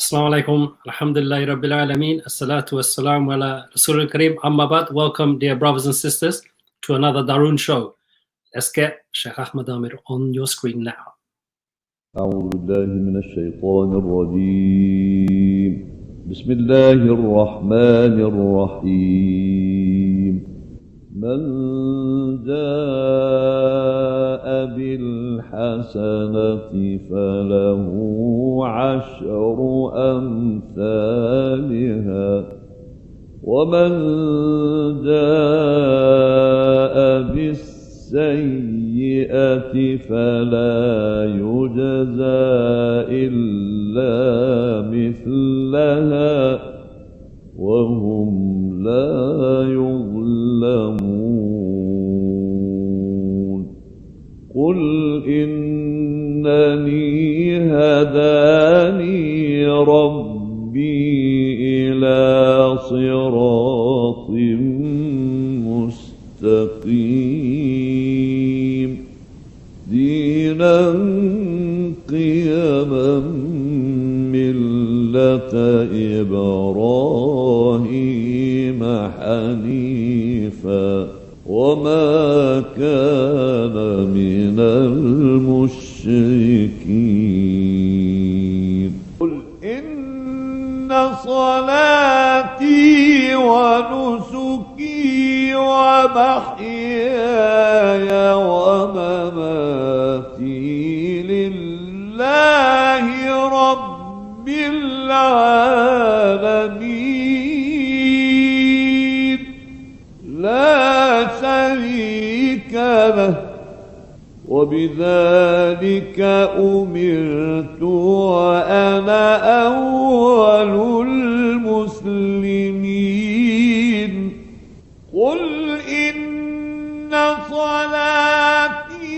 Assalamu alaikum, alhamdulillahi rabbil alameen, assalatu wassalamu ala Rasulul Kareem, amma ba'd. Welcome, dear brothers and sisters, to another Daroon show. Let's get Sheikh Ahmad Amir on your screen now. أعوذ بالله من الشيطان الرجيم. بسم الله الرحمن الرحيم. من جاء بالحسنة فله عشر أمثالها ومن جاء بالسيئة فلا يجزى إلا مثلها وهم لا يظلمون. قل إنني هداني ربي إلى صراط مستقيم دينا قيما ملة إبراهيم حنيفا وما كان من المشركين. قل إن صلاتي ونسكي ومحياي ومماتي لله رب العالمين لا شريك له وبذلك أمرت وأنا أول المسلمين. قل إن صلاتي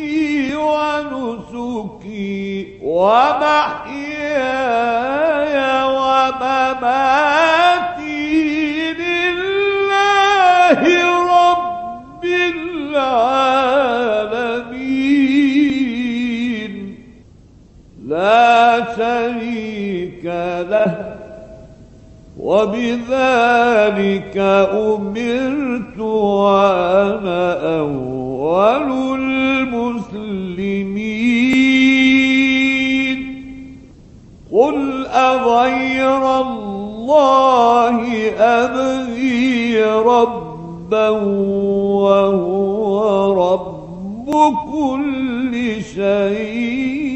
ونسكي ومحياي ومماتي لله رب العالمين لا شريك له وبذلك أمرت وأنا أول المسلمين. قل أغير الله أبغي ربا وهو رب كل شيء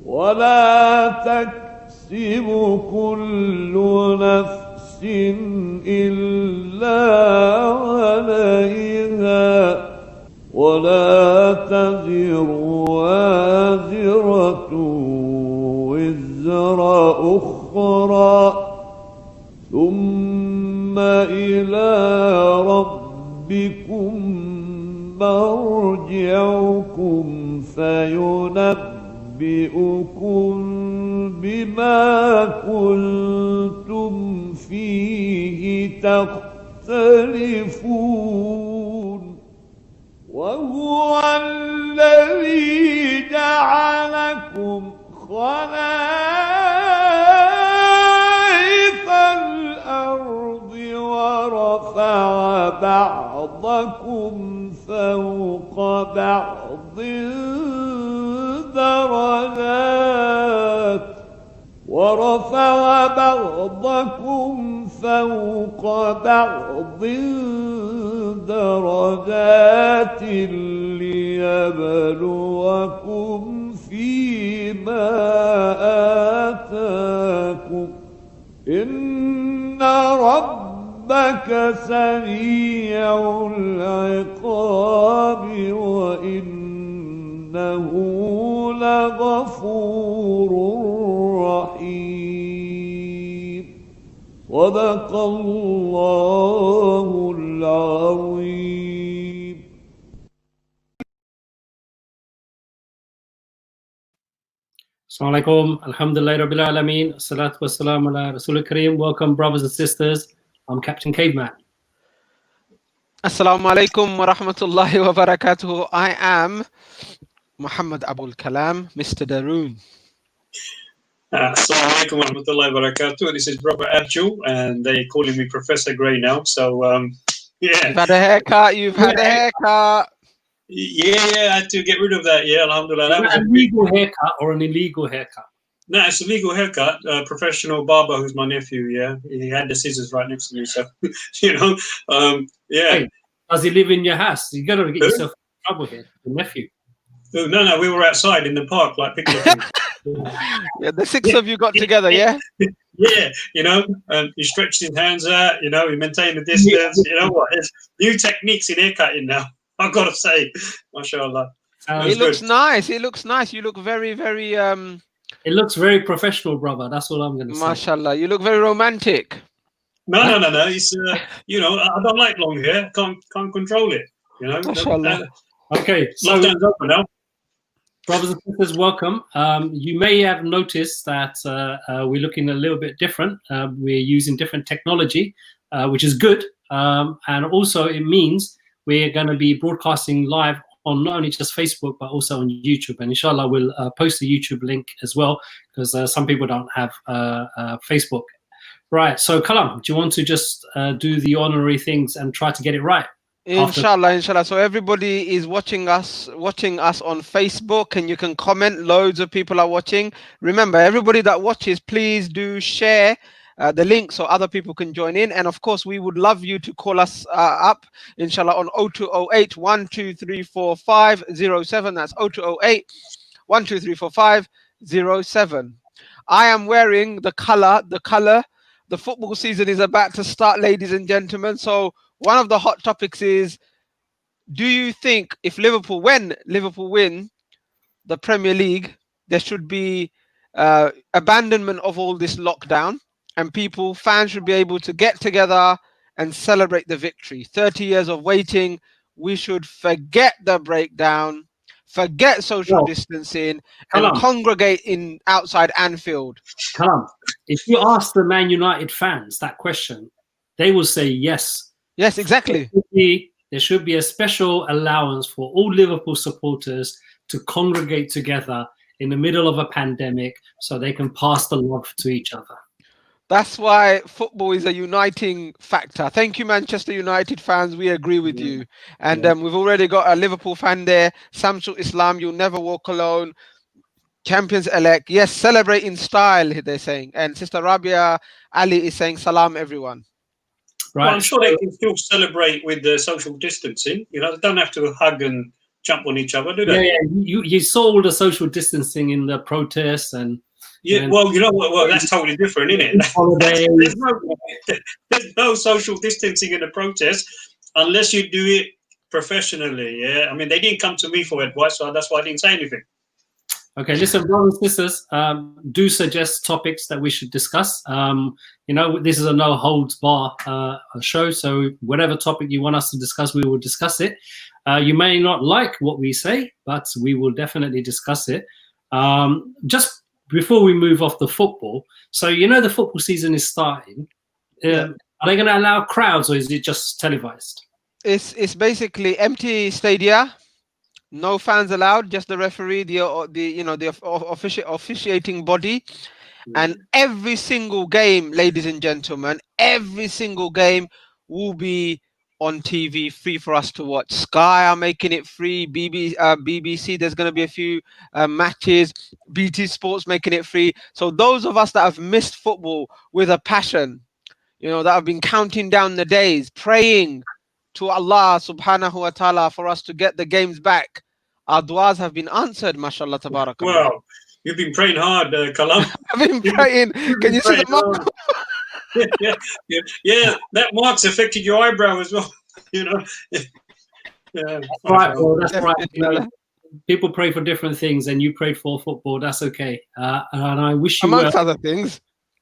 ولا تكسب كل نفس إلا عليها ولا تزر وازرة وزر أخرى ثم إلى ربكم مرجعكم فينبئكم بما كنتم فيه تختلفون. وهو الذي جعلكم خلائف الأرض ورفع بعضكم فوق بعض درجات ليبلوكم فيما آتاكم إن ربك سريع العقاب وإنه لغفور رحيم. صدق الله العظيم. Assalamu alaikum, alhamdulillahi rabbil alameen, assalatu wassalamu ala Rasulul Kareem. Welcome, brothers and sisters. I'm Captain Caveman. Assalamu alaikum wa rahmatullahi wa barakatuh. I am Muhammad Abul Kalam, Mr. Daroon. Assalamu alaikum wa rahmatullahi wa barakatuh. This is Brother Abdul, and they're calling me Professor Gray now. So, yeah. You've had a haircut. You've had a haircut. Yeah, I had to get rid of that. Yeah, alhamdulillah. Is that a legal haircut or an illegal haircut? No, it's a legal haircut. Professional barber, who's my nephew. Yeah, he had the scissors right next to me. So, yeah. Hey, does he live in your house? You got to get yourself in trouble here. The nephew. No, we were outside in the park, like picnicking. Yeah, the six of you got together, yeah? Yeah, he stretched his hands out, he maintained the distance. You know what? There's new techniques in haircutting now, I've got to say. MashaAllah. He looks nice. He looks nice. You look very, very... It looks very professional, brother. That's all I'm going to say. MashaAllah. You look very romantic. No. It's, I don't like long hair. Can't control it, MashaAllah. Okay, so... Lockdown's over now. Brothers and sisters, welcome. You may have noticed that we're looking a little bit different. We're using different technology, which is good. And also it means we're going to be broadcasting live on not only just Facebook, but also on YouTube. And inshallah, we'll post the YouTube link as well, because some people don't have Facebook. Right, so Kalam, do you want to just do the honorary things and try to get it right? Inshallah. So everybody is watching us on Facebook, and you can comment. Loads of people are watching. Remember, everybody that watches, please do share the link so other people can join in. And of course, we would love you to call us up, inshallah, on 0208 1234507. That's 0208 1234507. I am wearing the color. The football season is about to start, ladies and gentlemen. So one of the hot topics is, do you think when Liverpool win the Premier League, there should be abandonment of all this lockdown, and fans should be able to get together and celebrate the victory? 30 years of waiting, we should forget the breakdown, forget social distancing, and congregate outside Anfield. If you ask the Man United fans that question, they will say yes. Yes, exactly. There should be a special allowance for all Liverpool supporters to congregate together in the middle of a pandemic so they can pass the love to each other. That's why football is a uniting factor. Thank you, Manchester United fans. We agree with you. And we've already got a Liverpool fan there. Samsul Islam, you'll never walk alone. Champions elect. Yes, celebrate in style, they're saying. And Sister Rabia Ali is saying, salam, everyone. Right. Well, I'm sure they can still celebrate with the social distancing. They don't have to hug and jump on each other, do they? Yeah. You saw all the social distancing in the protests and... Yeah, well, you know what? Well, that's totally different, isn't it? There's no social distancing in the protest unless you do it professionally, yeah? I mean, they didn't come to me for advice, so that's why I didn't say anything. Okay, listen, brothers and sisters, do suggest topics that we should discuss. This is a no holds bar show, so whatever topic you want us to discuss, we will discuss it. You may not like what we say, but we will definitely discuss it. Just before we move off the football, so the football season is starting. Are they going to allow crowds, or is it just televised? It's basically empty stadia. No fans allowed, just the referee, the officiating body. And every single game, ladies and gentlemen, every single game will be on TV, free for us to watch. Sky are making it free. BBC, there's going to be a few matches. BT Sports making it free. So those of us that have missed football with a passion, that have been counting down the days, praying to Allah subhanahu wa ta'ala for us to get the games back, our du'as have been answered, mashallah, tabarakallah. Wow, you've been praying hard, Kalam. I've been praying. Can you see the mark? Yeah, that mark's affected your eyebrow as well, Yeah. Right, well, that's right. People pray for different things, and you prayed for football. That's okay. And I wish you amongst other things.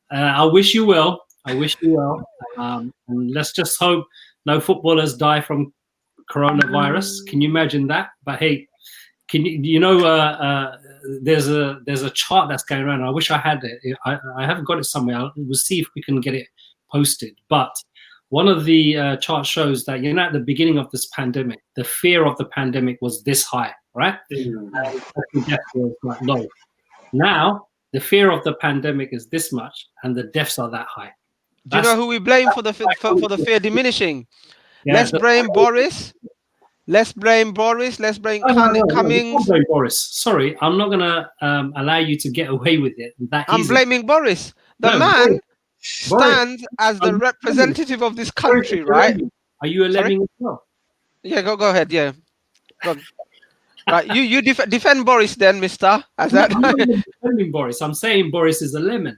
I wish you well. And let's just hope no footballers die from coronavirus. Can you imagine that? But hey, there's a chart that's going around. I wish I had it. I haven't got it somewhere. We'll see if we can get it posted. But one of the charts shows that at the beginning of this pandemic, the fear of the pandemic was this high, right? Death was like low. Now the fear of the pandemic is this much, and the deaths are that high. Do you know who we blame for the fear diminishing? Yeah, Let's blame Boris. Let's blame Boris. Let's blame Cummings. Don't blame Boris. Sorry, I'm not gonna allow you to get away with it. I'm blaming Boris. The man stands as the representative of this country, right? Are you a lemming as well? Yeah, go ahead. Yeah, go on. Right, you defend Boris then, Mister. As that. I'm not defending Boris. I'm saying Boris is a lemon.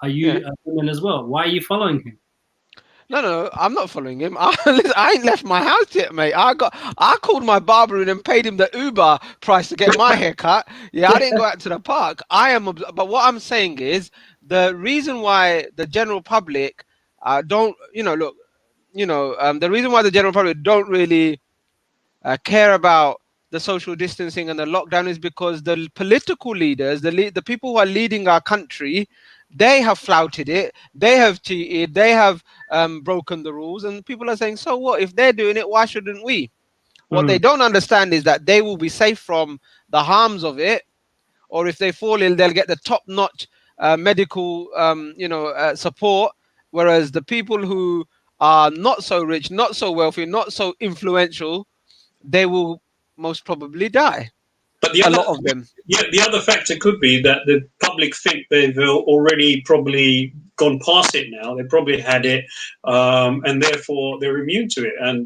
Are you a lemon as well? Why are you following him? No, I'm not following him. I ain't left my house yet, mate. I called my barber in and paid him the Uber price to get my hair cut. Yeah, I didn't go out to the park. But what I'm saying is the reason why the general public don't, the reason why the general public don't really care about the social distancing and the lockdown is because the political leaders, the people who are leading our country, they have flouted it, they have cheated, they have broken the rules, and people are saying, so what? If they're doing it, why shouldn't we? What they don't understand is that they will be safe from the harms of it, or if they fall ill, they'll get the top-notch medical support, whereas the people who are not so rich, not so wealthy, not so influential, they will most probably die. But a lot of them. Yeah, the other factor could be that the public think they've already probably gone past it now. They probably had it, and therefore they're immune to it. And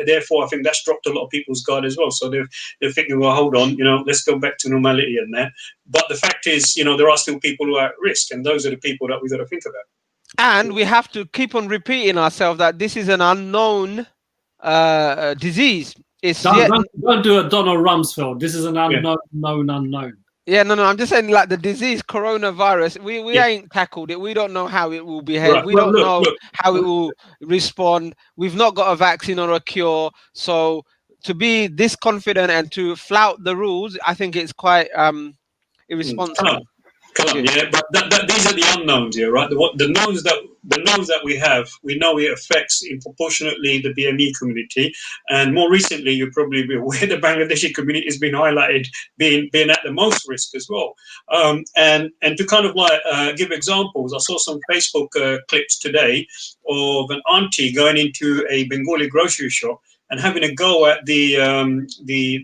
therefore, I think that's dropped a lot of people's guard as well. So they're thinking, well, hold on, let's go back to normality and that. But the fact is, there are still people who are at risk, and those are the people that we've got to think about. And we have to keep on repeating ourselves that this is an unknown disease. Don't do a Donald Rumsfeld. This is an unknown. Yeah, no. I'm just saying, like the disease, coronavirus. We ain't tackled it. We don't know how it will behave. Right. We don't know how it will respond. We've not got a vaccine or a cure. So to be this confident and to flout the rules, I think it's quite irresponsible. Yeah, but these are the unknowns here, right? The knowns that we have, we know it affects in proportionately the BME community, and more recently, you'll probably be aware the Bangladeshi community has been highlighted being at the most risk as well. And to kind of give examples, I saw some Facebook clips today of an auntie going into a Bengali grocery shop and having a go at the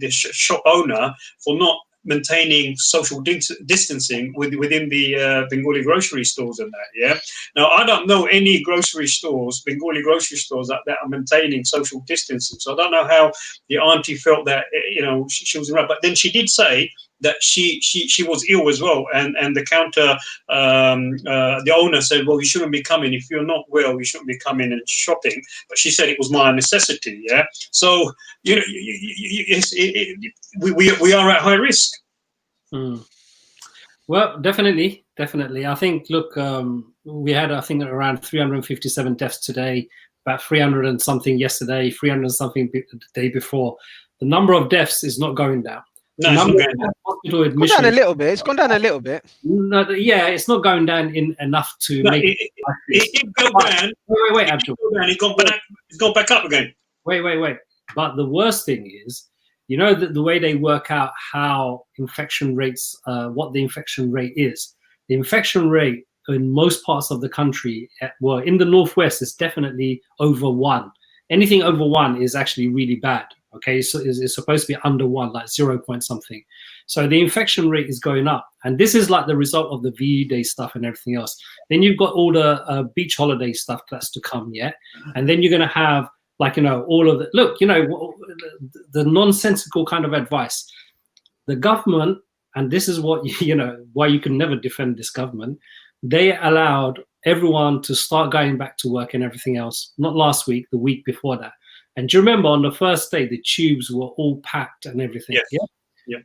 shop owner for not maintaining social distancing within the Bengali grocery stores and that. Yeah. Now I don't know any grocery stores, Bengali grocery stores that are maintaining social distancing. So I don't know how the auntie felt that she was right. But then she did say that she was ill as well, and the counter the owner said, well, you shouldn't be coming if you're not well. You shouldn't be coming and shopping. But she said it was my necessity. Yeah. So we are at high risk. Well, definitely. I think, look, we had, I think, around 357 deaths today, about 300 and something yesterday, 300 and something the day before. The number of deaths is not going down. No, it's not going down. Hospital admission, it's gone down a little bit. It's gone down a little bit. No, yeah, it's not going down enough to make it go down. Wait, Abdul. It's gone back up again. Wait. But the worst thing is, the way they work out how infection rates, what the infection rate is. The infection rate in most parts of the country, in the Northwest, is definitely over 1. Anything over 1 is actually really bad. Okay, so it's supposed to be under 1, like 0 point something. So the infection rate is going up. And this is like the result of the VE Day stuff and everything else. Then you've got all the beach holiday stuff that's to come, yeah? And then you're going to have, all of the, look, the nonsensical kind of advice. The government, and this is what, why you can never defend this government, they allowed everyone to start going back to work and everything else, not last week, the week before that. And do you remember on the first day, the tubes were all packed and everything? Yes. Yeah.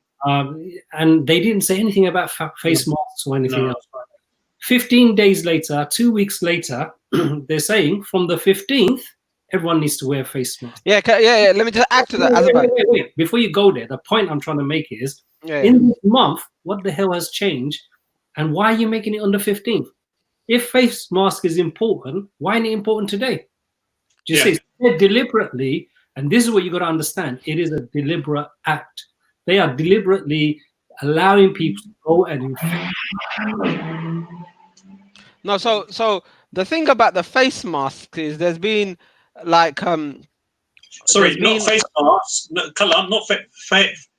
And they didn't say anything about face masks or anything else. 15 days later, 2 weeks later, they're saying from the 15th, everyone needs to wear a face mask. Yeah. Let me just add to that. Wait. Before you go there, the point I'm trying to make is, in this month, what the hell has changed? And why are you making it on the 15th? If face mask is important, why isn't it important today? Do you see? They're deliberately, and this is what you got to understand, it is a deliberate act. They are deliberately allowing people to go and infect. No, so the thing about the face mask is there's been like Sorry, there's not been face masks, no, Kalam, not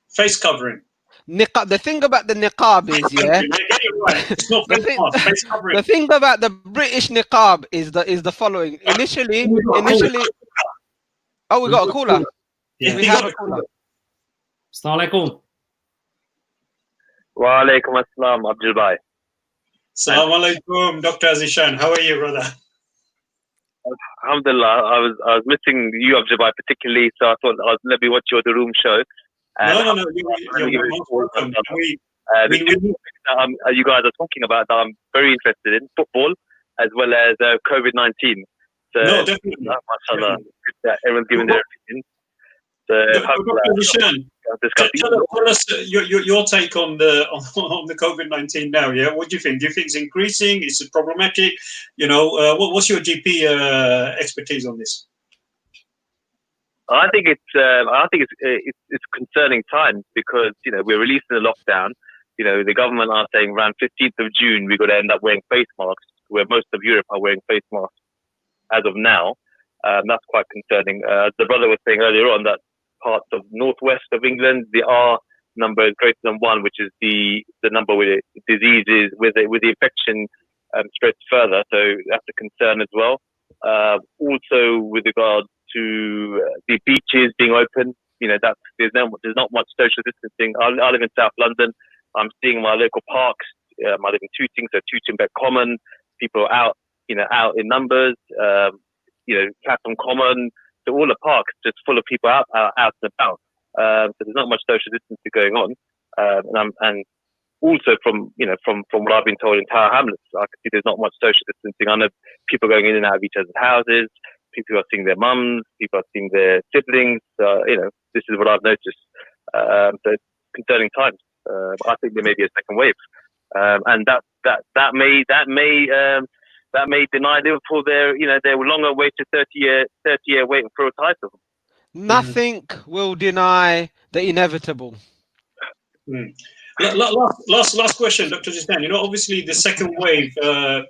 face covering. niqab. The thing about the niqab is, yeah, Get it right. It's not the face thing mask, face covering. the thing about the British niqab is the following. Initially, oh, we got a caller. Yeah, We you have got a caller. Assalamu alaikum. Wa alaikum assalam, Abdul Bhai. Assalamu alaikum, Dr. Azishan. How are you, brother? Alhamdulillah, I was missing you, Abdul Bhai, particularly, so I thought let me watch your The Room show. And No, you're most welcome. You guys are talking about that I'm very interested in football as well as COVID-19. So, No, definitely. mashallah, everyone's giving their opinion. So, Dr. Azishan, tell us your take on the COVID-19 now. Yeah, what do you think? Do you think it's increasing? Is it problematic? What's your GP expertise on this? I think it's concerning times because we're releasing the lockdown. The government are saying around 15th of June we're going to end up wearing face masks, where most of Europe are wearing face masks as of now. That's quite concerning. As the brother was saying earlier on, that parts of northwest of England, the R number is greater than 1, which is the number where diseases with the infection spreads further. So that's a concern as well. Also, with regard to the beaches being open, there's not much social distancing. I live in South London. I'm seeing my local parks. I live in Tooting, so Tooting Beck Common. People are out in numbers. Clapham Common. So all the parks just full of people out and about. So there's not much social distancing going on. And also from what I've been told in Tower Hamlets, I can see there's not much social distancing. I know people going in and out of each other's houses. People are seeing their mums. People are seeing their siblings. This is what I've noticed. So it's concerning times. I think there may be a second wave, and that may deny Liverpool their long-awaited 30-year waiting for a title. Nothing will deny the inevitable. Last question, Dr. Jistan. Obviously the second wave, they're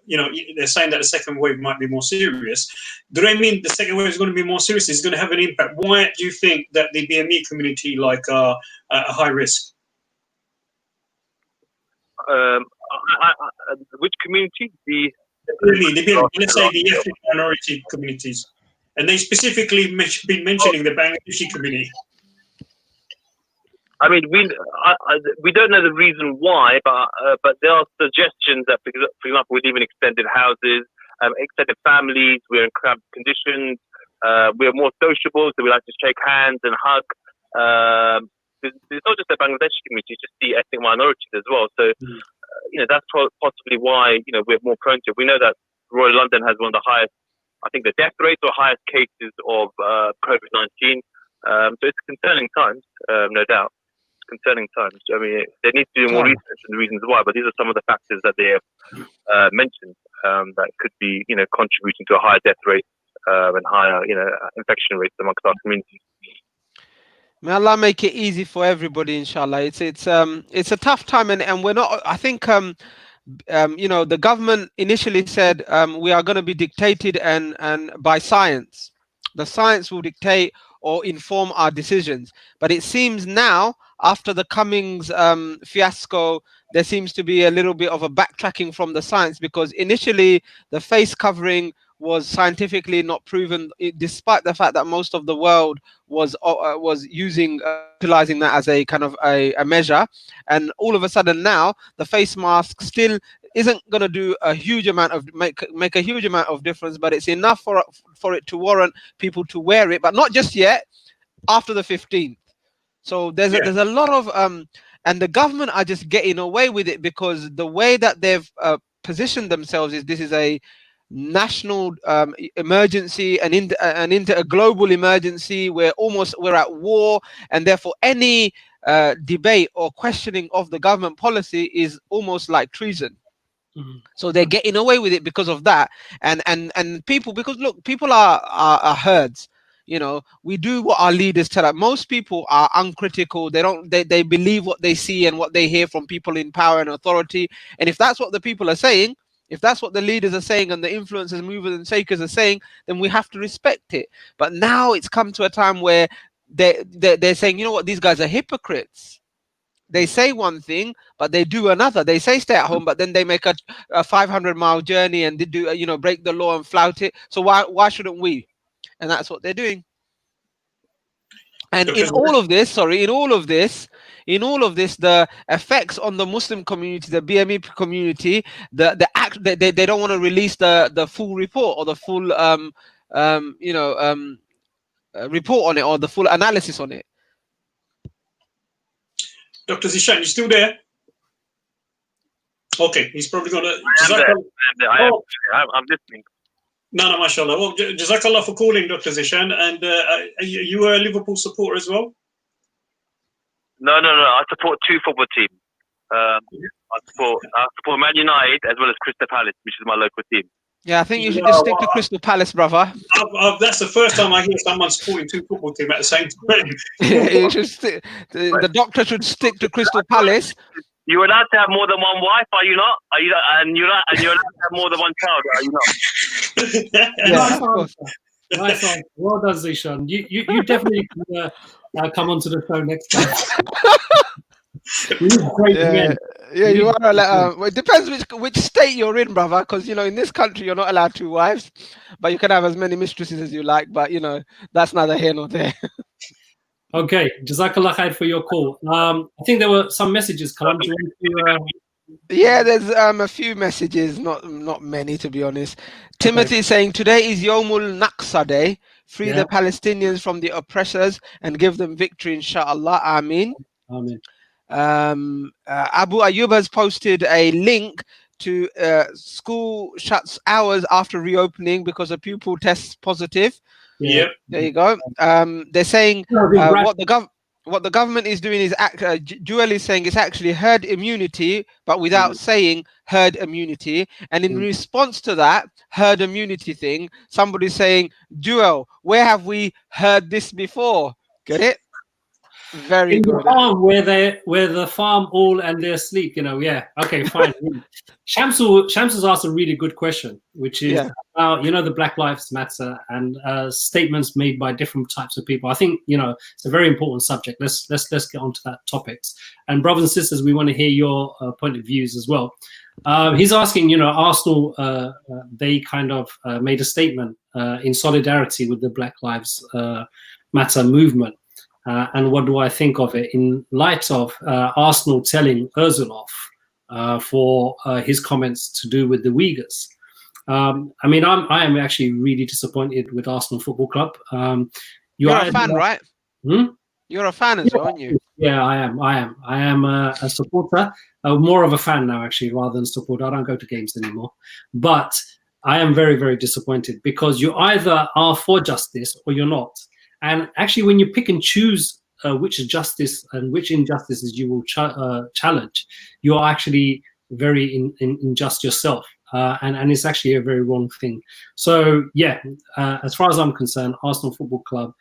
saying that the second wave might be more serious. Do they mean the second wave is going to be more serious? It's going to have an impact. Why do you think that the BME community are at high risk? Which community? Let's say the ethnic minority communities. And they specifically been mentioning the Bangladeshi community. I mean, we don't know the reason why, but there are suggestions that, for example, with even extended houses, extended families, we're in cramped conditions, we're more sociable, so we like to shake hands and hug. It's not just the Bangladeshi community, it's just the ethnic minorities as well. So, that's possibly why, we're more prone to it. We know that Royal London has one of the highest, I think the death rates or highest cases of COVID-19. So it's concerning times, no doubt. Concerning times. I mean, there needs to be more research on the reasons why, but these are some of the factors that they have mentioned that could be, contributing to a higher death rate and higher, infection rates amongst our communities. May Allah make it easy for everybody, inshallah. It's a tough time, and we're not. I think the government initially said we are going to be dictated and by science. The science will dictate or inform our decisions. But it seems now, after the Cummings fiasco, there seems to be a little bit of a backtracking from the science, because initially the face covering was scientifically not proven, despite the fact that most of the world was utilizing that as a kind of a measure. And all of a sudden now the face mask still isn't going to do a huge amount of make a huge amount of difference, but it's enough for it to warrant people to wear it, but not just yet, after the 15th. So there's a lot of and the government are just getting away with it because the way that they've positioned themselves is this is a national emergency and into a global emergency where we're at war, and therefore any debate or questioning of the government policy is almost like treason. So they're getting away with it because of that, and people, because look, people are herds. You know, we do what our leaders tell us. Most people are uncritical. They believe what they see and what they hear from people in power and authority. And if that's what the people are saying, if that's what the leaders are saying and the influencers, movers and shakers are saying, then we have to respect it. But now it's come to a time where they're saying, you know what, these guys are hypocrites. They say one thing, but they do another. They say stay at home, but then they make a 500-mile journey and they do, you know, break the law and flout it. So why shouldn't we? And that's what they're doing. And in all of this, the effects on the Muslim community, the BME community, they don't want to release the full report or the full report on it or the full analysis on it. Dr. Zishan, you still there? Okay, he's probably going to. I'm listening. No, mashallah. Well, Jazakallah for calling, Dr. Zishan. And you were a Liverpool supporter as well? No. I support two football teams. I support Man United as well as Crystal Palace, which is my local team. Yeah, I think you should just stick to Crystal Palace, brother. That's the first time I hear someone supporting two football teams at the same time. Yeah, you should stick. The doctor should stick to Crystal Palace. You're allowed to have more than one wife, are you not? Are you? And you're allowed to have more than one child, are you not? Yeah, of course. Nice one. Well done, Zishan. You definitely can, come onto the show next time. Yeah, you are allowed. Well, it depends which state you're in, brother. Because you know, in this country, you're not allowed 2 wives, but you can have as many mistresses as you like. But you know, that's neither here nor there. Okay, Jazakallah khair for your call. I think there were some messages. Kalam, do you want to, Yeah, there's a few messages, not many to be honest. Timothy saying today is Yomul Naqsa Day. Free the Palestinians from the oppressors and give them victory, inshallah. Ameen. Amen. Abu Ayyub has posted a link to school shuts hours after reopening because a pupil tests positive. Yeah. There you go. They're saying what the government is doing is Joel is saying it's actually herd immunity, but without saying herd immunity. And in response to that herd immunity thing, somebody's saying, Joel, where have we heard this before? Get it? Very in good. The farm where the farm all and they're asleep, you know. Yeah. Okay, fine. Shamsul has asked a really good question, which is about, you know, the Black Lives Matter and statements made by different types of people. I think, you know, it's a very important subject. Let's get onto that topics. And brothers and sisters, we want to hear your point of views as well. He's asking, you know, Arsenal, they kind of made a statement in solidarity with the Black Lives Matter movement. And what do I think of it in light of Arsenal telling Ozil off for his comments to do with the Uyghurs? I mean, I am actually really disappointed with Arsenal Football Club. You're a fan, right? You're a fan as well, aren't you? Yeah, I am a supporter, more of a fan now, actually, rather than supporter. I don't go to games anymore. But I am very, very disappointed because you either are for justice or you're not. And actually, when you pick and choose which justice and which injustices you will challenge, you are actually very unjust yourself. And it's actually a very wrong thing. So, yeah, as far as I'm concerned, Arsenal Football Club,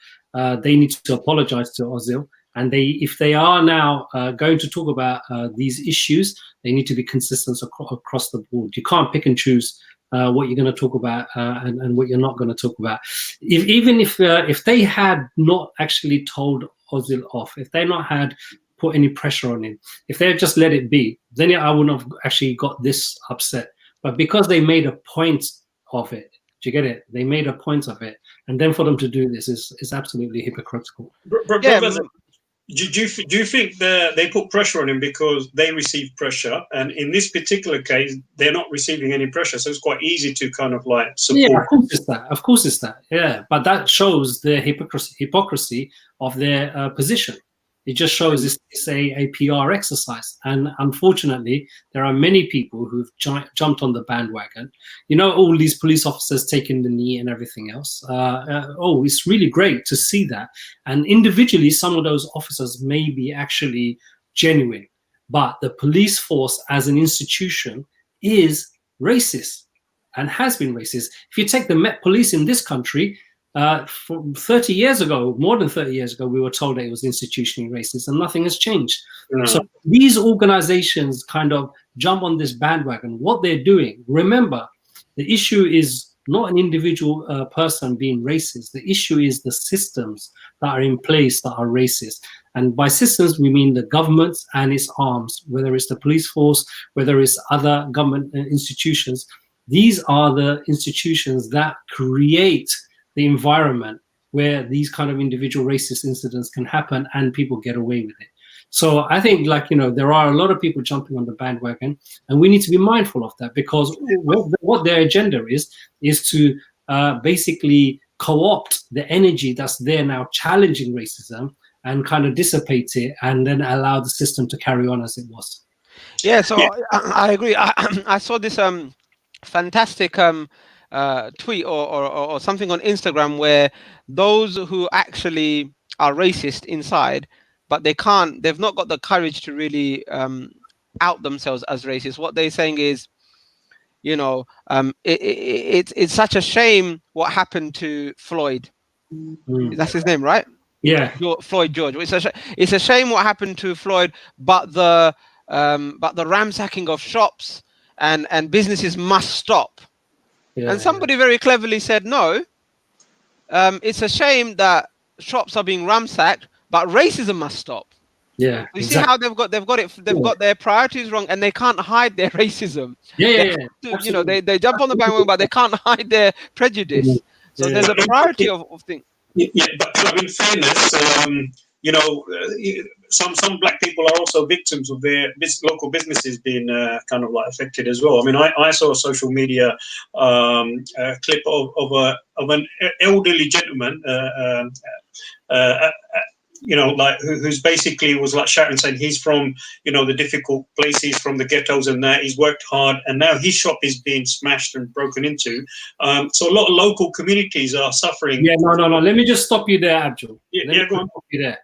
they need to apologize to Ozil. And if they are now going to talk about these issues, they need to be consistent across the board. You can't pick and choose what you're going to talk about and what you're not going to talk about. Even if they had not actually told Ozil off, if they not had put any pressure on him, if they had just let it be, then I wouldn't have actually got this upset. But because they made a point of it, do you get it? They made a point of it, and then for them to do this is absolutely hypocritical. Do you think they put pressure on him because they received pressure, and in this particular case, they're not receiving any pressure, so it's quite easy to kind of like support? Yeah, of course it's that. Yeah, but that shows the hypocrisy of their position. It just shows it's a PR exercise, and unfortunately, there are many people who've jumped on the bandwagon. You know, all these police officers taking the knee and everything else. It's really great to see that. And individually, some of those officers may be actually genuine, but the police force as an institution is racist and has been racist. If you take the Met Police in this country, From 30 years ago, more than 30 years ago, we were told that it was institutionally racist, and nothing has changed. So these organizations kind of jump on this bandwagon. What they're doing, remember, the issue is not an individual person being racist. The issue is the systems that are in place that are racist. And by systems, we mean the government and its arms, whether it's the police force, whether it's other government institutions. These are the institutions that create the environment where these kind of individual racist incidents can happen and people get away with it. So I think, like, there are a lot of people jumping on the bandwagon, and we need to be mindful of that, because what their agenda is to basically co-opt the energy that's there now challenging racism and kind of dissipate it and then allow the system to carry on as it was. Yeah, so I agree. I saw this fantastic tweet or something on Instagram where those who actually are racist inside, but they've not got the courage to really out themselves as racist. What they're saying is, it's such a shame what happened to Floyd. That's his name, right? Yeah. Floyd George. It's a shame what happened to Floyd, but the ransacking of shops and businesses must stop. Yeah, and somebody very cleverly said, no, it's a shame that shops are being ransacked, but racism must stop. Yeah, you see how they've got their priorities wrong, and they can't hide their racism. They jump on the bandwagon, but they can't hide their prejudice. So there's a priority of things. Yeah, but in fairness, some black people are also victims of their local businesses being kind of like affected as well. I mean, I saw a social media clip of an elderly gentleman, who's basically was like shouting, saying he's from the difficult places, from the ghettos, and that he's worked hard, and now his shop is being smashed and broken into. So a lot of local communities are suffering. Yeah, no. Let me just stop you there, Abdul. Go on. Stop you there.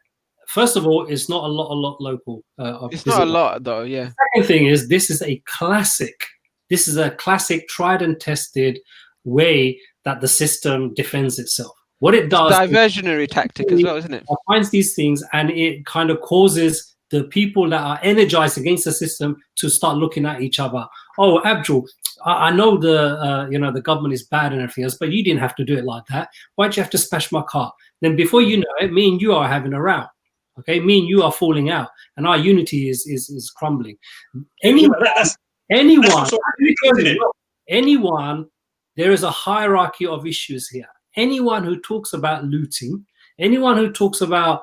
First of all, it's not a lot local. It's not a lot, though. Yeah. The second thing is, this is a classic. This is a classic, tried and tested way that the system defends itself. What it does, diversionary tactic as well, isn't it? It finds these things, and it kind of causes the people that are energized against the system to start looking at each other. Oh, Abdul, I know the government is bad and everything else, but you didn't have to do it like that. Why'd you have to smash my car? Then before you know it, me and you are having a row. Okay, me and you are falling out, and our unity is crumbling. Anyone, there is a hierarchy of issues here. Anyone who talks about looting, anyone who talks about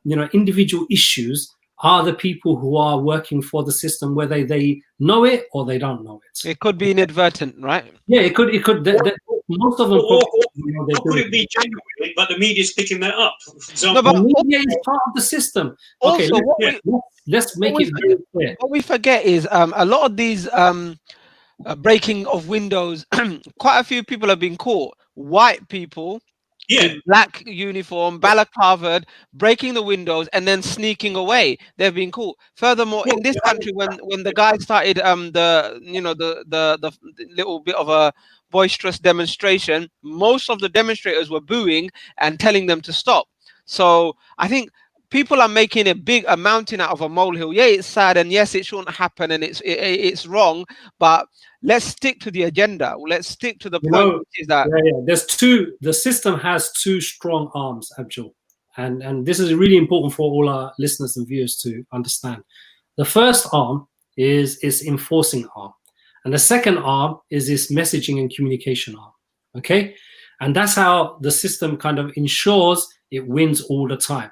individual issues, are the people who are working for the system, whether they know it or they don't know it. It could be inadvertent, right? Yeah, it could. Most of them. Or could it be genuine, but the media is picking that up? No, but the media is part of the system. Okay, let's make it very clear. What we forget is a lot of these breaking of windows. Quite a few people have been caught. White people in black uniform, balaclava, breaking the windows and then sneaking away. They've been caught. Furthermore, in this country, when the guy started the little bit of a boisterous demonstration, most of the demonstrators were booing and telling them to stop. So I think people are making a mountain out of a molehill. Yeah, it's sad, and yes, it shouldn't happen, and it's wrong. But let's stick to the agenda. Let's stick to the point. Which is that the system has two strong arms, Abdul, and this is really important for all our listeners and viewers to understand. The first arm is its enforcing arm, and the second arm is its messaging and communication arm. Okay, and that's how the system kind of ensures it wins all the time.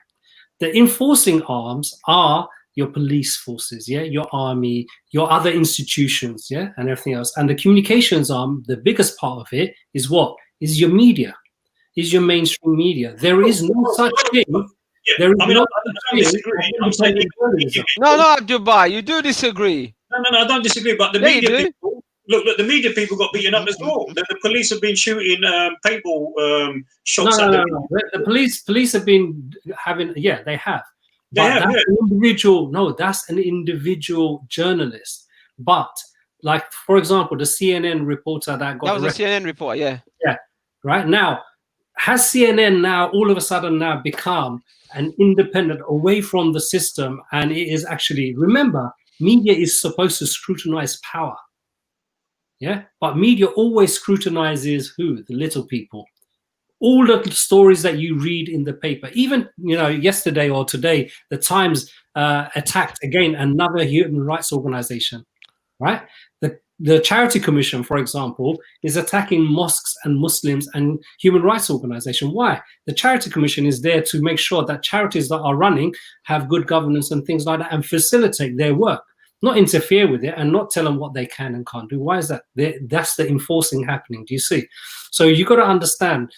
The enforcing arms are your police forces, your army, your other institutions, and everything else. And the communications arm, the biggest part of it, is what? Is your media, is your mainstream media. There is no such thing. There is no No, Dubai, you do disagree. No, I don't disagree. But the media people, look, the media people got beaten up as well. The police have been shooting paintball shots at them. No. The police have been having, they have. But that's an individual journalist. But, like, for example, the CNN reporter that got arrested. A CNN report, yeah. Yeah, right. Now, has CNN now all of a sudden now become an independent away from the system? And it is actually, remember, media is supposed to scrutinize power. Yeah, but media always scrutinizes who? The little people. All the stories that you read in the paper, even yesterday or today, the Times attacked again another human rights organization, right? The Charity Commission, for example, is attacking mosques and Muslims and human rights organization. Why? The Charity Commission is there to make sure that charities that are running have good governance and things like that and facilitate their work, not interfere with it and not tell them what they can and can't do. Why is that? That's the enforcing happening. Do you see? So you got to understand,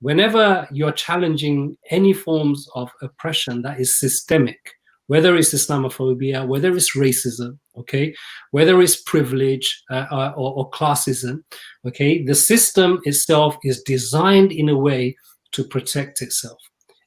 whenever you're challenging any forms of oppression that is systemic, whether it's Islamophobia, whether it's racism, okay, whether it's privilege or classism, okay, the system itself is designed in a way to protect itself.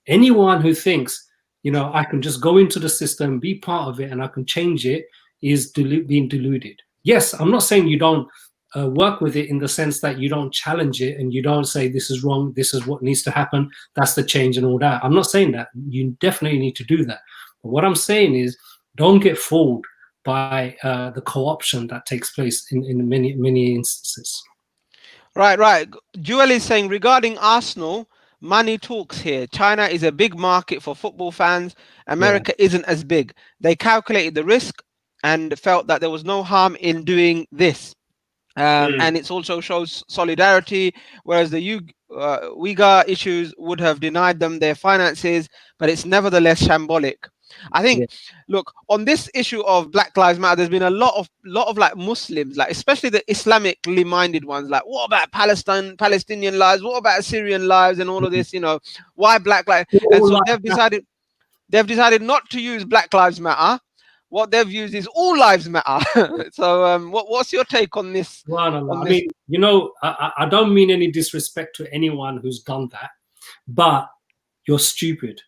Anyone who thinks, I can just go into the system, be part of it, and I can change it, is being deluded. Yes, I'm not saying you don't work with it in the sense that you don't challenge it and you don't say this is wrong, this is what needs to happen, that's the change and all that. I'm not saying that. You definitely need to do that. But what I'm saying is, don't get fooled by the co-option that takes place in many instances. Right. Jewel is saying, regarding Arsenal, money talks here. China is a big market for football fans. America isn't as big. They calculated the risk and felt that there was no harm in doing this. And it also shows solidarity, whereas the Uyghur issues would have denied them their finances, but it's nevertheless shambolic. I think, look, on this issue of Black Lives Matter, there's been a lot of like Muslims, like especially the Islamically minded ones, like, what about Palestinian lives? What about Syrian lives and all of this? Why Black Lives? And so they've decided not to use Black Lives Matter. What they've used is all lives matter. So what's your take on this? I mean, I don't mean any disrespect to anyone who's done that, but you're stupid.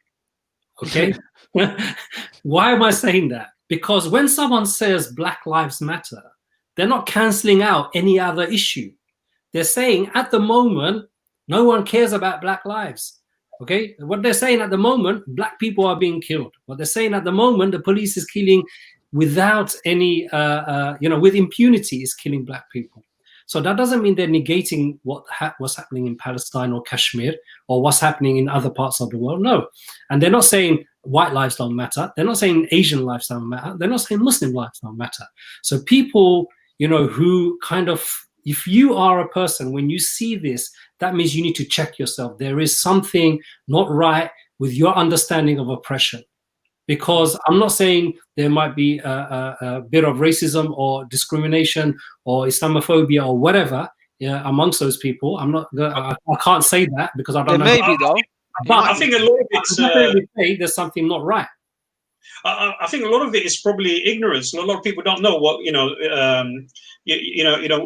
Okay? Why am I saying that? Because when someone says Black Lives Matter, they're not cancelling out any other issue. They're saying at the moment, no one cares about Black lives. Okay, what they're saying at the moment, Black people are being killed. What they're saying at the moment, the police is killing without any, with impunity, is killing Black people. So that doesn't mean they're negating what's happening in Palestine or Kashmir or what's happening in other parts of the world. No, and they're not saying white lives don't matter. They're not saying Asian lives don't matter. They're not saying Muslim lives don't matter. So people, who kind of, if you are a person, when you see this, that means you need to check yourself. There is something not right with your understanding of oppression. Because I'm not saying there might be a bit of racism or discrimination or Islamophobia or whatever amongst those people. I can't say that because I don't know. Maybe though. But I think a lot of it's there's something not right. I think a lot of it is probably ignorance, and a lot of people don't know what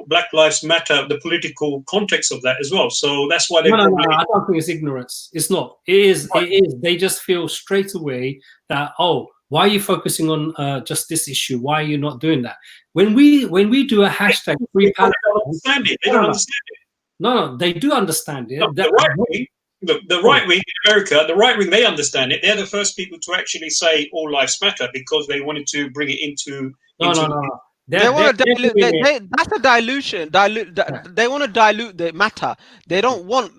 Black Lives Matter, the political context of that as well. So that's why they. No, I don't think it's ignorance. It's not. It is. It is. They just feel straight away that, oh, why are you focusing on just this issue? Why are you not doing that? When we do a hashtag free Palestine, they don't understand it. No, they do understand it. No, the right wing in America, the right wing, they understand it. They're the first people to actually say all lives matter because they wanted to bring it into. No. They want to dilute. That's a dilution. They want to dilute the matter. They don't want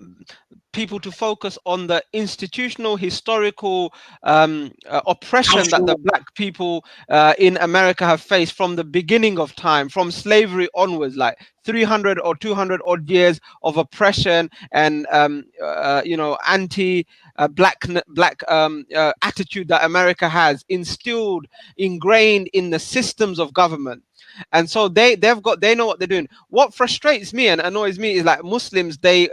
people to focus on the institutional, historical oppression that the Black people in America have faced from the beginning of time, from slavery onwards, like 300 or 200 odd years of oppression and anti-black attitude that America has instilled, ingrained in the systems of government. And so they know what they're doing. What frustrates me and annoys me is like Muslims, they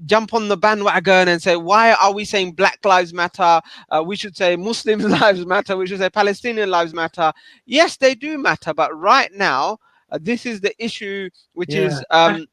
jump on the bandwagon and say, why are we saying Black Lives Matter? We should say Muslim lives matter. We should say Palestinian lives matter. Yes, they do matter. But right now, this is the issue which is at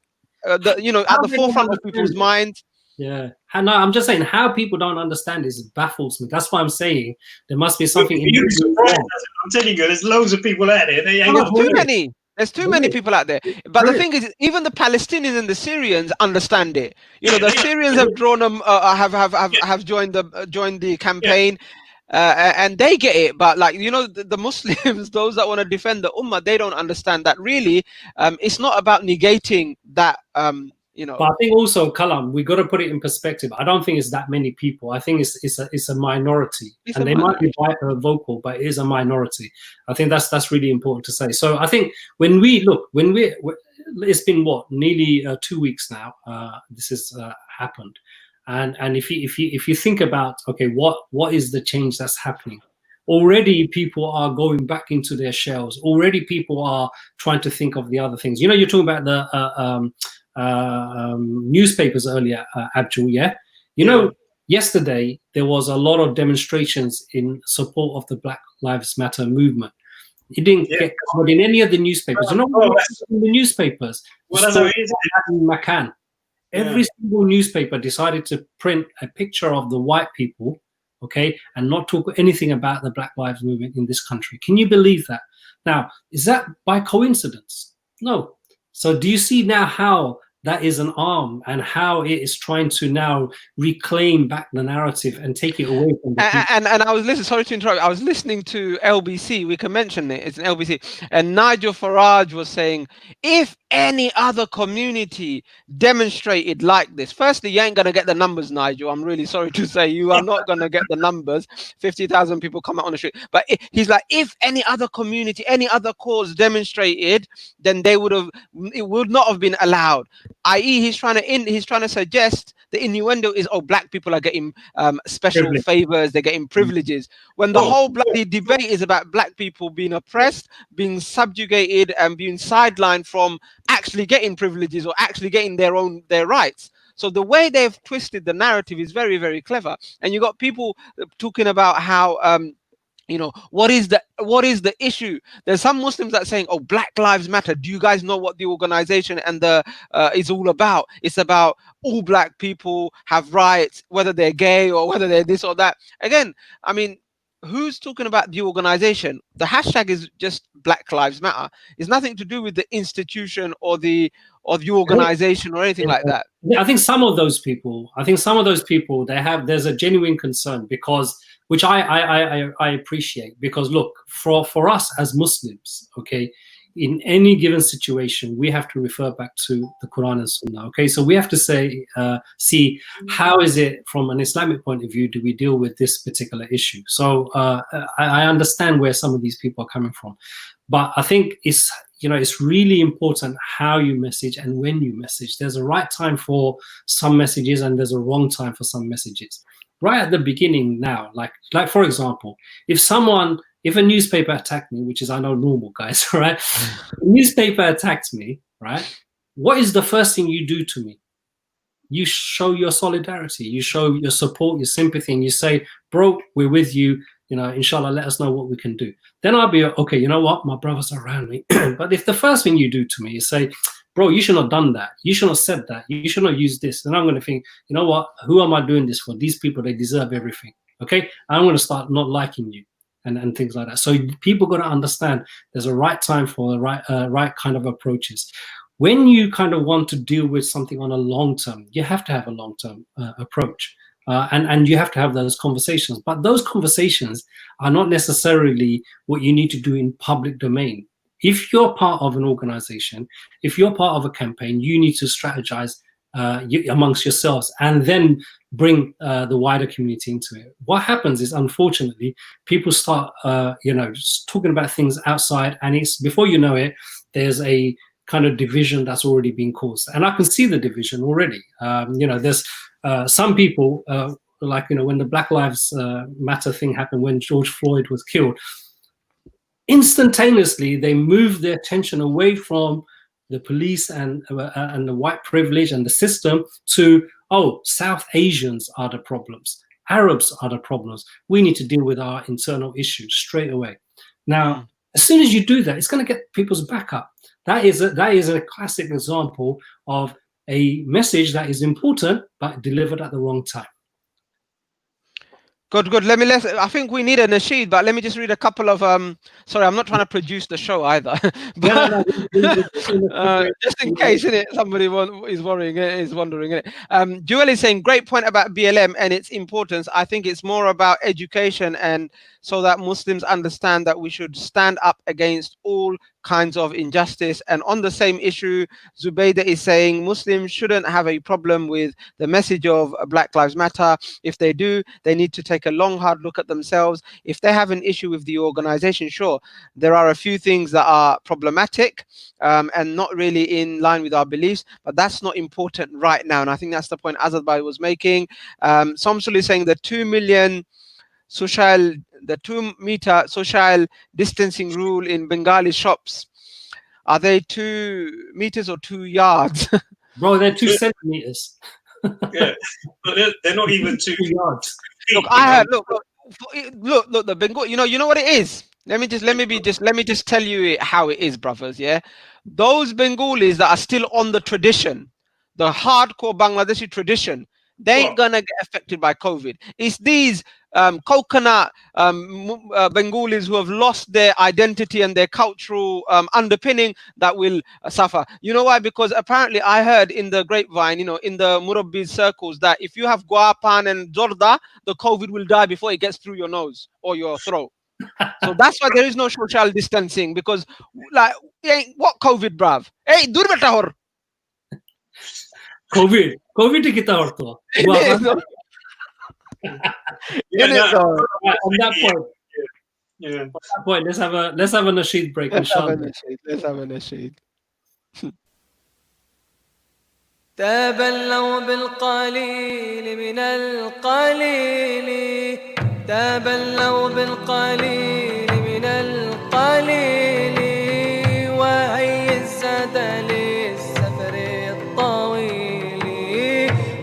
the forefront of people's minds. Yeah, no, I'm just saying how people don't understand this baffles me. That's why I'm saying there must be something. I'm telling you, there's loads of people out there. They ain't too many. There's too many people out there. But the thing is, even the Palestinians and the Syrians understand it. You know, the Syrians have drawn them, have joined the campaign, and they get it. But like, you know, the Muslims, those that want to defend the Ummah, they don't understand that really. It's not about negating that. You know. But I think also, Kalam, we got to put it in perspective. I don't think it's that many people. I think it's a minority, and they might be vocal, but it is a minority. I think that's really important to say. So I think when it's been nearly 2 weeks now. This has happened, and if you think about, okay, what is the change that's happening? Already people are going back into their shells. Already people are trying to think of the other things. You know, you're talking about the newspapers earlier, Abdul, you know, yesterday there was a lot of demonstrations in support of the Black Lives Matter movement. It didn't get covered in any of the newspapers. You know what's in the newspapers? McCann. Every single newspaper decided to print a picture of the white people, okay, and not talk anything about the Black Lives Movement in this country. Can you believe that? Now, is that by coincidence? No. So do you see now how that is an arm and how it is trying to now reclaim back the narrative and take it away from the people? And I was listening, sorry to interrupt, I was listening to LBC, we can mention it, it's an LBC, and Nigel Farage was saying, if any other community demonstrated like this, firstly, you ain't going to get the numbers, Nigel, I'm really sorry to say, you are not going to get the numbers, 50,000 people come out on the street, but he's like, if any other community, any other cause demonstrated, then it would not have been allowed. I.e., he's trying to suggest the innuendo is, oh, black people are getting special favors, they're getting privileges. When the whole bloody debate is about black people being oppressed, being subjugated, and being sidelined from actually getting privileges or actually getting their rights. So the way they've twisted the narrative is very, very clever. And you got people talking about how you know, what is the issue? There's some Muslims that are saying, oh, Black Lives Matter. Do you guys know what the organization and the is all about? It's about all black people have rights, whether they're gay or whether they're this or that. Again, I mean, who's talking about the organization? The hashtag is just Black Lives Matter. It's nothing to do with the institution or the organization or anything like that. I think some of those people, there's a genuine concern, because which I appreciate, because look, for us as Muslims, okay, in any given situation, we have to refer back to the Quran and Sunnah, okay? So we have to see how is it from an Islamic point of view do we deal with this particular issue? So I understand where some of these people are coming from, but I think it's really important how you message and when you message. There's a right time for some messages and there's a wrong time for some messages. Right at the beginning now, like for example, if a newspaper attacked me, which is, I know, normal, guys, right? A newspaper attacked me, right? What is the first thing you do to me? You show your solidarity, you show your support, your sympathy, and you say, bro, we're with you, you know, inshallah, let us know what we can do. Then I'll be, okay, you know what, my brothers are around me. But if the first thing you do to me is say, bro, you should not have done that, you should not have said that, you should not use this, then I'm going to think, you know what, who am I doing this for? These people, they deserve everything, okay? I'm going to start not liking you and things like that. So people got to understand there's a right time for the right kind of approaches. When you kind of want to deal with something on a long term, you have to have a long term approach. And you have to have those conversations. But those conversations are not necessarily what you need to do in public domain. If you're part of an organization, if you're part of a campaign, you need to strategize amongst yourselves and then bring the wider community into it. What happens is, unfortunately, people start just talking about things outside, and it's, before you know it, there's a kind of division that's already been caused. And I can see the division already. There's some people, when the Black Lives Matter thing happened, when George Floyd was killed, instantaneously they moved their attention away from the police and the white privilege and the system to, oh, South Asians are the problems, Arabs are the problems. We need to deal with our internal issues straight away. Now, as soon as you do that, it's going to get people's back up. That is a classic example of a message that is important but delivered at the wrong time. Good. I think we need a nasheed, but let me just read a couple of sorry, I'm not trying to produce the show either. But, just in case, innit, somebody is wondering it. Joel is saying great point about BLM and its importance. I think it's more about education, and so that Muslims understand that we should stand up against all kinds of injustice. And on the same issue, Zubaydah is saying Muslims shouldn't have a problem with the message of Black Lives Matter. If they do, they need to take a long, hard look at themselves. If they have an issue with the organization, sure, there are a few things that are problematic and not really in line with our beliefs, but that's not important right now. And I think that's the point Azadbai was making. Somsul is saying the 2 meter social distancing rule in Bengali shops. Are they 2 meters or 2 yards? Bro, they're 2 centimeters. Yeah, but they're not even 2 yards. Look, I heard. Look. The Bengal. You know what it is. Let me just tell you how it is, brothers. Yeah, those Bengalis that are still on the tradition, the hardcore Bangladeshi tradition, they ain't gonna get affected by COVID. It's these coconut Bengalis who have lost their identity and their cultural underpinning that will suffer. You know why? Because apparently I heard in the grapevine, in the Murabbi's circles, that if you have guapan and zorda, the COVID will die before it gets through your nose or your throat. So that's why there is no social distancing, because like, what COVID, bruv? Hey, dur beta hor. COVID kita orto. On that point. Yeah. On that point, let's have a nasheed break. Let's have a nasheed. تبلوا بالقليل من القليل، تبلوا بالقليل من القليل، وهي الزاد للسفر الطويل،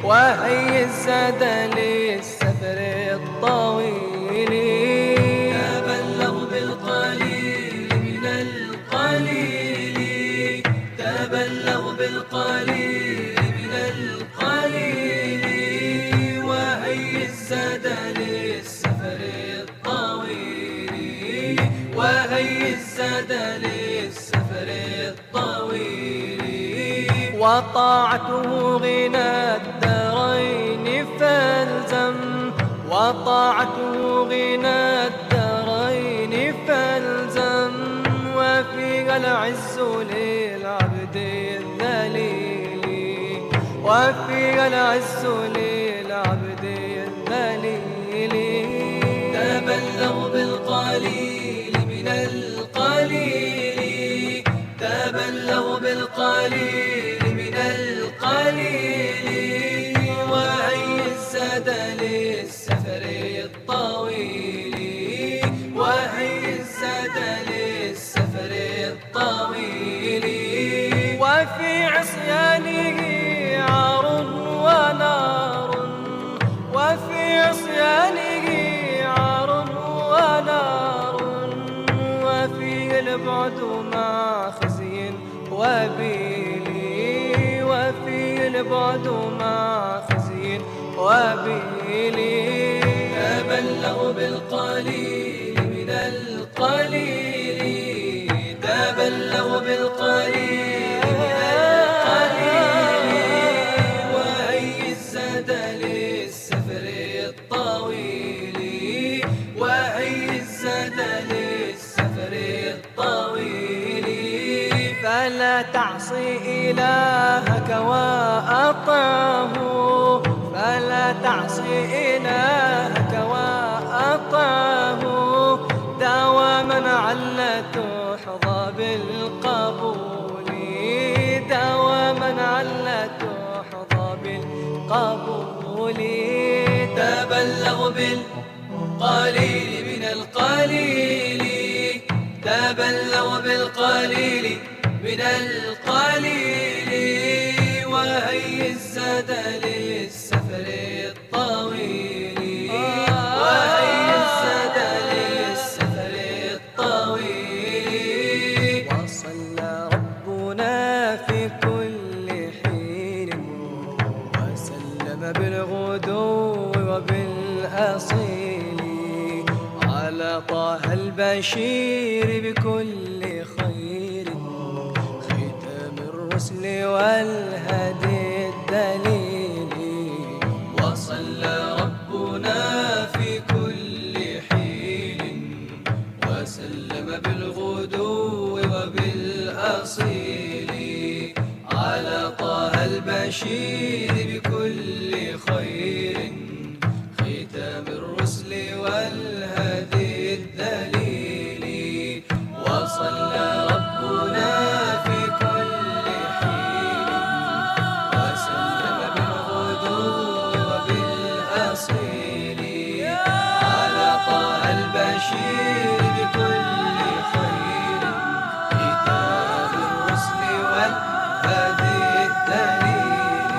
وهي الزاد للسفر الطويل. تبلوا بالقليل من القليل، تبلوا بالقليل من القليل، وهي الزاد للسفر الطويل، وهي الزاد للسفر الطويل. وطاعته غنى الدارين فالزم، وطاعته غنى الدارين فالزم، وفيها العز للعبد الذليل، وفيها العز للعبد الذليل. تبلغ بالقليل من القليل، تبلغ بالقليل من القليل، وهي الزاد للسفر الطويل، وهي الزاد للسفر الطويل. وفي عصيانه عار ونار، وفي عصيانه عار ونار، وفيه البعد مع خزي وبيل، وفيه البعد مع خزي وبيل. تبلغ بالقليل من القليل، تبلغ بالقليل من القليل، وهي الزاد للسفر الطويل، وهي الزاد للسفر الطويل. فلا تعصي إلهك وأطعه، فلا تعصي إلهك وأطعه، دواما علا تحظى بالقبول، دواما علا تحظى بالقبول. تبلغ بالقليل من القليل، تبلغ بالقليل من القليل، وهي الزاد للسفر الطويل، وهي الزاد للسفر الطويل. وصلى ربنا في كل حين، وسلم بالغدو وبالأصيل، طه البشير بكل خير ختام الرسل والهدي الدليل وصلى ربنا في كل حين وسلم بالغدو وبالأصيل على طه البشير بكل خير ختام الرسل والهدي الدليل وصلى ربنا في كل حين وسلم بالغدو وبالأصيل على طه البشير بكل خير ختام الرسل والهدي الدليل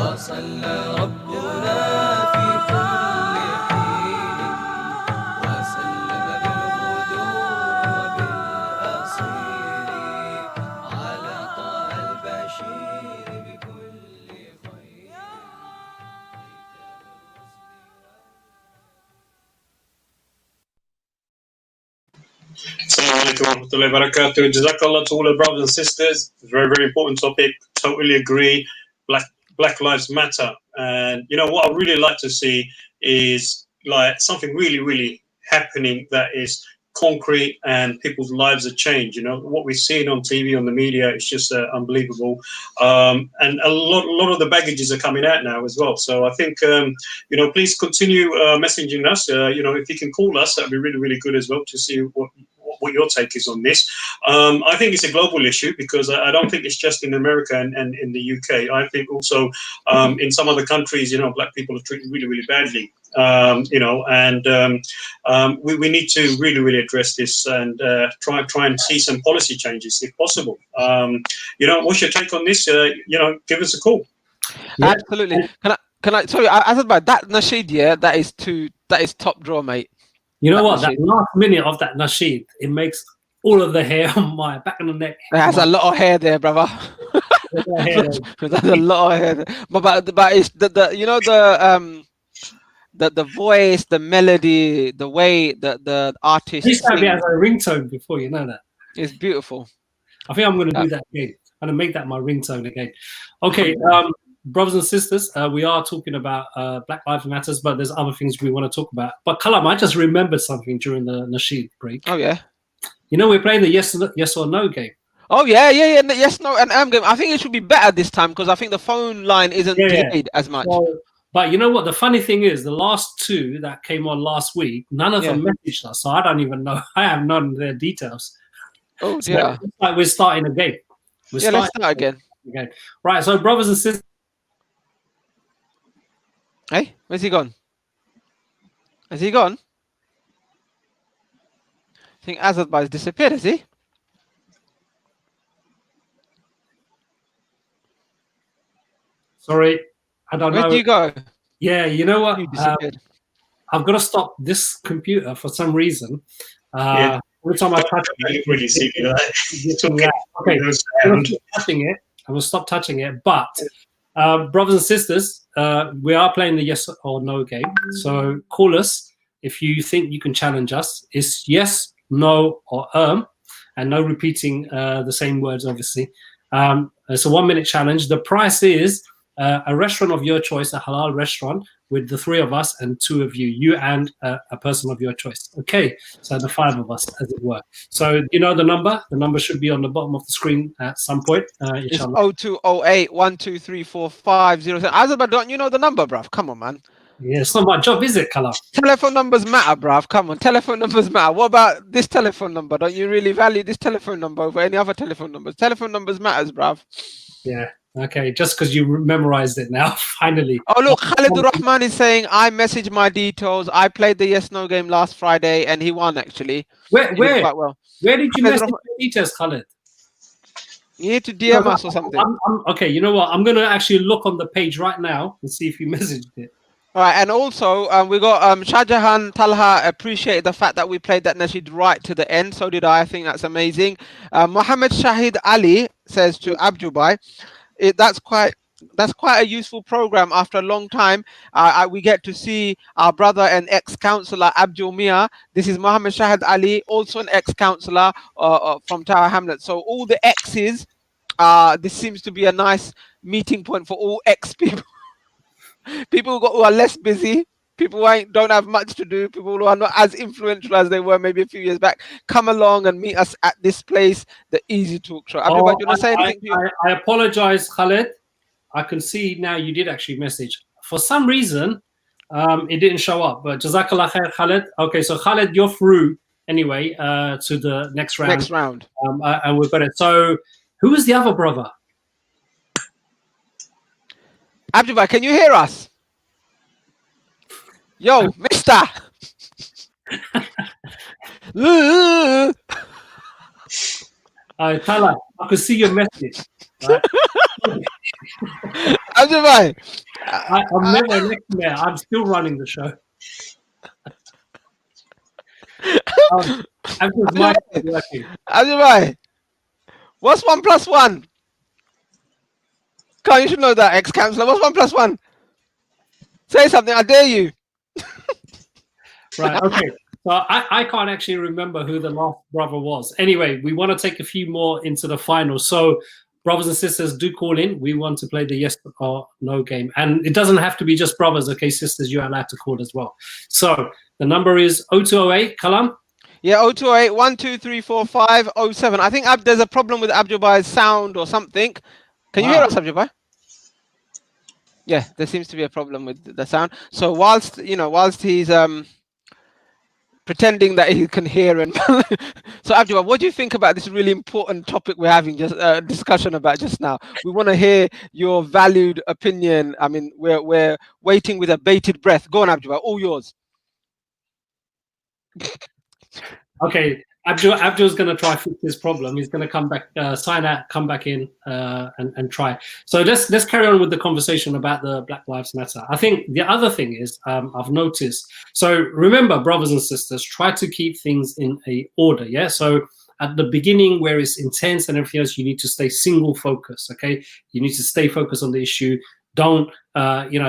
وصلى ربنا في كل حين وسلم بالغدو وبالأصيل على طه البشير بكل خير. Assalamu alaikum wa rahmatullahi wa barakatuh. Jazakallah to all the brothers and sisters. It's a very, very important topic. Totally agree. Black Lives Matter. And you know what I really like to see is like something really, really happening that is concrete and people's lives are changed. You know, what we're seeing on TV, on the media, is just unbelievable. And a lot of the baggages are coming out now as well. So I think, you know, please continue messaging us. You know, if you can call us, that'd be really, really good as well to see what your take is on this. I think it's a global issue because I don't think it's just in America and in the UK. I think also in some other countries, you know, black people are treated really, really badly. You know, and we need to really, really address this and try and see some policy changes if possible. You know, what's your take on this? You know, give us a call. Yeah. Absolutely. Can I? Sorry, I said about that nasheed. Yeah, that is top draw, mate. You know That what? That nasheed. last minute of that nasheed, it makes all of the hair on my back of the neck. It has a lot of hair there, brother. There's a lot of hair there. But it's the you know the voice, the melody, the way the artist This time it sings has a ringtone before, you know that. is beautiful. I think I'm going to do that again. I'm going to make that my ringtone again. Okay, brothers and sisters, we are talking about Black Lives Matters, but there's other things we want to talk about. But Kalam, I just remembered something during the nasheed break. Oh yeah. You know, we're playing the yes or no game. Oh yeah. Yes, no, and game. I think it should be better this time because I think the phone line isn't delayed as much. So, but you know what? The funny thing is, the last two that came on last week, none of them messaged us, so I don't even know. I have none of their details. Oh So dear. it's like we're starting again. Let's start again. Okay. Right. So, brothers and sisters. Hey, where's he gone? Has he gone? I think Azadbai's disappeared, has he? Sorry, I don't know. Where do you go? Yeah, you know what? You disappeared. I've got to stop this computer for some reason. Every time I touch it, Really see that. okay, I will stop touching it. But brothers and sisters, we are playing the yes or no game. So call us if you think you can challenge us. It's yes, no, or and no repeating the same words, obviously. It's a 1 minute challenge. The price is a restaurant of your choice, a halal restaurant, with the three of us and two of you and a person of your choice. Okay, so the five of us, as it were. So you know the number? The number should be on the bottom of the screen at some point. It's 0208 1234507. Azadbai, don't you know the number, bruv? Come on, man. Yeah, it's not my job, is it, Kala? Telephone numbers matter, bruv. Come on, telephone numbers matter. What about this telephone number? Don't you really value this telephone number over any other telephone numbers? Telephone numbers matters, bruv. Yeah. Okay, just because you memorized it now, finally. Oh, look, Khalid Rahman is saying, I messaged my details. I played the yes-no game last Friday, and he won, actually. Where? Quite well. Where did you message the details, Khalid? You need to DM us or something. Okay, you know what? I'm going to actually look on the page right now and see if you messaged it. All right, and also we got Shahjahan Talha appreciated the fact that we played that nasheed right to the end. So did I. I think that's amazing. Mohammed Shahid Ali says to Abdubai, that's quite that's quite a useful program. After a long time, we get to see our brother and ex-councillor Abdul Mia. This is Mohammed Shahid Ali, also an ex-councillor from Tower Hamlets. So all the exes, this seems to be a nice meeting point for all ex people. People who are less busy, people who don't have much to do, people who are not as influential as they were maybe a few years back, come along and meet us at this place, the Easy Talk Show. Abdul, do you want to say anything? I apologize, Khaled. I can see now you did actually message. For some reason, it didn't show up, but Jazakallah khair, Khaled. Okay, so Khaled, you're through anyway to the next round. Next round. And we've got it. So who is the other brother? Abdul, can you hear us? Yo, mister. Tala, I could see your message. Right? Abdul, I'm never next there. I'm still running the show. Abdul's mic is working. Abdul, what's 1 + 1? Carl, you should know that, ex-councillor. What's 1 + 1? Say something, I dare you. Right, okay. So I can't actually remember who the last brother was. Anyway, we want to take a few more into the final. So brothers and sisters, do call in. We want to play the yes or no game. And it doesn't have to be just brothers, okay, sisters, you're allowed to call as well. So the number is 0208, Kalam? Yeah, 0208 1234507. I think there's a problem with Abdul sound or something. Can you hear us, Abdul? Yeah, there seems to be a problem with the sound. So whilst he's pretending that he can hear and so Abdul, what do you think about this really important topic we're having just discussion about just now? We want to hear your valued opinion. I mean, we're waiting with a bated breath. Go on, Abdul, all yours. Okay, Abdul's going to try to fix this problem. He's going to come back, sign out, come back in, and try. So let's carry on with the conversation about the Black Lives Matter. I think the other thing is I've noticed. So remember, brothers and sisters, try to keep things in a order. Yeah. So at the beginning, where it's intense and everything else, you need to stay single focused. Okay. You need to stay focused on the issue. Don't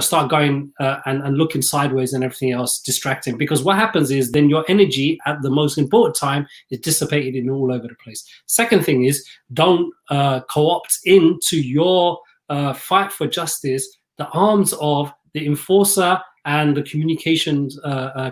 start going and looking sideways and everything else, distracting, because what happens is then your energy at the most important time is dissipated in all over the place. Second thing is, don't co-opt into your fight for justice the arms of the enforcer and the communications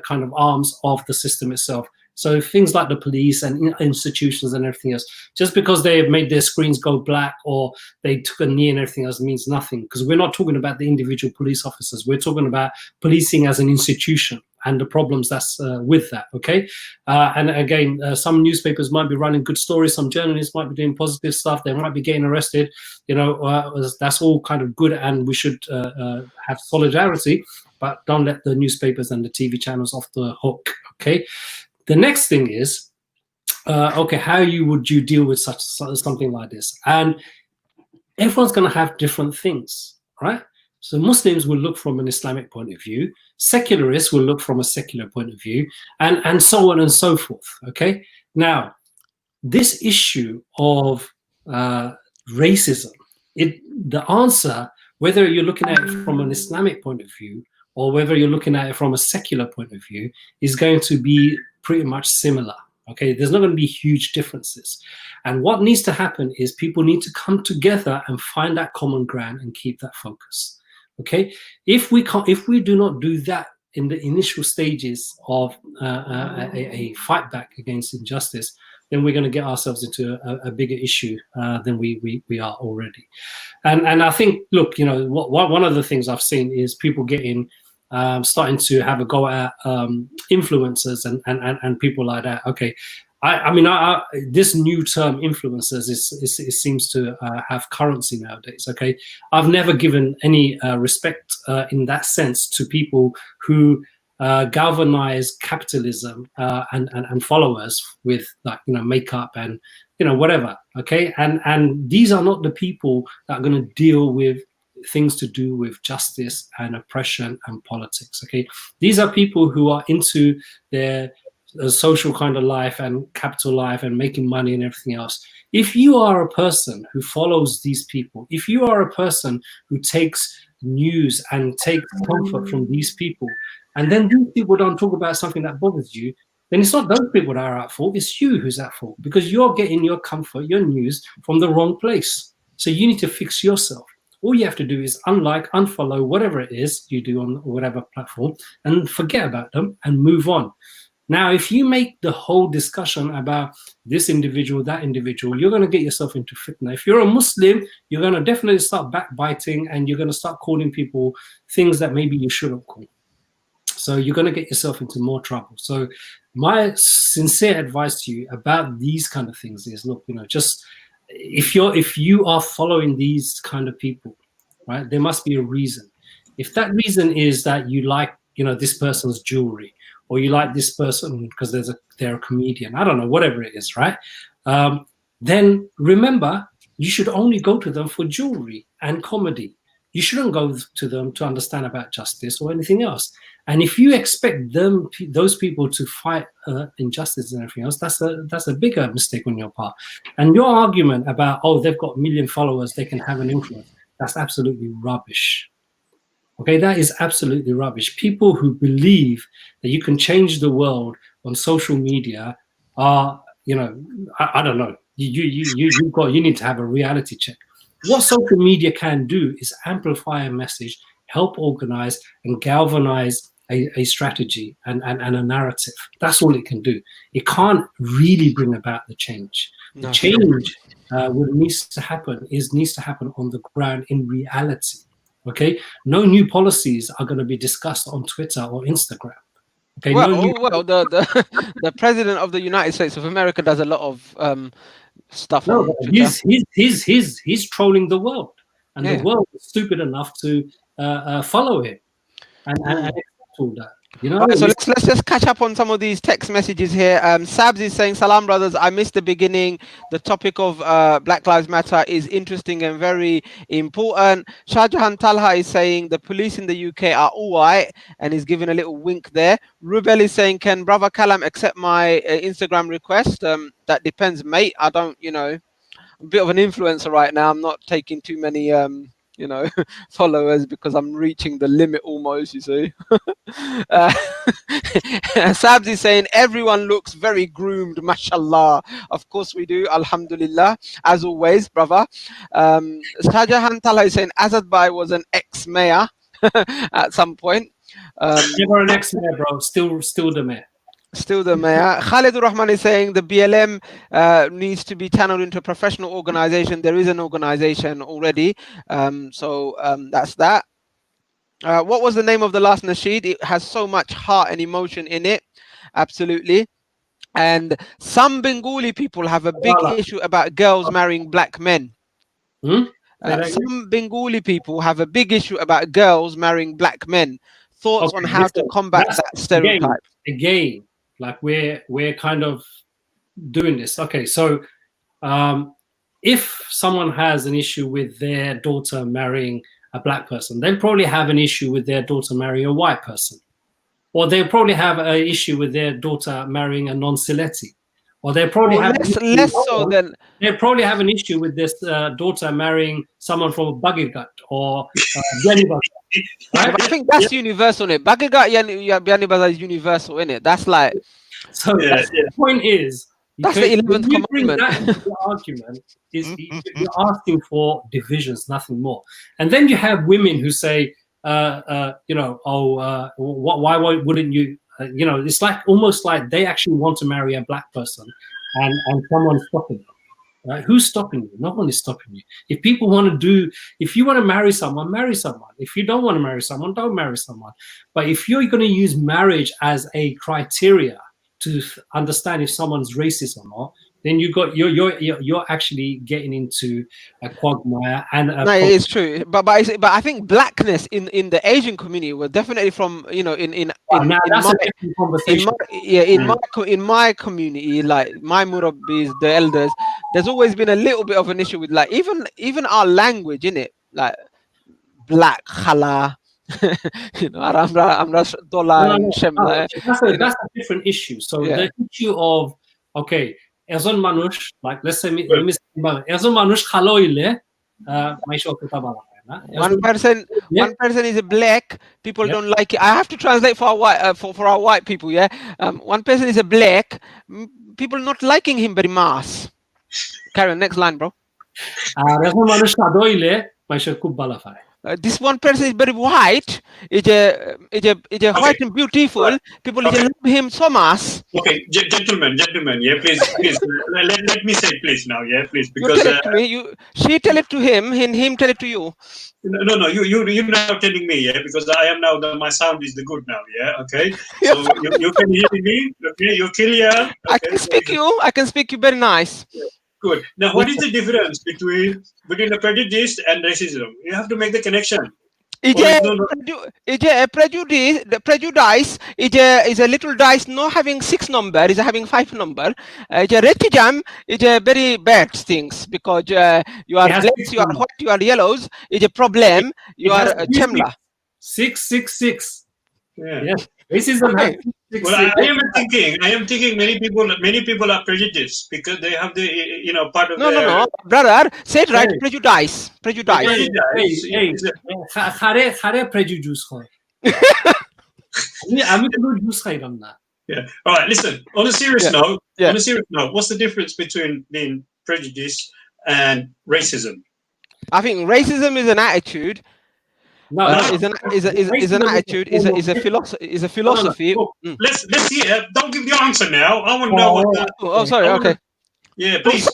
kind of arms of the system itself. So things like the police and institutions and everything else, just because they have made their screens go black or they took a knee and everything else means nothing, because we're not talking about the individual police officers. We're talking about policing as an institution and the problems that's with that, okay? And again, some newspapers might be running good stories, some journalists might be doing positive stuff, they might be getting arrested, that's all kind of good, and we should have solidarity, but don't let the newspapers and the TV channels off the hook, okay? The next thing is, okay, how would you deal with something like this? And everyone's going to have different things, right? So Muslims will look from an Islamic point of view, secularists will look from a secular point of view, and so on and so forth, okay? Now, this issue of racism, the answer, whether you're looking at it from an Islamic point of view or whether you're looking at it from a secular point of view, is going to be pretty much similar, okay? There's not going to be huge differences. And what needs to happen is people need to come together and find that common ground and keep that focus, okay? If we do not do that in the initial stages of a fight back against injustice, then we're going to get ourselves into a bigger issue than we are already. And I think, look, one of the things I've seen is people getting starting to have a go at influencers and people like that. Okay, I mean, this new term influencers it seems to have currency nowadays. Okay, I've never given any respect in that sense to people who galvanize capitalism and followers with, like, makeup and whatever. Okay, and these are not the people that are going to deal with things to do with justice and oppression and politics. Okay, these are people who are into their social kind of life and capital life and making money and everything else. If you are a person who follows these people, if you are a person who takes news and takes comfort from these people, and then these people don't talk about something that bothers you, then it's not those people that are at fault, it's you who's at fault, because you're getting your comfort, your news from the wrong place. So you need to fix yourself. All you have to do is unlike, unfollow, whatever it is you do on whatever platform, and forget about them and move on. Now, if you make the whole discussion about this individual, that individual, you're going to get yourself into fitna. If you're a Muslim, you're going to definitely start backbiting, and you're going to start calling people things that maybe you shouldn't call. So you're going to get yourself into more trouble. So my sincere advice to you about these kind of things is, look, just if you are following these kind of people, right, there must be a reason. If that reason is that you like, this person's jewelry, or you like this person because they're a comedian, I don't know, whatever it is, right? Then remember, you should only go to them for jewelry and comedy. You shouldn't go to them to understand about justice or anything else. And if you expect those people to fight injustice and everything else, that's a bigger mistake on your part. And your argument about, they've got 1 million followers, they can have an influence, that's absolutely rubbish. Okay, that is absolutely rubbish. People who believe that you can change the world on social media are, I don't know. You need to have a reality check. What social media can do is amplify a message, help organize and galvanize a strategy and a narrative. That's all it can do. It can't really bring about the change. The change what needs to happen on the ground in reality. Okay, no new policies are going to be discussed on Twitter or Instagram. Okay, the president of the United States of America does a lot of stuff. No, he's trolling the world, and the world is stupid enough to follow him and accept all that. Right, so let's just catch up on some of these text messages here. Sabs is saying, "Salam, brothers. I missed the beginning. The topic of Black Lives Matter is interesting and very important." Shah Jahan Talha is saying the police in the UK are all white, and he's giving a little wink there. Rubel is saying, "Can Brother Kalam accept my Instagram request?" That depends, mate. I don't, I'm a bit of an influencer right now. I'm not taking too many followers because I'm reaching the limit almost, you see. Sabs is saying everyone looks very groomed, mashallah. Of course we do, alhamdulillah, as always, brother. Shahjahan Talha is saying Azad Bhai was an ex-mayor at some point. Never an ex-mayor, bro. Still the mayor. Still the mayor. Khalid Rahman is saying the BLM needs to be channeled into a professional organization. There is an organization already. So that's that. What was the name of the last nasheed? It has so much heart and emotion in it. Absolutely. And some Bengali people have a big issue about girls marrying black men. Some Bengali people have a big issue about girls marrying black men. Thoughts on how to combat that stereotype? Again, like we're kind of doing this. Okay, so if someone has an issue with their daughter marrying a black person, they'll probably have an issue with their daughter marrying a white person. Or they'll probably have an issue with their daughter marrying a non-Sileti. Or they'll probably they'll probably have an issue with this daughter marrying someone from Bagigat or Bianibaza. Right? I think that's universal, innit? Bagigat Bianibaza is universal, innit? That's like... So the point is, that's the 11th commandment. The argument is you're asking for divisions, nothing more. And then you have women who say, why wouldn't you? It's like almost like they actually want to marry a black person, and someone's stopping them. Right? Who's stopping you? No one is stopping you. If you want to marry someone, marry someone. If you don't want to marry someone, don't marry someone. But if you're going to use marriage as a criteria to understand if someone's racist or not, then you're actually getting into a quagmire. No, it's true, but I think blackness in the Asian community was definitely from in my community, like my murabbis, the elders. There's always been a little bit of an issue with like even our language in it, like black, khala, You know, আমরা দোলা and Shemla. That's a different issue. So Yeah. the issue of, okay, এজন মানুষ, like let's say let me say, এজন মানুষ খালো হইলে মাইশা কথা বলা হয় না। One person is a black. People don't like it. I have to translate for our white for our white people. Yeah. One person is a black. People not liking him very much. Carry on. Next line, bro. আর এজন মানুষ সাদা হইলে মাইশা খুব ভালো পায়। This one person is very white. Is a white and beautiful. People love him so much. Okay, gentlemen, yeah, please, let me say please now, yeah, please, because you tell it to me. She tell it to him, and him tell it to you. No, you're now telling me, yeah, because I am now my sound is the good now, yeah, okay. So you can hear me, okay, you're clear. Okay. I can speak you very nice. Yeah. Good. Now, what is the difference between the prejudice and racism? You have to make the connection. Prejudice is a little dice not having 6 number, is having 5 number. Racism is a very bad things because you are blacks, you are white, you are yellows. Is a problem. You are Chemla. 666. Yeah. Yes. Racism. Okay. Well, I am thinking many people are prejudiced because they have the part of no, brother, say it right. Hey. Prejudice. Hey, prejudice হয়। আমি কোনো juice খাইলাম না। Yeah. All right. Listen. On a serious note, what's the difference between being prejudiced and racism? I think racism is an attitude. No. Is an attitude. Is a philosophy. No. Let's hear. Don't give the answer now. I want to know what. Sorry. Okay. Yeah, please.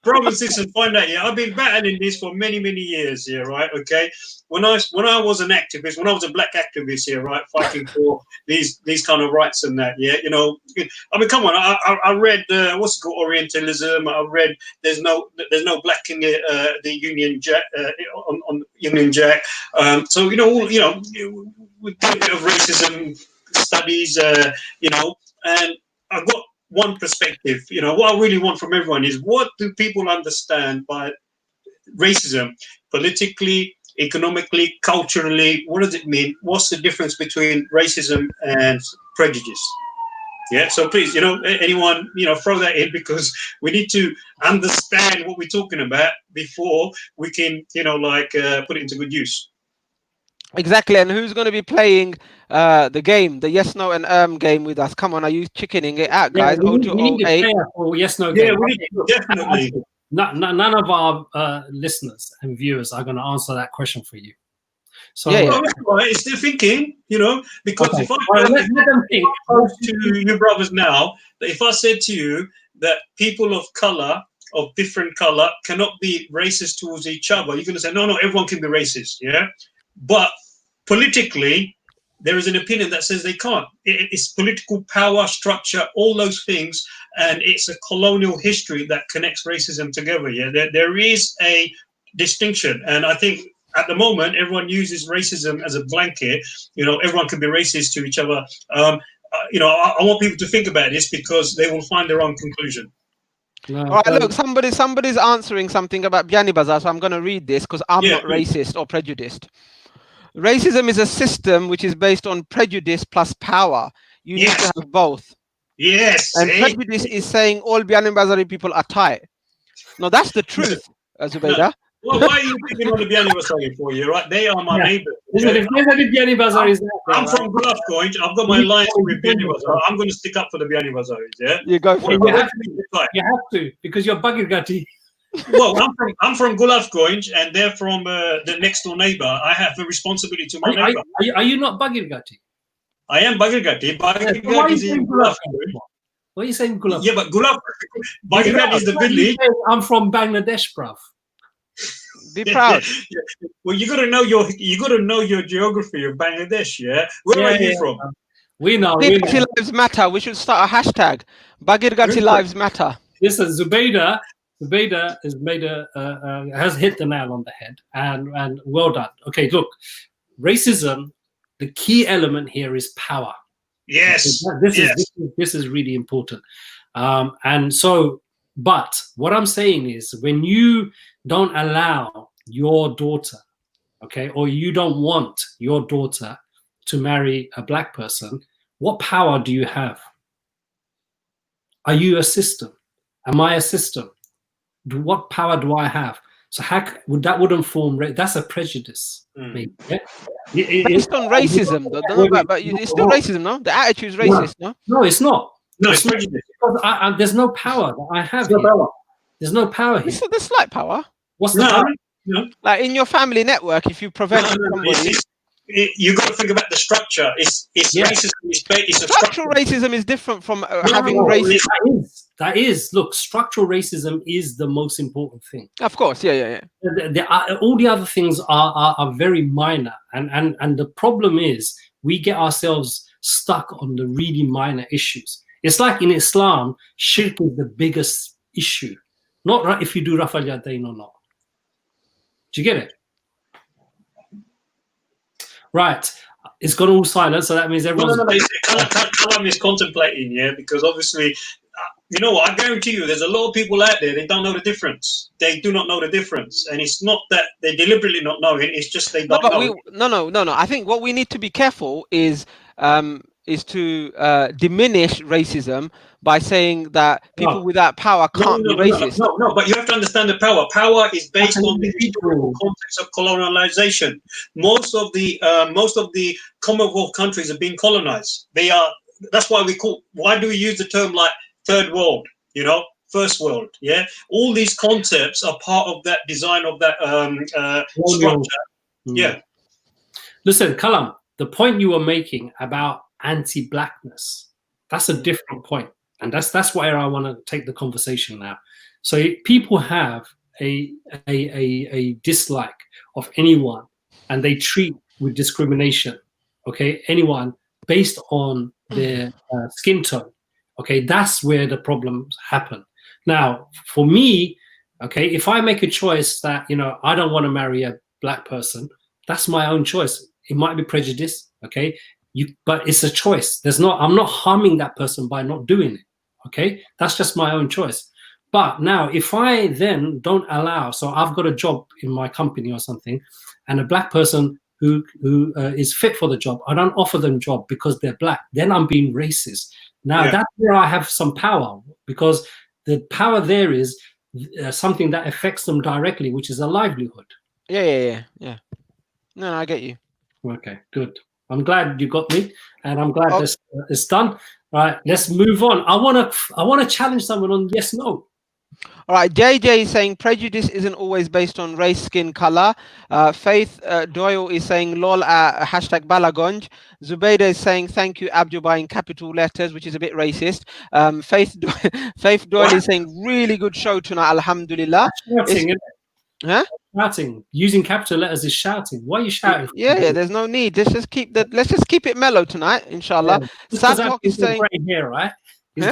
Brothers and sisters, find out. Yeah, I've been battling this for many years. Yeah, right. Okay. When I was an activist, when I was a black activist here, right, fighting for these kind of rights and that. Yeah, I mean, come on. I read what's it called, Orientalism. I read there's no black in the Union Jack on Union Jack. So we do a bit of racism studies. And I got one perspective. What I really want from everyone is, what do people understand by racism politically, economically, culturally? What does it mean? What's the difference between racism and prejudice? Yeah, so please, anyone, throw that in, because we need to understand what we're talking about before we can, put it into good use. Exactly. And who's going to be playing the game, the yes, no, and game with us? Come on, are you chickening it out, guys? We need a player for yes, no game. Yeah, definitely. None of our listeners and viewers are going to answer that question for you. So it's still thinking, because if let them think. To you brothers now, that if I said to you that people of color, of different color, cannot be racist towards each other, you're going to say, no, everyone can be racist, yeah? But politically, there is an opinion that says they can't. It's political power, structure, all those things, and it's a colonial history that connects racism together. Yeah, there is a distinction, and I think at the moment everyone uses racism as a blanket. Everyone can be racist to each other. I want people to think about this, because they will find their own conclusion. All right, look, somebody's answering something about Biani Bazaar, so I'm going to read this because I'm not racist or prejudiced. Racism is a system which is based on prejudice plus power. You need to have both. Yes. And prejudice is saying all Biani Bazari people are Thai. No, that's the truth, Zubaydah. Well, why are you picking on the Biani Bazari for you, right? They are my neighbors. I'm from Gulafganj. I've got my alliance with Biani Bazar. I'm going to stick up for the Biani Bazaris, yeah? You go for it. You have to, because you're Bagirgati. Well, I'm from Gulafganj, and they're from the next door neighbor. I have a responsibility to my neighbor. Are you not Bagirgati? I am Bagirgati. Bagirgati is in Gulafganj. What are you saying, Gulafganj? Yeah, but Bagirgati is the village. I'm from Bangladesh, bruv. Be proud. Well, you got to know your geography of Bangladesh, yeah? Where are you from? We know. Bagirgati Lives Matter. We should start a hashtag. Bagirgati Lives Matter. Listen, Zubaydah has hit the nail on the head, and well done. Okay, look, racism, the key element here is power. Yes. This is really important. And so, but what I'm saying is, when you don't allow your daughter okay, or you don't want your daughter to marry a black person, what power do you have? Are you a system? Am I a system? What power do I have? So how that wouldn't form? That's a prejudice. Maybe, yeah? Based on racism, though. No, but it's still racism, no? The attitude is racist, no? No, it's not. No, it's prejudice. Because there's no power that I have There's no here. power. There's no power here. There's slight power. What's the power? No. Like in your family network, if you prevent somebody. You got to think about the structure. It's racism. It's a Structural racism is different from having racism. That is. Look, structural racism is the most important thing. Of course, yeah. All the other things are very minor, and the problem is we get ourselves stuck on the really minor issues. It's like in Islam, shirk is the biggest issue, not if you do Raf al-Yadayn or not. Do you get it? Right. It's got all silent, so that means everyone's... Kalam is contemplating, yeah, because obviously, you know what, I guarantee you there's a lot of people out there, they don't know the difference. They do not know the difference. And it's not that they deliberately not know it, it's just they don't know. No. I think what we need to be careful is to diminish racism by saying that people without power can't be racist. No, but you have to understand the power. Power is based on the historical context of colonization. Most of the Commonwealth countries have been colonized. That's why why do we use the term like third world, you know, first world, yeah? All these concepts are part of that design of that structure. Yeah. Listen, Kalam, the point you were making about anti-blackness, that's a different point, and that's where I want to take the conversation now. So people have a dislike of anyone, and they treat with discrimination, okay, anyone based on their skin tone. Okay, that's where the problems happen. Now, for me, okay, if I make a choice that, you know, I don't want to marry a black person, that's my own choice. It might be prejudice, okay, but it's a choice. I'm not harming that person by not doing it. Okay, that's just my own choice. But now, if I then don't allow, so I've got a job in my company or something, and a black person who is fit for the job, I don't offer them job because they're black, then I'm being racist. Now that's where I have some power, because the power there is something that affects them directly, which is a livelihood. Yeah. No, I get you. Okay, good. I'm glad you got me, and I'm glad this is done. Right, let's move on. I want to challenge someone on yes, no. All right, JJ is saying prejudice isn't always based on race, skin, color. Faith Doyle is saying lol hashtag Balagonj. Zubaydah is saying thank you Abdubai in capital letters, which is a bit racist. Faith Doyle is saying really good show tonight, alhamdulillah. Shouting, using capital letters is shouting. Why are you shouting? Yeah, there's no need. Let's just keep it mellow tonight, inshallah. Sabhok is saying here, right? It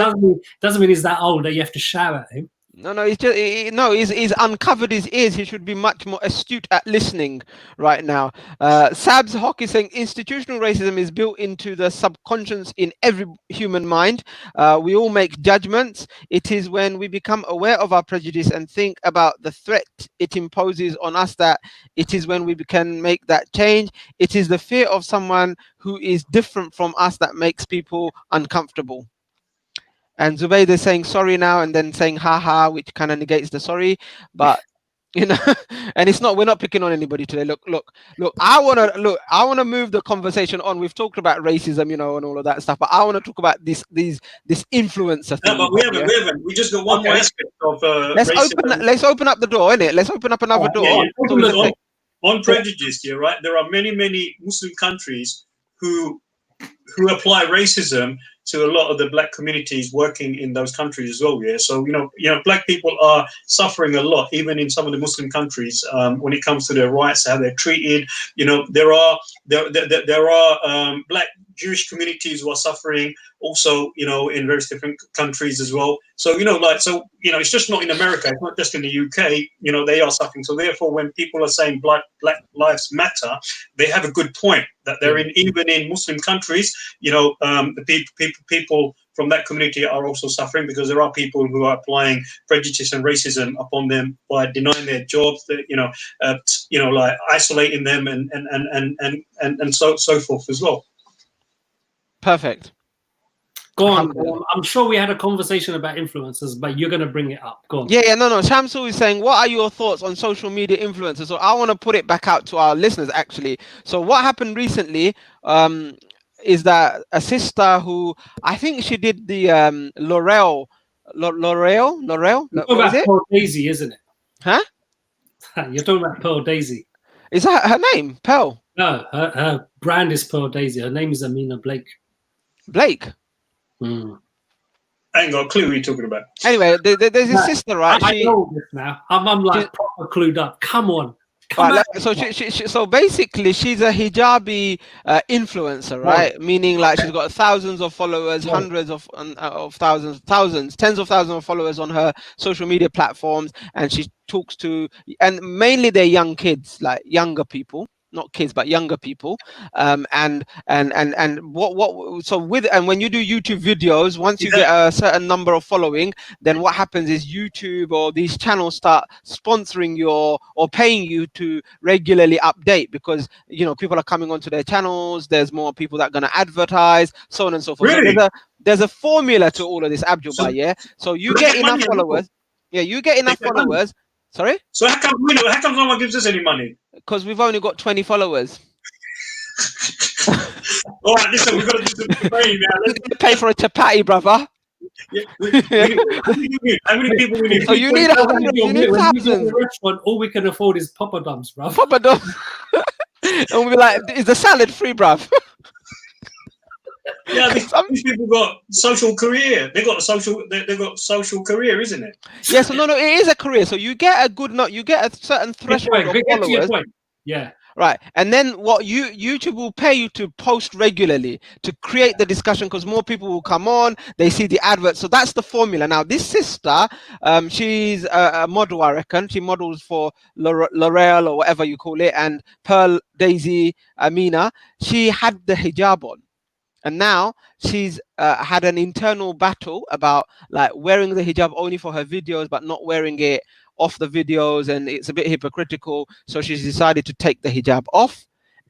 doesn't mean he's that old that you have to shout at him. No, he's uncovered his ears. He should be much more astute at listening right now. Sabs Hock is saying institutional racism is built into the subconscious in every human mind. We all make judgments. It is when we become aware of our prejudice and think about the threat it imposes on us that it is when we can make that change. It is the fear of someone who is different from us that makes people uncomfortable. And Zubaydah is saying sorry now and then saying haha, which kind of negates the sorry. But you know, and we're not picking on anybody today. Look, I wanna move the conversation on. We've talked about racism, you know, and all of that stuff, but I want to talk about this influencer thing. No, but we haven't. We just got one more aspect of racism. Let's open up the door, innit? Let's open up another door. Yeah. On prejudice, yeah, right? There are many Muslim countries who apply racism to a lot of the black communities working in those countries as well. Yeah, so you know, black people are suffering a lot, even in some of the Muslim countries, when it comes to their rights, how they're treated. You know, there are black Jewish communities who are suffering also, in various different countries as well. So, it's just not in America, it's not just in the UK, they are suffering. So therefore, when people are saying Black Lives Matter, they have a good point that they're even in Muslim countries, the people from that community are also suffering, because there are people who are applying prejudice and racism upon them by denying their jobs, like isolating them and so forth as well. Perfect. Go on. I'm sure we had a conversation about influencers, but you're going to bring it up. Go on. Yeah, no. Shamsul is saying, what are your thoughts on social media influencers? So I want to put it back out to our listeners, actually. So what happened recently is that a sister who, I think she did the L'Oreal. You're talking about Pearl Daisy, isn't it? Huh? You're talking about Pearl Daisy. Is that her name? Pearl? No, her brand is Pearl Daisy. Her name is Amina Blake. Blake? I ain't got a clue what you're talking about. Anyway, there's his sister, right? I know this now. I'm like proper clued up. Come on. So basically, she's a hijabi influencer, right? Meaning, like, she's got thousands of followers, hundreds of thousands, tens of thousands of followers on her social media platforms, and she talks to, and mainly they're young kids, like younger people. Not kids, but younger people, and when you do YouTube videos, once you get a certain number of following, then what happens is YouTube or these channels start sponsoring or paying you to regularly update, because people are coming onto their channels. There's more people that are going to advertise, so on and so forth. Really? So there's a formula to all of this, Abdul, yeah. So you get enough followers. Yeah, you get enough followers. Sorry? So how come no one gives us any money? Because we've only got 20 followers. All right, listen, we've got to do some pay now. Let's pay for a chapati, brother. Yeah, how many people we need? So you need 100, you need thousands. Restaurant, all we can afford is poppadoms, bruv. Poppadoms. And we'll be like, is the salad free, bruv? Yeah, these people got social career. They got social career, isn't it? Yeah, so no, it is a career. So you get a good you get a certain threshold of followers. Yeah. Right, and then what YouTube will pay you to post regularly to create the discussion, because more people will come on, they see the advert. So that's the formula. Now this sister, she's a model, I reckon. She models for L'Oreal or whatever you call it, and Pearl Daisy Amina. She had the hijab on. And now she's had an internal battle about like wearing the hijab only for her videos, but not wearing it off the videos, and it's a bit hypocritical. So she's decided to take the hijab off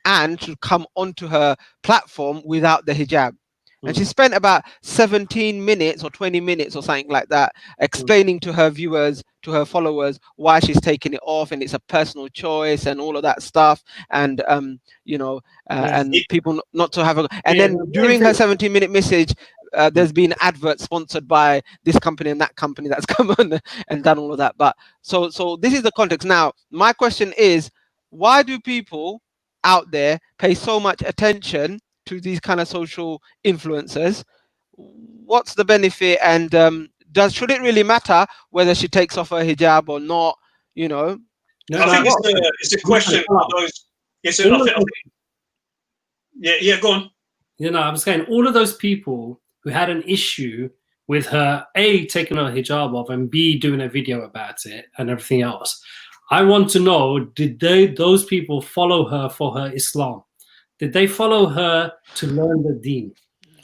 and to come onto her platform without the hijab. And she spent about 17 minutes or 20 minutes or something like that explaining to her viewers, to her followers, why she's taking it off, and it's a personal choice and all of that stuff. And and people not to have a. And then during her 17-minute message, there's been adverts sponsored by this company and that company that's come on and done all of that. But so this is the context. Now, my question is, why do people out there pay so much attention to these kind of social influencers? What's the benefit, and should it really matter whether she takes off her hijab or not? I think it's a question of those. Yeah, go on. I'm saying all of those people who had an issue with her A, taking her hijab off, and B, doing a video about it and everything else. I want to know, did those people follow her for her Islam? Did they follow her to learn the deen?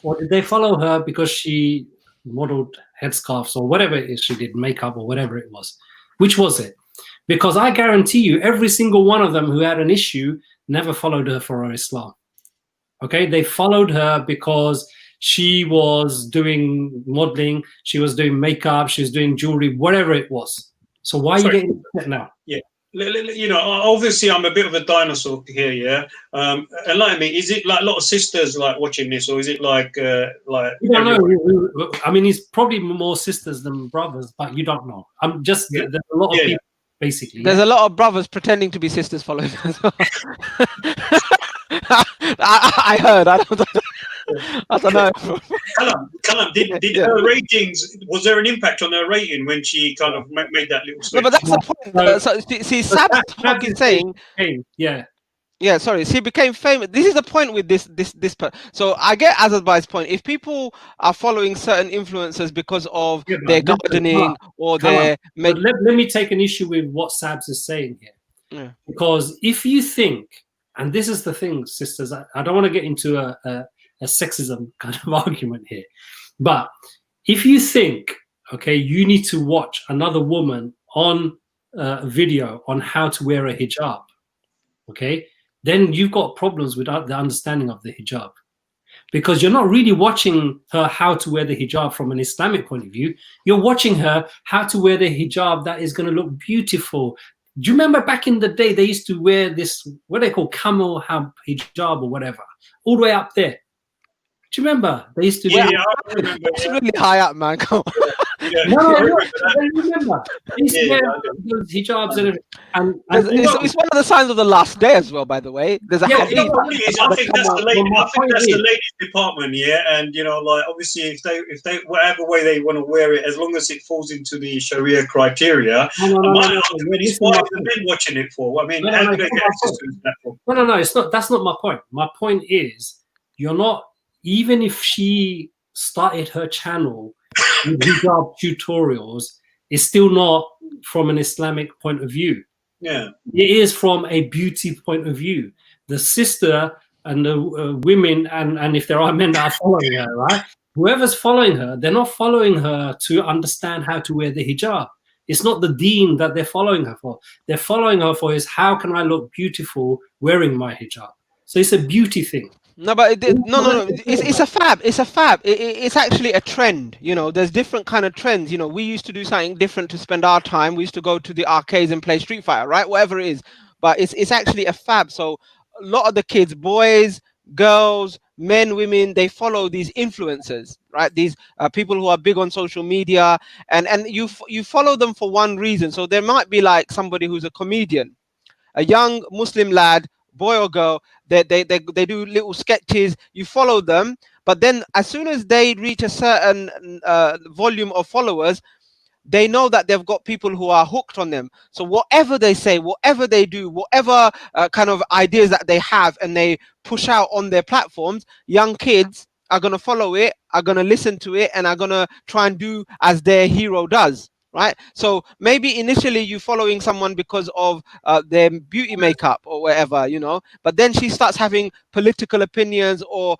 Or did they follow her because she modeled headscarves or whatever it is she did, makeup or whatever it was? Which was it? Because I guarantee you, every single one of them who had an issue never followed her for her Islam. Okay, they followed her because she was doing modeling, she was doing makeup, she was doing jewelry, whatever it was. So why are you getting upset now? Yeah. Obviously I'm a bit of a dinosaur here, yeah. Enlighten me, is it like a lot of sisters like watching this, or is it like you don't know? I mean, it's probably more sisters than brothers, but you don't know. I'm just there's a lot of people basically. There's a lot of brothers pretending to be sisters following as well. I heard. I don't know. Kalam, did her ratings? Was there an impact on her rating when she kind of made that little switch? No, but that's the point. So see, Sab's talking saying, yeah. Yeah, sorry. She became famous. This is the point with So I get Azadbai's point. If people are following certain influencers because of Yeah, their but listen, gardening or come on. their But let me take an issue with what Sabs is saying here. Yeah. Because if you think, and this is the thing, sisters, I don't want to get into a sexism kind of argument here, but if you think, okay, you need to watch another woman on a video on how to wear a hijab, okay, then you've got problems with the understanding of the hijab. Because you're not really watching her how to wear the hijab from an Islamic point of view. You're watching her how to wear the hijab that is going to look beautiful. Do you remember back in the day they used to wear this, what they call camel hijab or whatever, all the way up there? Do you remember they used to Yeah, do? yeah, I remember. It's Yeah, really high up, man. Come on. yeah, No, I no, remember no. that. I remember. They used to Yeah, wear yeah, I do. those hijabs and It's one of the signs of the last day as well, by the way. There's a Yeah, You know hadith what it is? about I the think that's camel. the lady. Well, my I think point that's the is- ladies' department, yeah. And you know, like obviously, if they whatever way they want to wear it, as long as it falls into the Sharia criteria. No, And my no. argument is, Listen, why my are the men watching it for? I mean, No, how no, do they it's get not my access point. to this platform? No. It's not. That's not my point. My point is, you're not. Even if she started her channel with hijab tutorials, it's still not from an Islamic point of view. Yeah, It is from a beauty point of view. The sister and the women, and if there are men that are following her, right? Whoever's following her, they're not following her to understand how to wear the hijab. It's not the deen that they're following her for. They're following her for is how can I look beautiful wearing my hijab? So it's a beauty thing. No, but no. It's a fab. It's a fab. It's actually a trend. You know, there's different kind of trends. You know, we used to do something different to spend our time. We used to go to the arcades and play Street Fighter, right? Whatever it is. But it's actually a fab. So a lot of the kids, boys, girls, men, women, they follow these influencers, right? These people who are big on social media, and you follow them for one reason. So there might be like somebody who's a comedian, a young Muslim lad, boy or girl, they do little sketches. You follow them, but then as soon as they reach a certain volume of followers, they know that they've got people who are hooked on them. So whatever they say, whatever they do, whatever kind of ideas that they have and they push out on their platforms, young kids are going to follow it, are going to listen to it, and are going to try and do as their hero does. Right. So maybe initially you following someone because of their beauty makeup or whatever, you know, but then she starts having political opinions or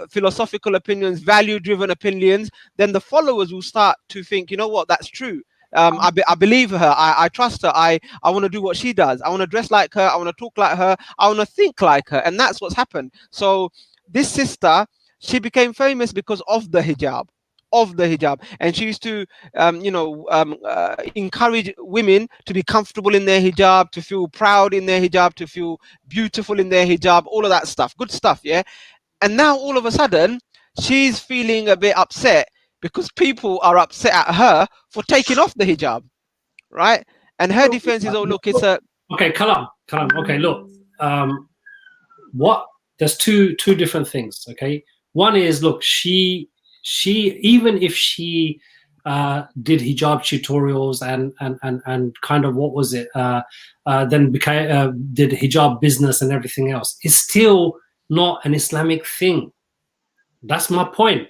philosophical opinions, value driven opinions. Then the followers will start to think, you know what, that's true. I believe her. I trust her. I want to do what she does. I want to dress like her. I want to talk like her. I want to think like her. And that's what's happened. So this sister, she became famous because of the hijab. And she used to encourage women to be comfortable in their hijab, to feel proud in their hijab, to feel beautiful in their hijab, all of that stuff, good stuff. Yeah. And now all of a sudden she's feeling a bit upset because people are upset at her for taking off the hijab, right? And her defense is, oh look, it's a Okay, Kalam. Okay, look. What there's two different things. Okay, one is look, she even if she did hijab tutorials and kind of what was it then became did hijab business and everything else, it's still not an Islamic thing. That's my point,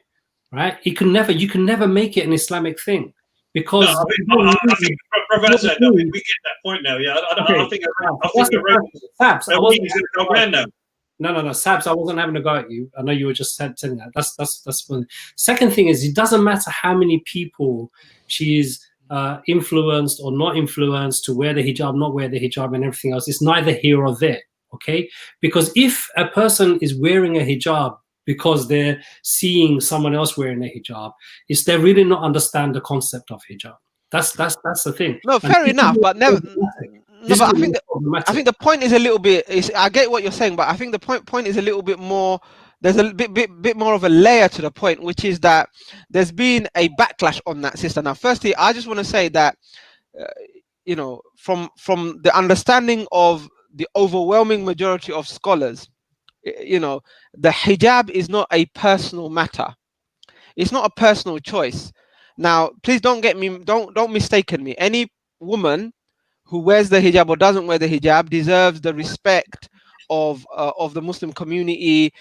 right? You can never make it an Islamic thing because no, I think Brother Azad, I think we get that point now. Yeah, I think Sabs, I going to go around now. No, Sabs, I wasn't having a go at you. I know you were just saying that. That's one. Second thing is, it doesn't matter how many people she's influenced or not influenced to wear the hijab, not wear the hijab, and everything else. It's neither here or there, okay? Because if a person is wearing a hijab because they're seeing someone else wearing a hijab, is they really not understand the concept of hijab. That's the thing. no, fair enough, but never. No, but I think the point is a little bit. I get what you're saying, but I think the point is a little bit more. There's a bit more of a layer to the point, which is that there's been a backlash on that sister. Now, firstly, I just want to say that from the understanding of the overwhelming majority of scholars, the hijab is not a personal matter. It's not a personal choice. Now, please don't mistaken me. Any woman who wears the hijab or doesn't wear the hijab deserves the respect of the Muslim community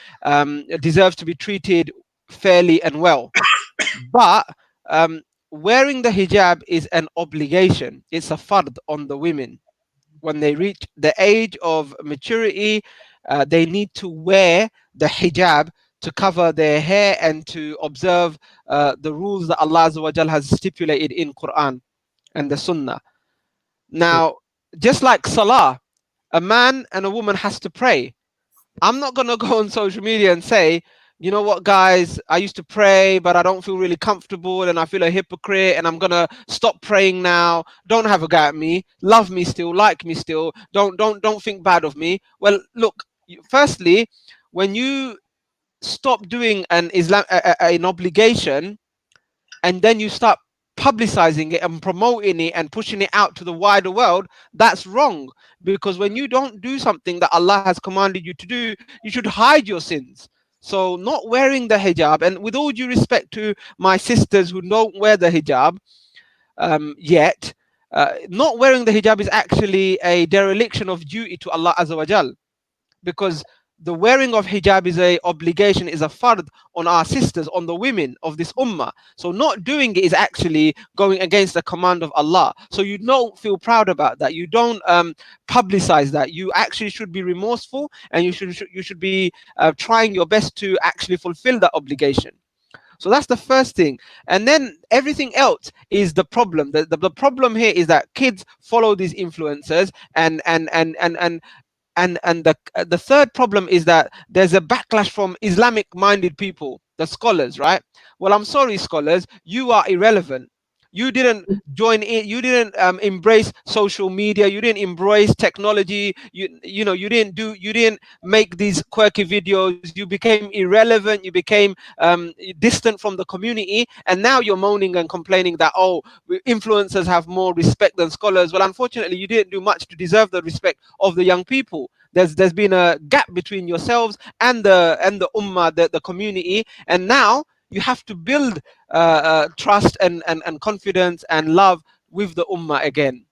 deserves to be treated fairly and well. But wearing the hijab is an obligation. It's a fard on the women. When they reach the age of maturity, they need to wear the hijab to cover their hair and to observe the rules that Allah Azza wa Jal has stipulated in Quran and the Sunnah. Now, just like Salah, a man and a woman has to pray. I'm not going to go on social media and say, you know what, guys, I used to pray, but I don't feel really comfortable and I feel a hypocrite and I'm going to stop praying now. Don't have a go at me. Love me still, like me still. Don't think bad of me. Well, look, firstly, when you stop doing an obligation and then you start publicizing it and promoting it and pushing it out to the wider world, that's wrong. Because when you don't do something that Allah has commanded you to do, you should hide your sins. So not wearing the hijab, and with all due respect to my sisters who don't wear the hijab yet, not wearing the hijab is actually a dereliction of duty to Allah Azza wa Jal, because the wearing of hijab is a obligation, is a fard on our sisters, on the women of this ummah. So not doing it is actually going against the command of Allah. So you don't feel proud about that. You don't publicize that. You actually should be remorseful, and you should be trying your best to actually fulfill that obligation. So that's the first thing. And then everything else is the problem. The problem here is that kids follow these influencers, and the third problem is that there's a backlash from Islamic minded people, the scholars, right? Well, I'm sorry, scholars, you are irrelevant. You didn't join in, you didn't embrace social media, you didn't embrace technology, you know, you didn't make these quirky videos, you became irrelevant, you became distant from the community, and now you're moaning and complaining that, oh, influencers have more respect than scholars. Well, unfortunately, you didn't do much to deserve the respect of the young people. There's been a gap between yourselves and the ummah, the community, and now you have to build trust and confidence and love with the ummah again.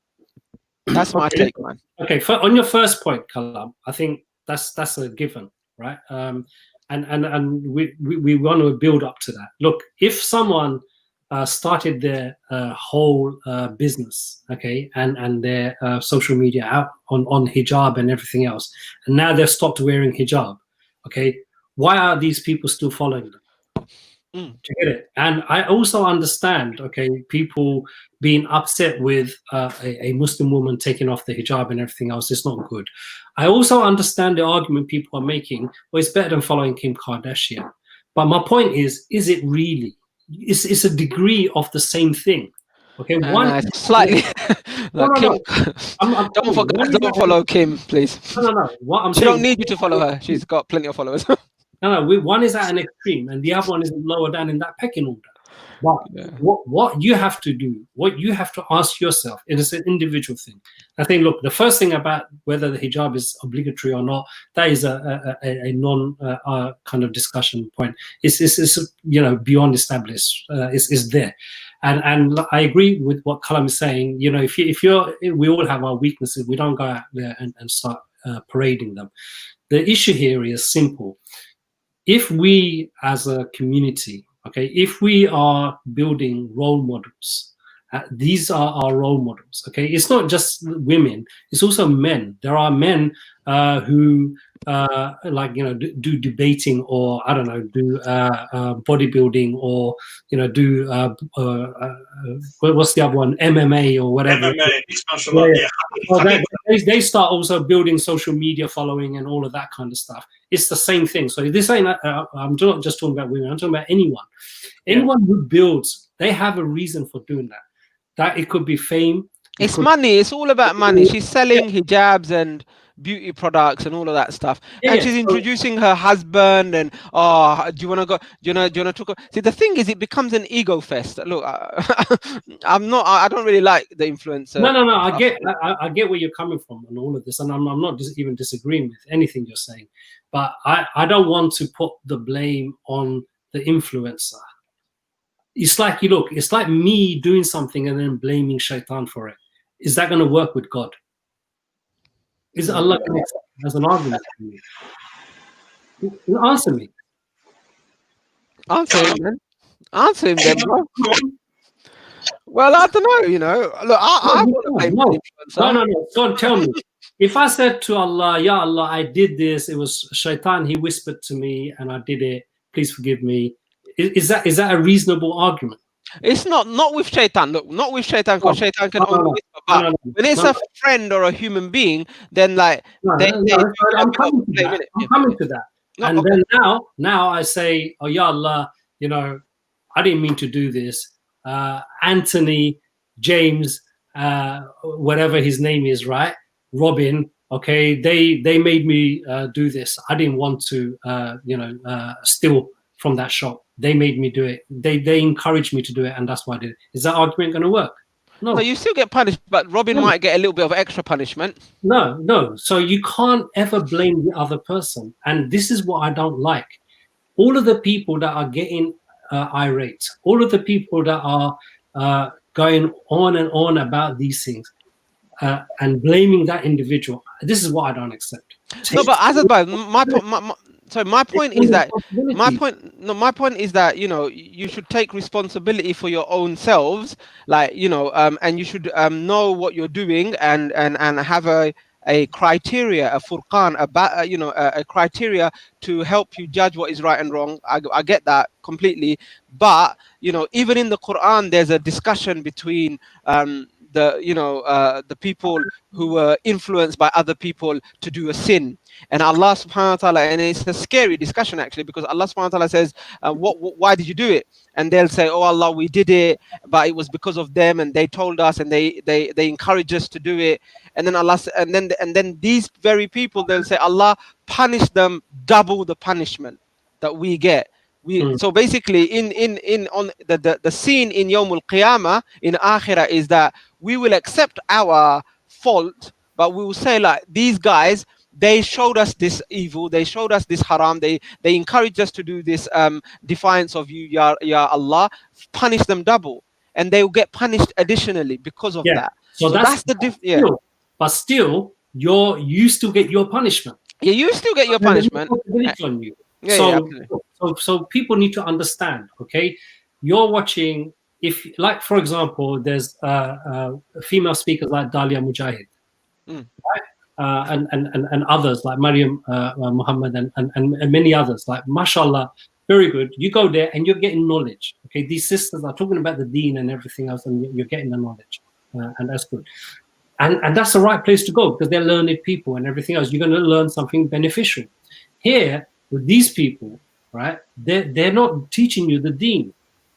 That's my take, man. Okay, on your first point, Kalam, I think that's a given, right? And we want to build up to that. Look, if someone started their whole business, okay, and their social media out on hijab and everything else, and now they've stopped wearing hijab, okay, why are these people still following them? Do you get it? And I also understand, okay, people being upset with a Muslim woman taking off the hijab and everything else. It's not good. I also understand the argument people are making, well, it's better than following Kim Kardashian. But my point is it really? It's a degree of the same thing. Okay, one slightly. no. Don't follow Kim, please. No. What I'm she saying, don't need you to follow her. She's got plenty of followers. No, one is at an extreme, and the other one is lower down in that pecking order. But what you have to do, what you have to ask yourself, it is an individual thing. I think, look, the first thing about whether the hijab is obligatory or not, that is a non kind of discussion point. It's beyond established. Is there, and I agree with what Kalam is saying. You know, we all have our weaknesses. We don't go out there and start parading them. The issue here is simple. If we as a community, okay, if we are building role models, these are our role models, okay? It's not just women, it's also men. There are men who do debating, or I don't know, do bodybuilding, or do what's the other one, MMA or whatever. MMA, they start also building social media following and all of that kind of stuff. It's the same thing. So this ain't I'm not just talking about women, I'm talking about anyone who builds. They have a reason for doing that it could be fame. It's money. It's all about money. She's selling hijabs and beauty products and all of that stuff, and she's introducing her husband. And do you want to go? Do you want to talk? See, the thing is, it becomes an ego fest. Look, I don't really like the influencer. No. I get where you're coming from and all of this, and I'm not even disagreeing with anything you're saying, but I don't want to put the blame on the influencer. It's like, it's like me doing something and then blaming Shaitan for it. Is that going to work with God? Is Allah going to accept it as an argument for me? You answer me. Answer him then. Answer him then, bro. Well, I don't know. You know, look, I want to blame the influencer. No. So tell me, if I said to Allah, Ya Allah, I did this, it was shaitan, he whispered to me and I did it, please forgive me. Is that a reasonable argument? It's not with shaitan. Look, not with shaitan, because shaitan can only whisper. But when it's a friend or a human being, then like I'm coming to that. And then now I say, oh Ya Allah, you know, I didn't mean to do this. Anthony, James, whatever his name is, right? Robin, okay, they made me do this. I didn't want to, steal from that shop. They made me do it. They encouraged me to do it, and that's why I did it. Is that argument going to work? No. No, you still get punished, but Robin might get a little bit of extra punishment. No. So you can't ever blame the other person, and this is what I don't like. All of the people that are getting irate, all of the people that are going on and on about these things and blaming that individual, this is what I don't accept. No, but Azadbay, my point is that my point is that, you know, you should take responsibility for your own selves, like, you know, and you should know what you're doing and have a criteria, a furqan, a criteria to help you judge what is right and wrong. I get that completely, but you know, even in the Quran, there's a discussion between the people who were influenced by other people to do a sin, and Allah subhanahu wa ta'ala, and it's a scary discussion actually, because Allah subhanahu wa ta'ala says, why did you do it? And they'll say, oh Allah, we did it, but it was because of them, and they told us, and they encouraged us to do it. And then Allah, and then these very people, they'll say, Allah punish them double the punishment that we get. So basically, on the scene in Yawmul Qiyamah, in Akhirah, is that we will accept our fault, but we will say, like, these guys, they showed us this evil, they showed us this haram, they encouraged us to do this defiance of you, ya Allah, punish them double, and they will get punished additionally because of that. So that's the difference. But still, you still get your punishment. Yeah, you still get your punishment. On you. So people need to understand, okay? You're watching, if, like, for example, there's female speakers like Dalia Mujahid, right? And others like Maryam Muhammad and many others, like, mashallah, very good. You go there and you're getting knowledge, okay? These sisters are talking about the deen and everything else, and you're getting the knowledge, and that's good. And that's the right place to go, because they're learned people and everything else. You're going to learn something beneficial. Here, with these people, right, they're not teaching you the deen,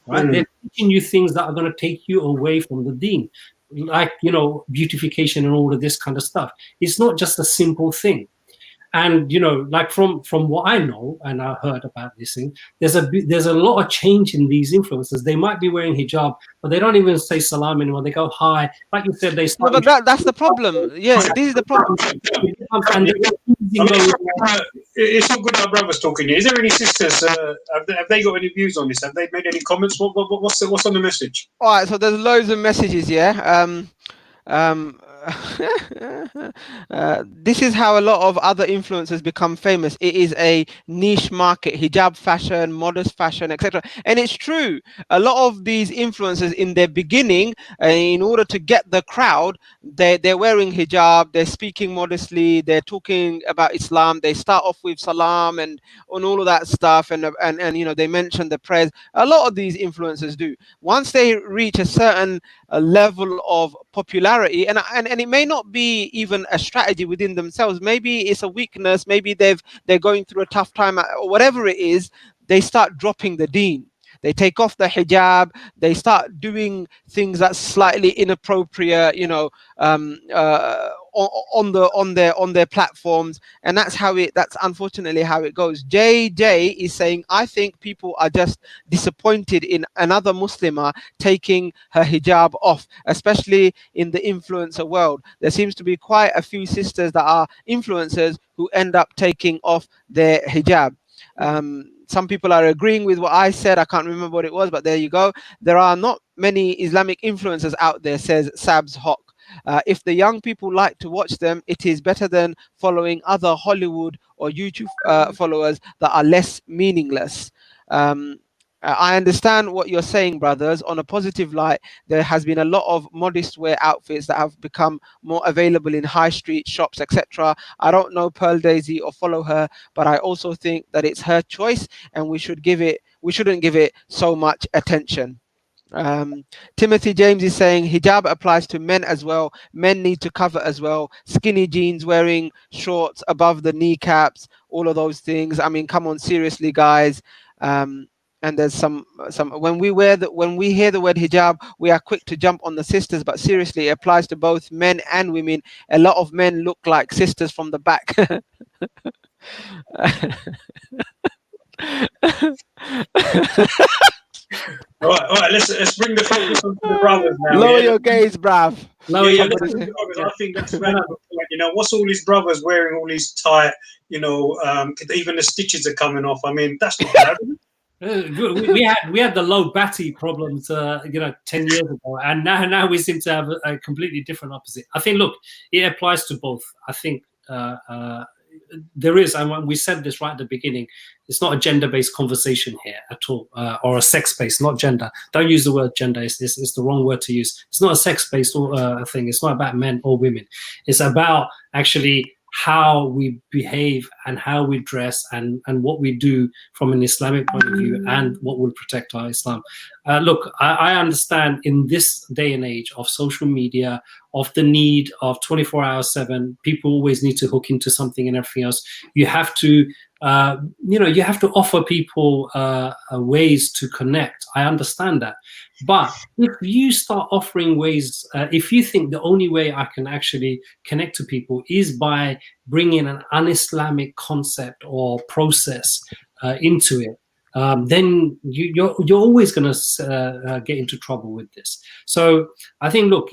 right? They're teaching you things that are going to take you away from the deen, like, you know, beautification and all of this kind of stuff. It's not just a simple thing. And, you know, like from what I know and I heard about this thing, there's a lot of change in these influences. They might be wearing hijab, but they don't even say salam anymore. They go hi. Like you said, they start. No, but that's the problem. Yeah, this is the problem. It's all good our brothers talking here. Is there any sisters? Have they got any views on this? Have they made any comments? What's on the message? All right, so there's loads of messages, yeah. This is how a lot of other influencers become famous. It is a niche market, hijab fashion, modest fashion, etc. And it's true, a lot of these influencers in their beginning, in order to get the crowd, they're wearing hijab, they're speaking modestly, they're talking about Islam, they start off with salam and on all of that stuff, and you know, they mention the prayers. A lot of these influencers do. Once they reach a certain level of popularity, and it may not be even a strategy within themselves, maybe it's a weakness, maybe they're going through a tough time, or whatever it is, they start dropping the deen. They take off the hijab, they start doing things that's slightly inappropriate, you know, on their platforms, and that's unfortunately how it goes. JJ is saying, I think people are just disappointed in another Muslimah taking her hijab off, especially in the influencer world. There seems to be quite a few sisters that are influencers who end up taking off their hijab. Some people are agreeing with what I said. I can't remember what it was, but there you go. There are not many Islamic influencers out there, says Sabs Hawk. If the young people like to watch them, it is better than following other Hollywood or YouTube followers that are less meaningless. I understand what you're saying, brothers. On a positive light, there has been a lot of modest wear outfits that have become more available in high street shops, etc. I don't know Pearl Daisy or follow her, but I also think that it's her choice, and we shouldn't give it so much attention. Timothy James is saying hijab applies to men as well. Men need to cover as well. Skinny jeans, wearing shorts above the kneecaps, all of those things. I mean, come on, seriously, guys. And there's some when we hear the word hijab, we are quick to jump on the sisters, but seriously, it applies to both men and women. A lot of men look like sisters from the back. All right. Let's bring the focus onto the brothers now. Lower your gaze, bruv. Lower Yeah, your let's bring the brothers. I think that's right. You know, what's all these brothers wearing all these tight? You know, even the stitches are coming off. I mean, that's not bad. we had the low batty problems 10 years ago, and now we seem to have a completely different opposite. I think, look, it applies to both. I think there is, and we said this right at the beginning, it's not a gender-based conversation here at all, or a sex-based, not gender. Don't use the word gender, it's the wrong word to use. It's not a sex-based thing. It's not about men or women. It's about actually how we behave and how we dress and what we do from an Islamic point of view and what will protect our Islam. Look, I understand in this day and age of social media, of the need of 24/7, people always need to hook into something and everything else. You have to, you have to offer people ways to connect. I understand that. But if you start offering ways, if you think the only way I can actually connect to people is by bringing an un-Islamic concept or process into it, then you're always going to get into trouble with this. So I think, look,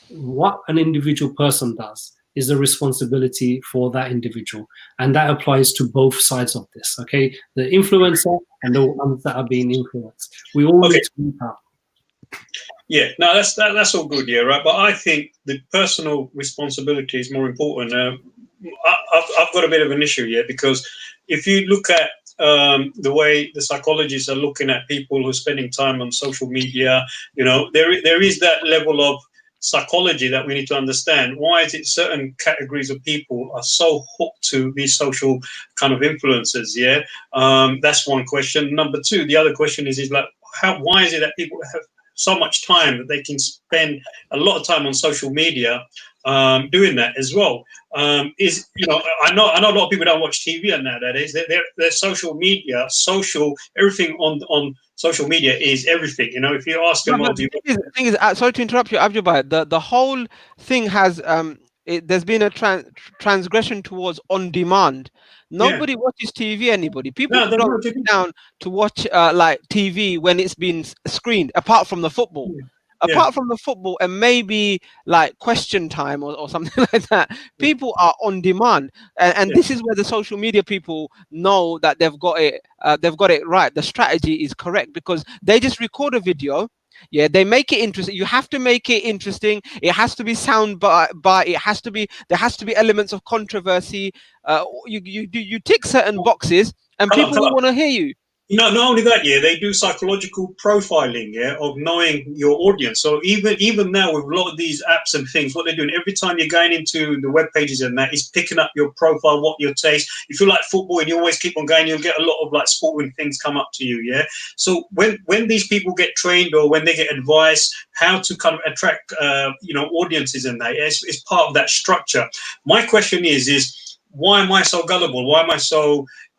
what an individual person does is a responsibility for that individual, and that applies to both sides of this. Okay, the influencer and the ones that are being influenced. We all need to look out. Yeah, no, that's all good, yeah, right. But I think the personal responsibility is more important. I've got a bit of an issue here, because if you look at the way the psychologists are looking at people who are spending time on social media, there is that level of psychology that we need to understand. Why is it certain categories of people are so hooked to these social kind of influences? Yeah, that's one question. Number two, the other question is like, why is it that people have so much time that they can spend a lot of time on social media doing that as well? I know a lot of people don't watch TV and nowadays. Their social media, everything on social media is everything. If you ask them, the thing is, sorry to interrupt you, Abdubai. The whole thing has there's been a transgression towards on demand. Nobody watches TV. Anybody? People don't sit down to watch like TV when it's been screened, apart from the football. Apart from the football and maybe like question time or something like that, people are on demand, and this is where the social media people know that they've got it right. The strategy is correct, because they just record a video. Yeah, they make it interesting. You have to make it interesting. It has to be sound by. There has to be elements of controversy. You tick certain boxes, and people will want to hear you. Not only that, they do psychological profiling, of knowing your audience. So even now with a lot of these apps and things, what they're doing, every time you're going into the web pages and that, is picking up your profile, what your taste. If you like football and you always keep on going, you'll get a lot of like sporting things come up to you. Yeah. So when these people get trained, or when they get advice how to kind of attract audiences and that, it's part of that structure. My question is why am I so gullible?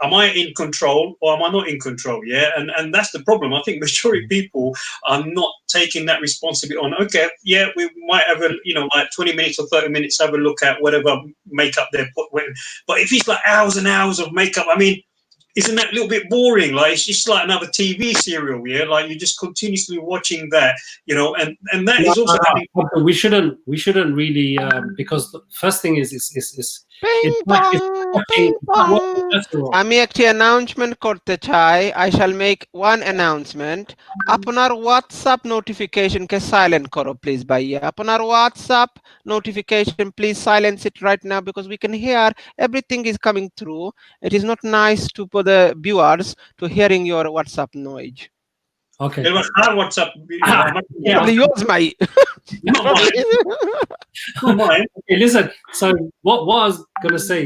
Am I in control or am I not in control? Yeah, and that's the problem. I think majority of people are not taking that responsibility on. Okay, yeah, we might have like 20 minutes or 30 minutes, have a look at whatever makeup they're put with. But if it's like hours and hours of makeup, I mean, isn't that a little bit boring? Like, it's just like another TV serial, yeah. Like, you're just continuously watching that, and that is also. We shouldn't really, because the first thing is Ping pong, ping pong. আমি একটি announcement করতে চাই. I shall make one announcement. আপনার WhatsApp notification কে silent করো please ভাইয়া. আপনার WhatsApp notification please silence it right now because we can hear everything is coming through. It is not nice to for the viewers to hearing your WhatsApp noise. Okay. It was our WhatsApp. Yeah. Only yours, mate. Not mine. Not mine. Okay, listen. So what I was gonna say?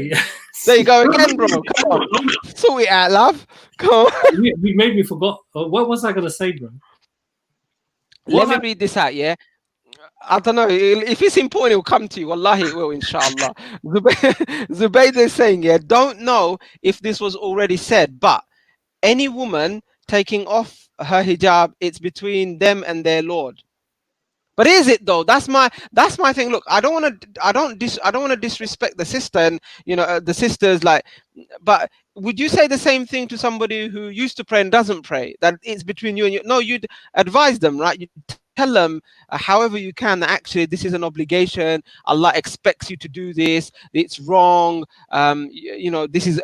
There you go again, bro. Come on, sort it out, love. Come on. You made me forgot. What was I gonna say, bro? Let me read this out, yeah. I don't know if it's important. It will come to you. Wallahi, it will, inshallah. Zubaydah is saying, yeah, don't know if this was already said, but any woman taking off her hijab, it's between them and their Lord. But is it though? That's my thing. Look, I don't want to disrespect the sister and the sisters, like, but would you say the same thing to somebody who used to pray and doesn't pray, that it's between you and you? No, you'd advise them, right? You tell them however you can that actually this is an obligation. Allah expects you to do this. It's wrong. This is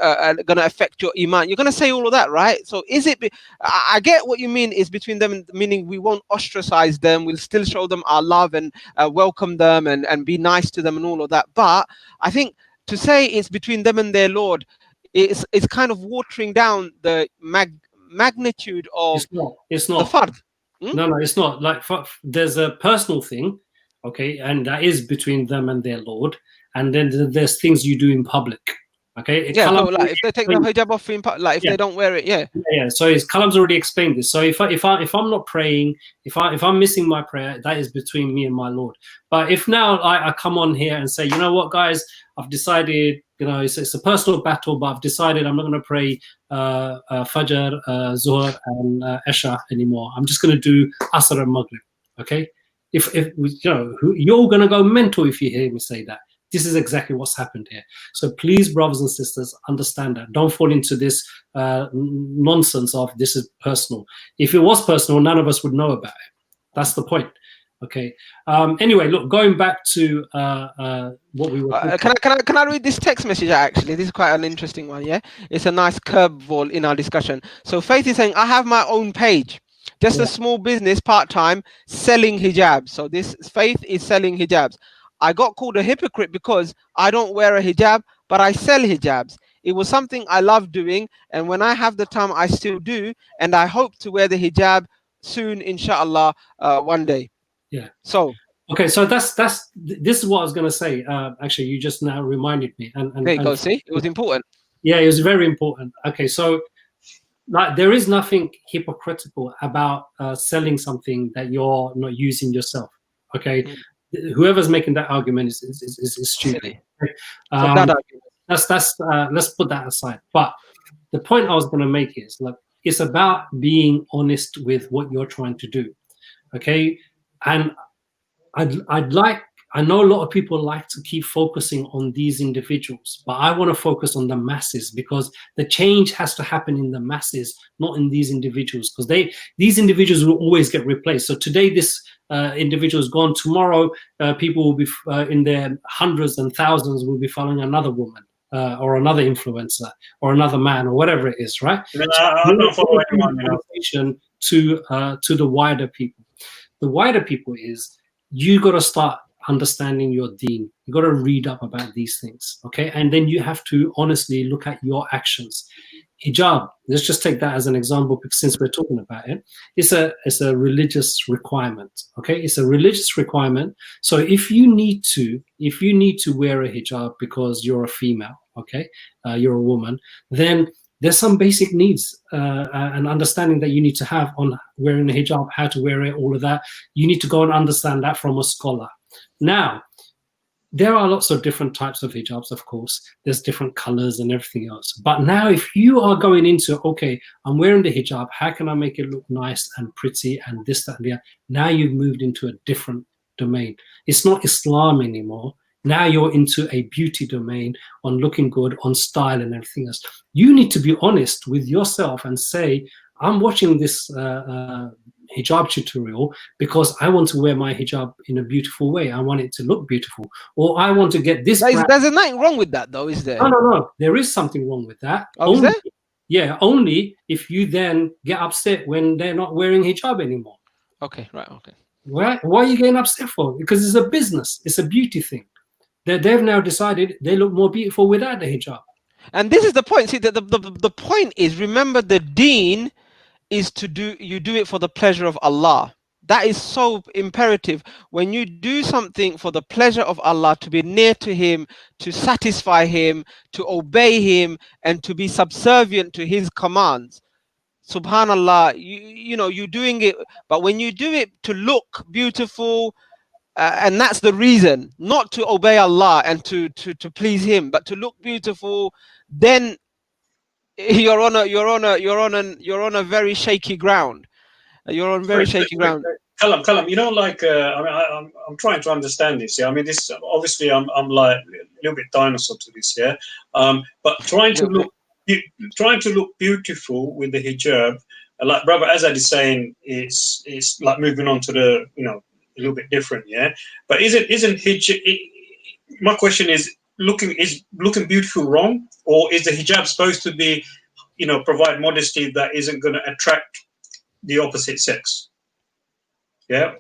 going to affect your iman. You're going to say all of that, right? So is it? I get what you mean. Is between them, meaning we won't ostracize them. We'll still show them our love and welcome them and be nice to them and all of that. But I think to say it's between them and their Lord, it's kind of watering down the magnitude of It's not. the fard. No, it's not. Like, there's a personal thing, okay, and that is between them and their Lord, and then there's things you do in public, okay. Yeah, so like if they take the hijab off in like if they don't wear it, yeah. So Kalam's already explained this. So if I'm not praying, if I'm missing my prayer, that is between me and my Lord. But if now I come on here and say, you know what, guys, I've decided, it's a personal battle, but I've decided I'm not going to pray Fajr, Zuhr, and Isha anymore. I'm just going to do Asr and Maghrib. Okay, if you're going to go mental if you hear me say that. This is exactly what's happened here. So please, brothers and sisters, understand that. Don't fall into this nonsense of this is personal. If it was personal, none of us would know about it. That's the point. Okay. Anyway, look, going back to what we were. Can I read this text message out, actually? This is quite an interesting one, yeah? It's a nice curveball in our discussion. So Faith is saying, I have my own page. Just a small business, part-time, selling hijabs. So this Faith is selling hijabs. I got called a hypocrite because I don't wear a hijab, but I sell hijabs. It was something I love doing, and when I have the time, I still do, and I hope to wear the hijab soon, inshallah, one day. Yeah. So. Okay, so this is what I was going to say. Actually, you just now reminded me. And there you go. See, it was important. Yeah, it was very important. Okay, so like there is nothing hypocritical about selling something that you're not using yourself. Okay. Whoever's making that argument is stupid. Let's put that aside. But the point I was going to make is, like, it's about being honest with what you're trying to do. Okay, and I know a lot of people like to keep focusing on these individuals, but I want to focus on the masses, because the change has to happen in the masses, not in these individuals, because these individuals will always get replaced. So today this individual is gone. Tomorrow people will be in their hundreds and thousands will be following another woman or another influencer or another man or whatever it is, right? I don't follow anyone. To the wider people. The wider people is, you got to start understanding your deen. You got to read up about these things, okay? And then you have to honestly look at your actions. Hijab, let's just take that as an example, because since we're talking about it, it's a religious requirement, okay? It's a religious requirement. So if you need to wear a hijab because you're a female, okay, you're a woman, then there's some basic needs and understanding that you need to have on wearing a hijab, how to wear it, all of that. You need to go and understand that from a scholar. Now, there are lots of different types of hijabs, of course. There's different colors and everything else. But now if you are going into, okay, I'm wearing the hijab, how can I make it look nice and pretty and this, that, and the other? Now you've moved into a different domain. It's not Islam anymore. Now you're into a beauty domain on looking good, on style and everything else. You need to be honest with yourself and say, I'm watching this hijab tutorial because I want to wear my hijab in a beautiful way. I want it to look beautiful, or I want to get this. There's nothing wrong with that, though, is there? No. There is something wrong with that. Oh, is there? Yeah, only if you then get upset when they're not wearing hijab anymore. Okay, right, okay. Why are you getting upset for? Because it's a business. It's a beauty thing. They've now decided they look more beautiful without the hijab. And this is the point. See, the point is, remember, the deen is to do it for the pleasure of Allah. That is so imperative. When you do something for the pleasure of Allah, to be near to Him, to satisfy Him, to obey Him, and to be subservient to His commands, subhanallah, you know, you're doing it. But when you do it to look beautiful, and that's the reason, not to obey Allah and to please Him, but to look beautiful, then you're on a very shaky ground. You're on very shaky ground. Callum, you know, like I mean, I'm trying to understand this. Yeah, I mean, this obviously I'm like a little bit dinosaur to this. Yeah, but trying to look beautiful with the hijab, like Brother Azad is saying, it's like moving on to the, you know, a little bit different. Yeah, but isn't hijab? My question is looking beautiful wrong, or is the hijab supposed to be, you know, provide modesty that isn't going to attract the opposite sex? Yeah.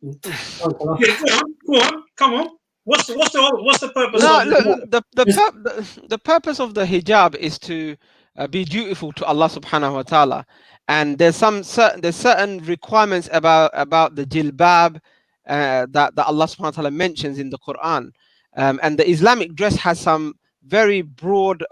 Go on, come on. What's the purpose? No, look, the purpose of the hijab is to be dutiful to Allah subhanahu wa ta'ala, and there's certain requirements about the jilbab that Allah subhanahu wa ta'ala mentions in the Quran, and the Islamic dress has some very broad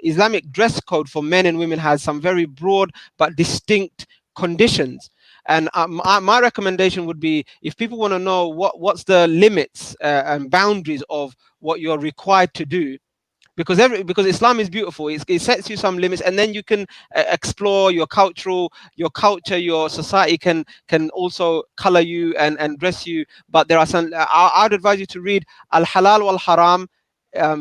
Islamic dress code for men and women has some very broad but distinct conditions. And my recommendation would be, if people want to know what's the limits and boundaries of what you're required to do, because Islam is beautiful, it sets you some limits, and then you can explore your culture, your society can also color you and dress you. But there are some, I'd advise you to read Al Halal wal Haram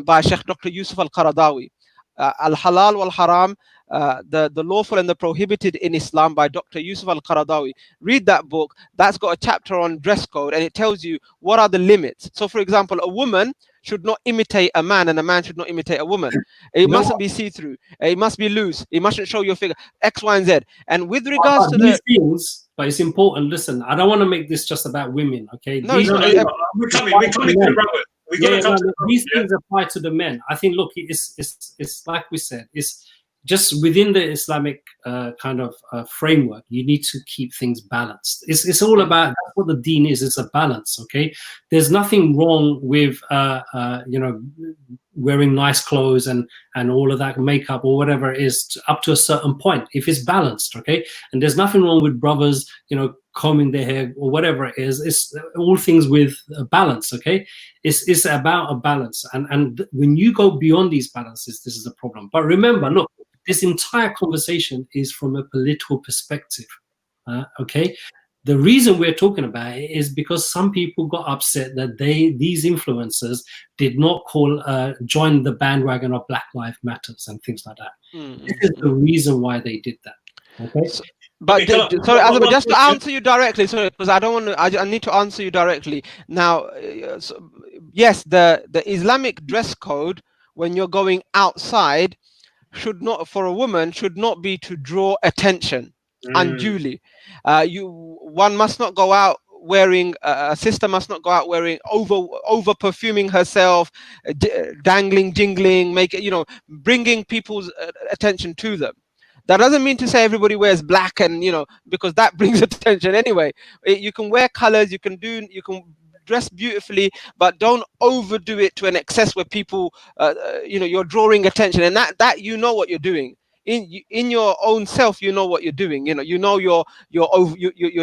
by Sheikh Dr. Yusuf Al Qaradawi. Al Halal wal Haram, the lawful and the prohibited in Islam by Dr. Yusuf Al Qaradawi. Read that book. That's got a chapter on dress code, and it tells you what are the limits. So, for example, a woman should not imitate a man, and a man should not imitate a woman. It mustn't be see-through. It must be loose. It mustn't show your figure. X, Y, and Z. And with regards to these things, but it's important. Listen, I don't want to make this just about women. Okay? No, we're coming to the these things apply to the men. I think. Look, it's like we said. It's just within the Islamic kind of framework, you need to keep things balanced. It's all about, that's what the deen is. It's a balance, okay? There's nothing wrong with, you know, wearing nice clothes and all of that makeup or whatever it is up to a certain point, if it's balanced, okay? And there's nothing wrong with brothers, you know, combing their hair or whatever it is. It's all things with a balance, okay? It's about a balance. And when you go beyond these balances, this is a problem. But remember, look, this entire conversation is from a political perspective, okay? The reason we're talking about it is because some people got upset that these influencers did not join the bandwagon of Black Lives Matters and things like that. This is the reason why they did that, okay? But sorry, just to answer you directly, sorry, because I don't want to. I need to answer you directly now. Yes, the Islamic dress code when you're going outside should not, for a woman, should not be to draw attention unduly. One must not go out wearing, a sister must not go out wearing over perfuming herself, dangling, jingling, bringing people's attention to them. That doesn't mean to say everybody wears black and, because that brings attention anyway. You can wear colors, you can dress beautifully, but don't overdo it to an excess where people, you're drawing attention, and that you know what you're doing. In your own self, you know what you're doing. You're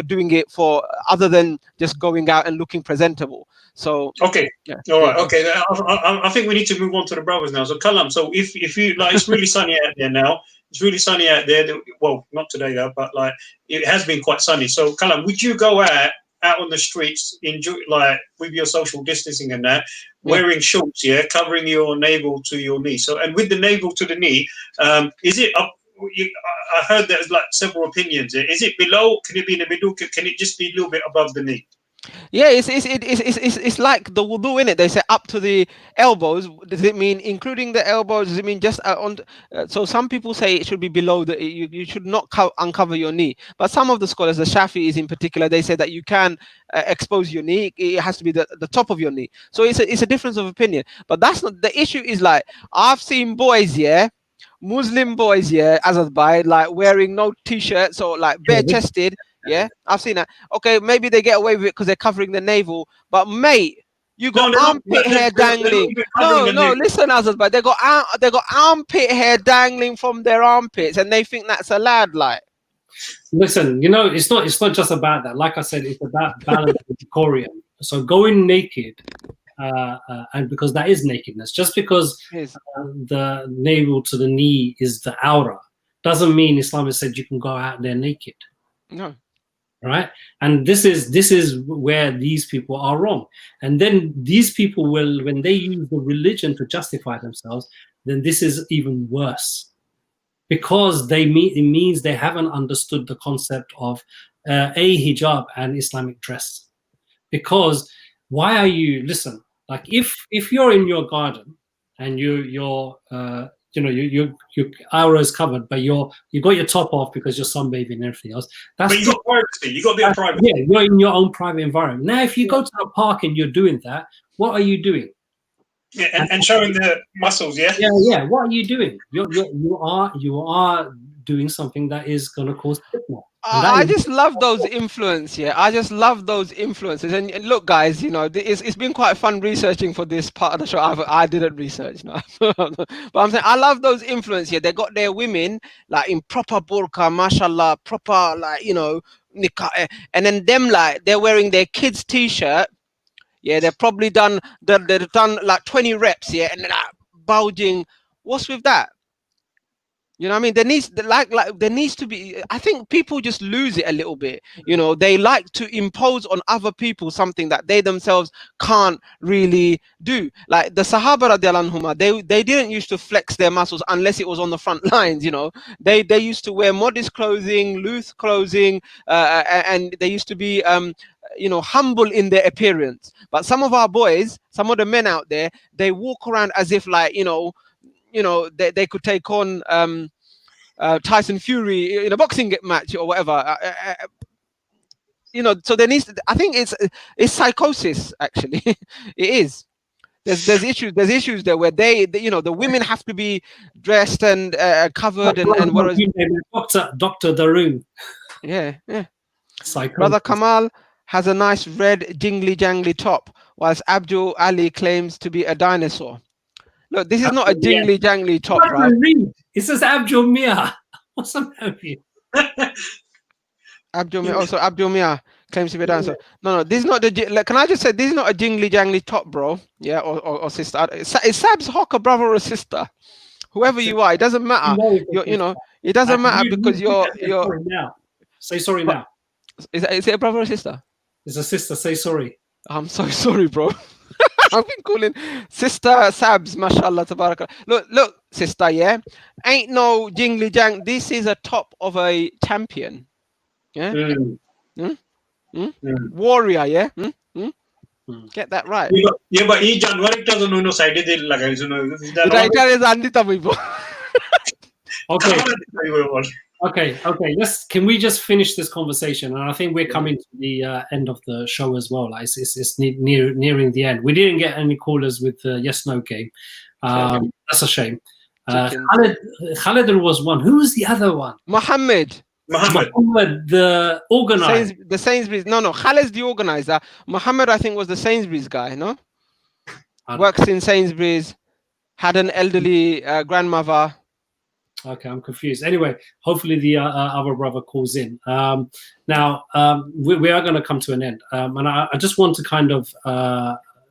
doing it for other than just going out and looking presentable. So okay, yeah. All right, okay. I think we need to move on to the brothers now. So Kalam, so if you like, it's really sunny out there now. It's really sunny out there. Well, not today though, but like it has been quite sunny. So Kalam, would you go out on the streets, enjoy, like with your social distancing and that, wearing shorts, covering your navel to your knee? So, and with the navel to the knee, is it up? I heard there's like several opinions. Is it below? Can it be in the middle? Can it just be a little bit above the knee? Yeah, it's like the wudu in it. They say up to the elbows. Does it mean including the elbows? Does it mean just on? So some people say it should be below the. You should not uncover your knee. But some of the scholars, the Shafi'is in particular, they say that you can expose your knee. It has to be the top of your knee. So it's a difference of opinion. But that's not the issue. Is like I've seen boys, yeah, Muslim boys, yeah, Azadbai, like wearing no t-shirts or like bare chested. Yeah, I've seen that. Okay, maybe they get away with it because they're covering the navel. But mate, you got armpit hair dangling. No, listen, Azadbai, they got armpit hair dangling from their armpits, and they think that's allowed. Like, listen, it's not just about that. Like I said, it's about balance and decorum. So going naked. And because that is nakedness, just because the navel to the knee is the aura doesn't mean Islam has said you can go out there naked. No, right? And this is where these people are wrong. And then these people will, when they use the religion to justify themselves, then this is even worse, because it means they haven't understood the concept of a hijab and Islamic dress. Because why are you, listen, like if you're in your garden and your aura is covered, but you got your top off because you're sunbathing and everything else. But you got privacy. You got a bit of privacy. Yeah, you're in your own private environment. Now, if you go to the park and you're doing that, what are you doing? Yeah, and showing the muscles. Yeah. Yeah. What are you doing? You are doing something that is going to cause fitna. I just love those influences. Yeah, I just love those influences. And look, guys, it's been quite fun researching for this part of the show. I didn't research, no. But I'm saying I love those influences. Yeah, they got their women like in proper burqa, mashallah, proper like nikah, and then them like they're wearing their kids' t-shirt. Yeah, they've probably done like 20 reps. Yeah, and they're like bulging. What's with that? You know what I mean? There needs to be. I think people just lose it a little bit. They like to impose on other people something that they themselves can't really do. Like the Sahaba radiallahu anhuma, they didn't used to flex their muscles unless it was on the front lines. They used to wear modest clothing, loose clothing, and they used to be humble in their appearance. But some of our boys, some of the men out there, they walk around as if like they could take on Tyson Fury in a boxing match or whatever. So there needs. I think it's psychosis. Actually, it is. There's issues there where the women have to be dressed and covered and whereas Dr. Daroon. Yeah. Psychosis. Brother Kamal has a nice red jingly jangly top, whilst Abdul Ali claims to be a dinosaur. Look, this is not a jingly jangly top, right? It says Abdul Mia. What's up with you? Abdul Mia. Also, Abdul Mia claims to be a dinosaur. No, this is not the. Can I just say this is not a jingly jangly top, bro? Yeah, or sister. Is Sab's Hawk a brother or a sister? Whoever you are, it doesn't matter. It doesn't matter because you're. Now. Say sorry now. Is it a brother or a sister? It's a sister. Say sorry. I'm so sorry, bro. I've been calling Sister Sabs, mashallah, tabarakallah. Look, sister, yeah? Ain't no jingly jang. This is a top of a champion. Yeah? Warrior, yeah? Get that right. Yeah, but he January doesn't know side it Okay. Can we just finish this conversation? And I think we're coming to the end of the show as well. Like it's nearing the end. We didn't get any callers with the yes/no game. That's a shame. Khalid was one. Who was the other one? Muhammad, the organizer. The Sainsbury's. No. Khalid's the organizer. Muhammad, I think, was the Sainsbury's guy. No, works in Sainsbury's. Had an elderly grandmother. Okay, I'm confused. Anyway, hopefully the other brother calls in. Now, we are going to come to an end. And I just want to kind of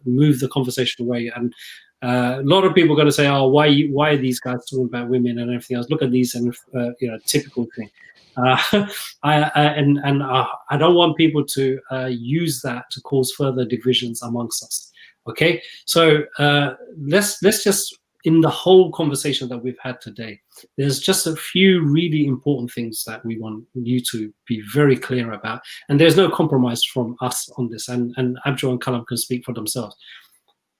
move the conversation away. And a lot of people are going to say, oh, why are these guys talking about women and everything else? Look at these and, typical thing. I don't want people to use that to cause further divisions amongst us. Okay? So let's just in the whole conversation that we've had today, there's just a few really important things that we want you to be very clear about. And there's no compromise from us on this. And Abjo and Kalam can speak for themselves.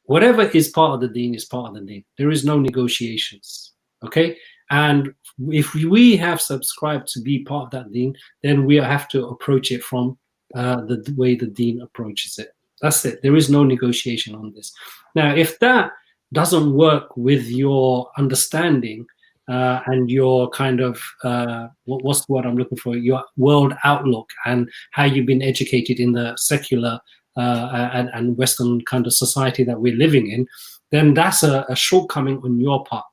Whatever is part of the deen is part of the deen. There is no negotiations. Okay? And if we have subscribed to be part of that deen, then we have to approach it from the way the deen approaches it. That's it. There is no negotiation on this. Now, if that doesn't work with your understanding and your kind of what's the word I'm looking for, your world outlook and how you've been educated in the secular and Western kind of society that we're living in, then that's a shortcoming on your part.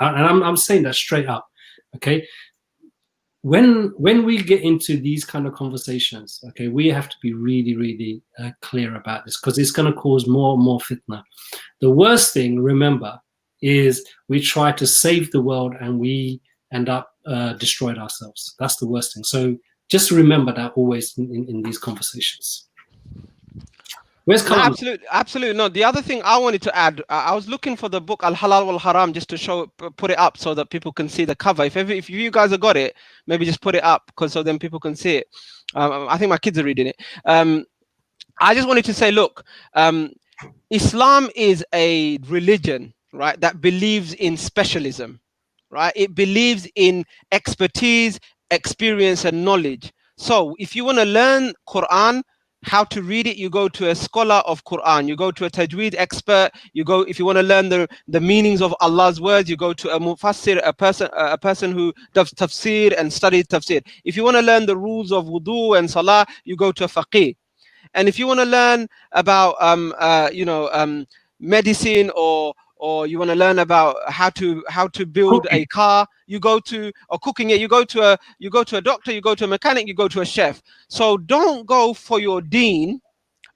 And I'm saying that straight up. Okay, when we get into these kind of conversations, okay, we have to be really, really clear about this, because it's going to cause more and more fitna. The worst thing, remember, is we try to save the world and we end up destroyed ourselves. That's the worst thing. So just remember that always in these conversations. Where's Kalam? Absolutely. No, the other thing I wanted to add, I was looking for the book Al Halal Wal Haram just to put it up so that people can see the cover. If you guys have got it, maybe just put it up so then people can see it. I think my kids are reading it. I just wanted to say, look, Islam is a religion, right, that believes in specialism, right? It believes in expertise, experience, and knowledge. So if you want to learn Quran, how to read it, you go to a scholar of Quran, you go to a tajweed expert, you go, if you want to learn the meanings of Allah's words, you go to a mufassir, a person who does tafsir and studies tafsir. If you want to learn the rules of wudu and salah, you go to a faqih. And if you want to learn about medicine or you want to learn about how to build a car, you go to, or cooking it, you go to a doctor, you go to a mechanic, you go to a chef. So don't go for your deen.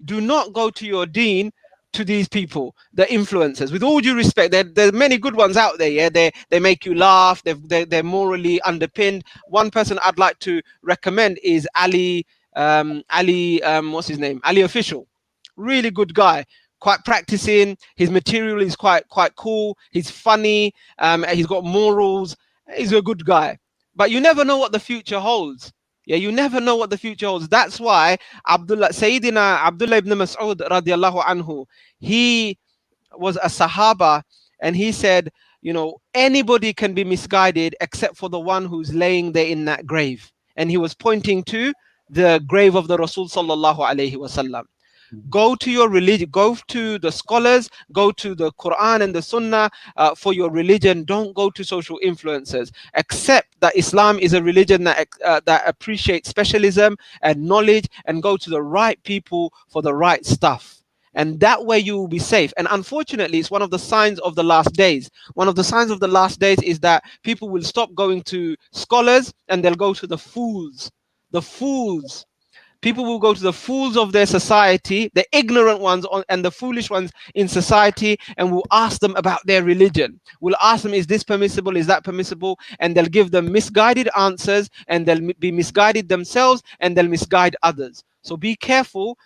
Do not go to your deen to these people, the influencers. With all due respect, there are many good ones out there. Yeah, they make you laugh. They're morally underpinned. One person I'd like to recommend is Ali. What's his name? Ali Official. Really good guy. Quite practicing. His material is quite cool. He's funny. He's got morals. He's a good guy. But you never know what the future holds. Yeah, you never know what the future holds. That's why Sayyidina Abdullah ibn Mas'ud radiallahu anhu, he was a Sahaba, and he said, anybody can be misguided except for the one who's laying there in that grave. And he was pointing to the grave of the Rasul sallallahu alaihi wasallam. Go to your religion, go to the scholars, go to the Quran and the Sunnah for your religion. Don't go to social influencers. Accept that Islam is a religion that appreciates specialism and knowledge, and go to the right people for the right stuff. And that way you will be safe. And unfortunately, it's one of the signs of the last days. One of the signs of the last days is that people will stop going to scholars and they'll go to the fools. The fools. People will go to the fools of their society, the ignorant ones and the foolish ones in society, and will ask them about their religion. We'll ask them, is this permissible? Is that permissible? And they'll give them misguided answers, and they'll be misguided themselves, and they'll misguide others. So be careful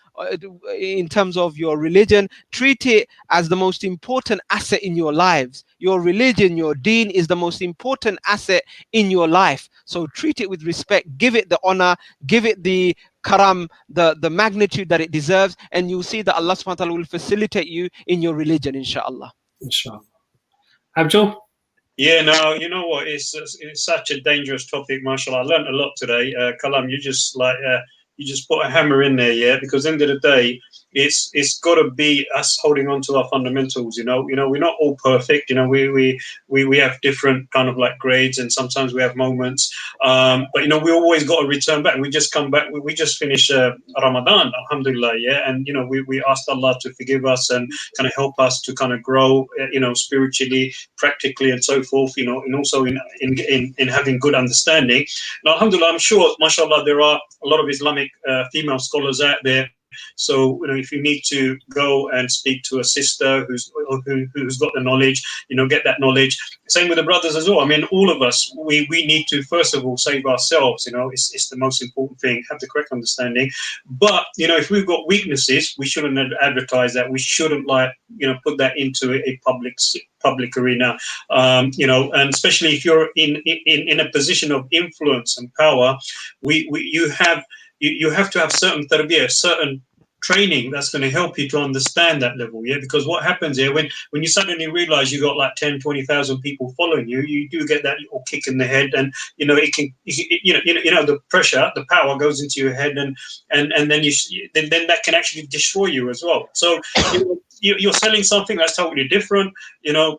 in terms of your religion. Treat it as the most important asset in your lives. Your religion, your deen is the most important asset in your life. So treat it with respect, give it the honor, give it the karam, the magnitude that it deserves, and you'll see that Allah subhanahu wa ta'ala will facilitate you in your religion, inshallah. Inshallah. Abdul? Yeah, no, you know what? It's such a dangerous topic, mashallah. I learned a lot today. Kalam, you just put a hammer in there, yeah. Because at the end of the day, it's got to be us holding on to our fundamentals. You know, we're not all perfect. You know, we have different kind of like grades, and sometimes we have moments. But we always got to return back. We just come back. We just finished Ramadan, alhamdulillah, yeah. And we asked Allah to forgive us and kind of help us to kind of grow, spiritually, practically, and so forth. And also in having good understanding. Now, alhamdulillah, I'm sure, mashallah, there are a lot of Islamic female scholars out there So if you need to go and speak to a sister who's got the knowledge, get that knowledge. Same with the brothers as well. I mean, all of us, we need to first of all save ourselves. It's the most important thing. Have the correct understanding. But if we've got weaknesses, we shouldn't advertise that. We shouldn't put that into a public arena. And especially if you're in a position of influence and power, you have to have certain tarbiyah, certain training that's going to help you to understand that level. Because what happens here, when you suddenly realize you got like 10, 20,000 people following you, you do get that little kick in the head, and it can the pressure, the power goes into your head, and then then that can actually destroy you as well. So you're selling something that's totally different,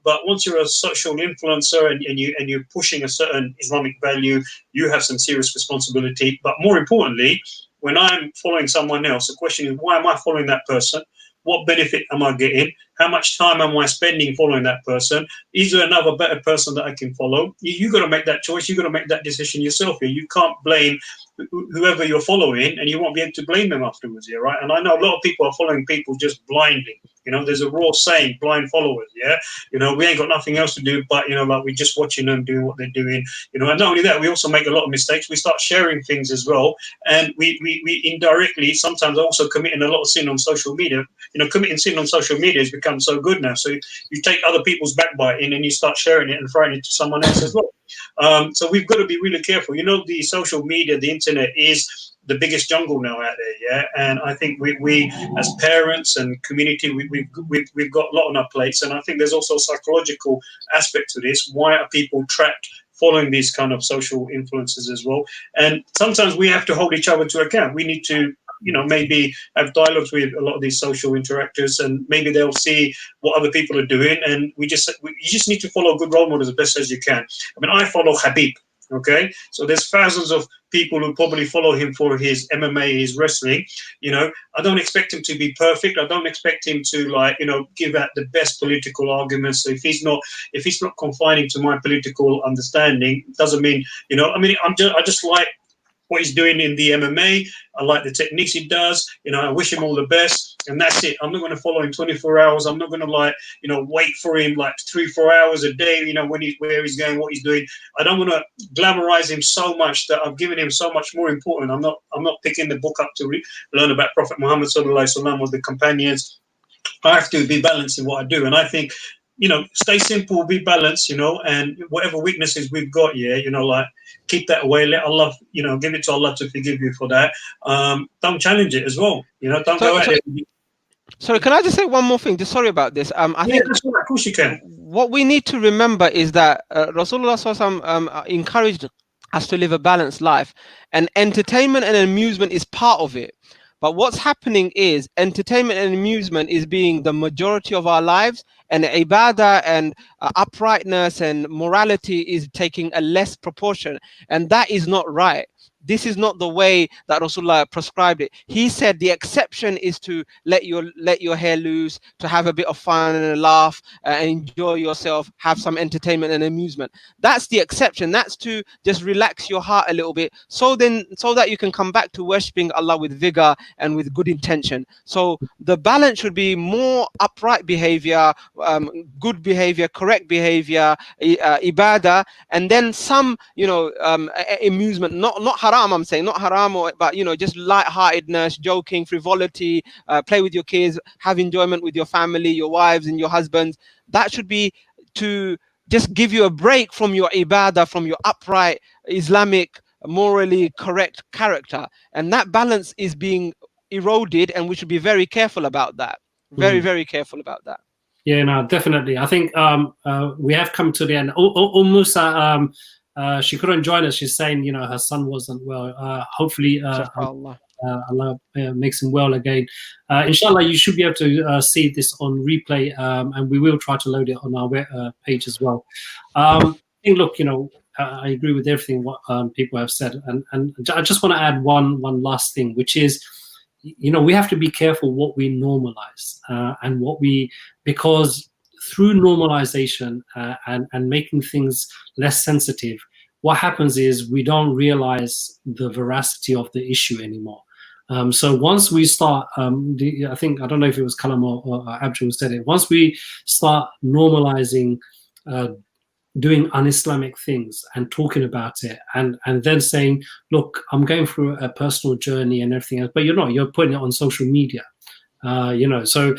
but once you're a social influencer and you're pushing a certain Islamic value, you have some serious responsibility. But more importantly, when I'm following someone else, the question is, why am I following that person? What benefit am I getting? How much time am I spending following that person? Is there another better person that I can follow? You got to make that choice. You got to make that decision yourself here. You can't blame whoever you're following, and you won't be able to blame them afterwards here, right? And I know a lot of people are following people just blindly. There's a raw saying, blind followers, we ain't got nothing else to do but, like we're just watching them doing what they're doing, and not only that, we also make a lot of mistakes. We start sharing things as well, and we indirectly sometimes also committing a lot of sin on social media. Committing sin on social media has become so good now. So you take other people's backbiting and you start sharing it and throwing it to someone else as well. So we've got to be really careful. The social media, the internet is the biggest jungle now out there, and I think we as parents and community, we've got a lot on our plates, and I think there's also a psychological aspect to this. Why are people trapped following these kind of social influences as well? And sometimes we have to hold each other to account. We need to maybe have dialogues with a lot of these social interactors, and maybe they'll see what other people are doing, and you just need to follow good role models as best as you can. I mean, I follow Habib. Okay, so there's thousands of people who probably follow him for his MMA, his wrestling. I don't expect him to be perfect. I don't expect him to give out the best political arguments. So if he's not confining to my political understanding, doesn't mean I just like what he's doing in the MMA. I like the techniques he does. I wish him all the best, and that's it. I'm not going to follow him 24 hours. I'm not going to wait for him 3-4 hours a day. Where he's going, what he's doing. I don't want to glamorize him so much that I've given him so much more important. I'm not picking the book up to learn about Prophet Muhammad sallallahu alaihi wasallam or the companions. I have to be balanced in what I do, and I think stay simple, be balanced, and whatever weaknesses we've got, keep that away. Let Allah, give it to Allah to forgive you for that. Don't challenge it as well. Don't go out there. Sorry, can I just say one more thing? Just sorry about this. I think that's right. Of course you can. What we need to remember is that Rasulullah encouraged us to live a balanced life, and entertainment and amusement is part of it. But what's happening is entertainment and amusement is being the majority of our lives, and ibadah and uprightness and morality is taking a less proportion, and that is not right. This is not the way that Rasulullah prescribed it. He said the exception is to let your hair loose, to have a bit of fun and a laugh, and enjoy yourself, have some entertainment and amusement. That's the exception. That's to just relax your heart a little bit, so that you can come back to worshipping Allah with vigor and with good intention. So the balance should be more upright behavior, good behavior, correct behavior, ibadah, and then some amusement, not haram, I'm saying, not haram, but just lightheartedness, joking, frivolity, play with your kids, have enjoyment with your family, your wives and your husbands. That should be to just give you a break from your ibadah, from your upright Islamic, morally correct character. And that balance is being eroded, and we should be very careful about that. Very careful about that. Yeah, no, definitely. I think we have come to the end. Musa, she couldn't join us. She's saying, her son wasn't well. Hopefully, Allah makes him well again. Inshallah, you should be able to see this on replay, and we will try to load it on our page as well. I think, look, I agree with everything what people have said, and I just want to add one last thing, which is, we have to be careful what we normalize and because through normalization and making things less sensitive, what happens is we don't realize the veracity of the issue anymore. So once we start, I think, I don't know if it was Kalam or Abdul who said it, once we start normalizing doing un-Islamic things and talking about it, and then saying, look, I'm going through a personal journey and everything else, but you're putting it on social media. So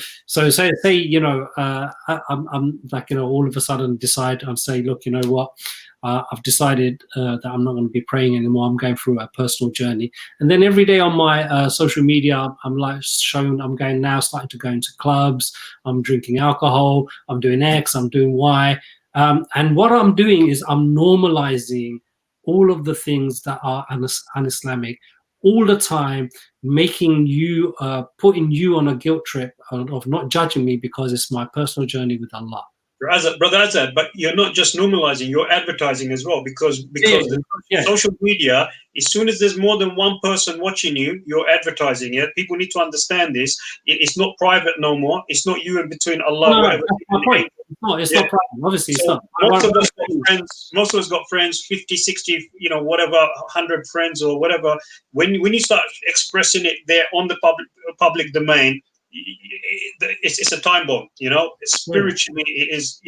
say I'm like, all of a sudden decide and say, look, you know what, I've decided that I'm not going to be praying anymore. I'm going through a personal journey, and then every day on my social media, I'm like showing I'm starting to go into clubs, I'm drinking alcohol, I'm doing X, I'm doing Y, and what I'm doing is I'm normalizing all of the things that are un-Islamic all the time, making you, putting you on a guilt trip of not judging me because it's my personal journey with Allah. Brother Azad, but you're not just normalizing, you're advertising as well, because the social media, as soon as there's more than one person watching you, you're advertising it. People need to understand this. It's not private no more. It's not you in between Allah. No, whatever. that's my point. It's not private. Obviously, so it's not. Most of us got friends, 50, 60, whatever, 100 friends or whatever. When you start expressing it there on the public domain, it's a time bomb, spiritually it is,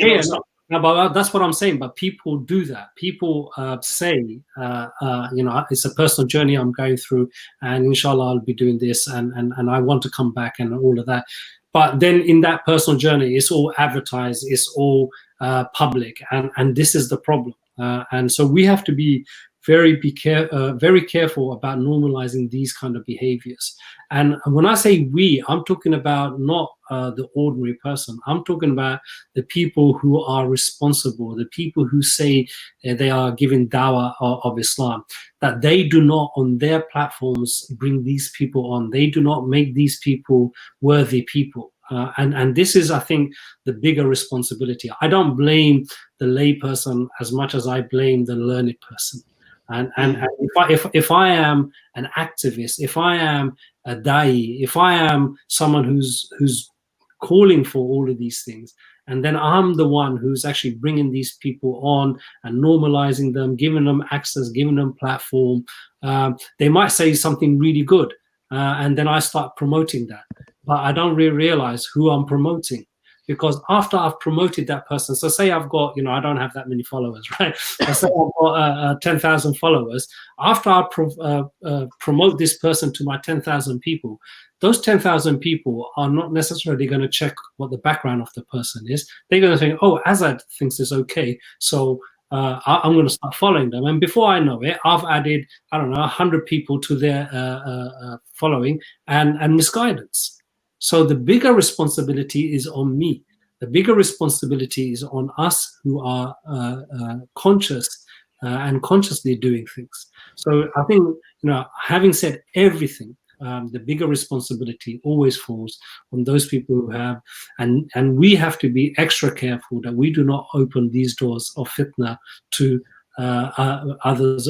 but that's what I'm saying. But people do that. People say, it's a personal journey I'm going through, and inshallah I'll be doing this, and I want to come back and all of that. But then in that personal journey, it's all advertised, it's all public, and this is the problem. And so we have to be very careful about normalizing these kind of behaviors. And when I say we, I'm talking about not the ordinary person. I'm talking about the people who are responsible, the people who say they are giving dawah of Islam, that they do not on their platforms bring these people on. They do not make these people worthy people. And this is, I think, the bigger responsibility. I don't blame the lay person as much as I blame the learned person. And if I am an activist, if I am a da'i, if I am someone who's calling for all of these things, and then I'm the one who's actually bringing these people on and normalizing them, giving them access, giving them platform, they might say something really good, and then I start promoting that, but I don't really realize who I'm promoting. Because after I've promoted that person, so say I've got, I don't have that many followers, right? Say I've got 10,000 followers. After I promote this person to my 10,000 people, those 10,000 people are not necessarily going to check what the background of the person is. They're going to think, oh, Azad thinks it's okay, so I'm going to start following them. And before I know it, I've added, 100 people to their following and misguidance. So the bigger responsibility is on me. The bigger responsibility is on us who are conscious and consciously doing things. So I think, having said everything, the bigger responsibility always falls on those people who have, and we have to be extra careful that we do not open these doors of fitna to others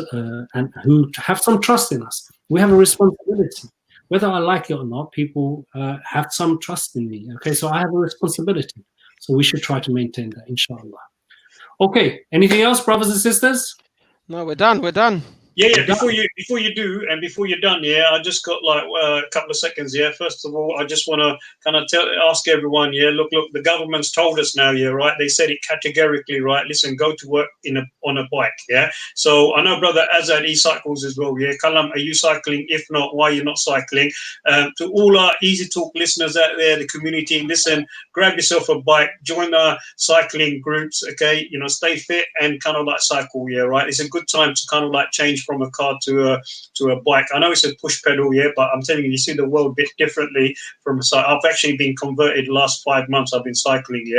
and who have some trust in us. We have a responsibility. Whether I like it or not, people have some trust in me. Okay, so I have a responsibility. So we should try to maintain that, inshallah. Okay, anything else, brothers and sisters? No, we're done. We're done. Yeah. Before you do, and before you're done, I just got like a couple of seconds. First of all, I just want to kind of ask everyone. Look, the government's told us now. Right? They said it categorically. Right? Listen, go to work on a bike. So I know, brother Azad, he cycles as well. Kalam, are you cycling? If not, why are you not cycling? To all our EasyTalk listeners out there, the community, listen, grab yourself a bike, join our cycling groups. Okay, stay fit and kind of like cycle. Right? It's a good time to kind of like change from a car to a bike. I know it's a push pedal, but I'm telling you, you see the world a bit differently from a cycle. I've actually been converted the last 5 months. I've been cycling,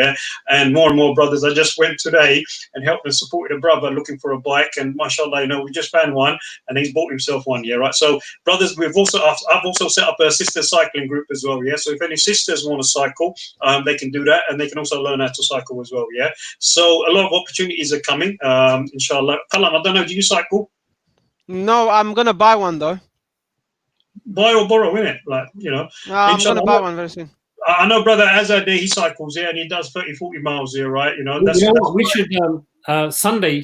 and more brothers. I just went today and helped and supported a brother looking for a bike, and mashallah, we just found one, and he's bought himself one, right? So brothers, I've also set up a sister cycling group as well, So if any sisters want to cycle, they can do that, and they can also learn how to cycle as well, So a lot of opportunities are coming, inshallah. Kalam, I don't know, do you cycle? No, I'm gonna buy one though. Buy or borrow, innit? I'm gonna buy one very soon. I know brother Azad, he cycles, and he does 30-40 miles right? That's what we should Sunday.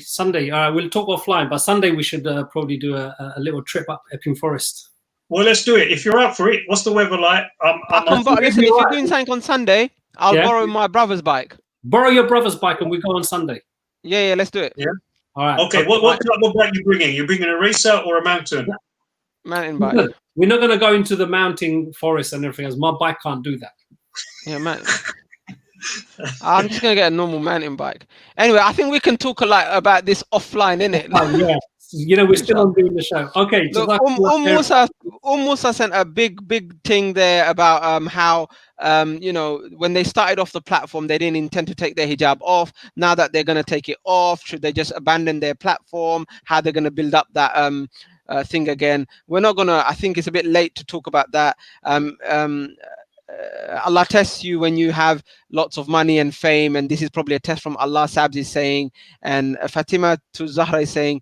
We'll talk offline, but Sunday we should probably do a little trip up Epping Forest. Well, let's do it. If you're up for it, what's the weather like? Listen, if you're doing something on Sunday, I'll borrow my brother's bike. Borrow your brother's bike and we go on Sunday. Yeah, let's do it. Yeah. All right. Okay. What type of bike you bringing? You bringing a racer or a mountain? Mountain bike. We're not going to go into the mountain forest and everything else. My bike can't do that. Yeah, man. I'm just gonna get a normal mountain bike. Anyway, I think we can talk a lot about this offline, innit? Yeah. You know, we're still on doing the show. Okay. Look, Musa sent a big thing there about how you know, when they started off the platform, they didn't intend to take their hijab off. Now that they're gonna take it off, should they just abandon their platform? How they're gonna build up that thing again? We're not gonna. I think it's a bit late to talk about that. Allah tests you when you have lots of money and fame, and this is probably a test from Allah. Sabs is saying, and Fatima to Zahra is saying,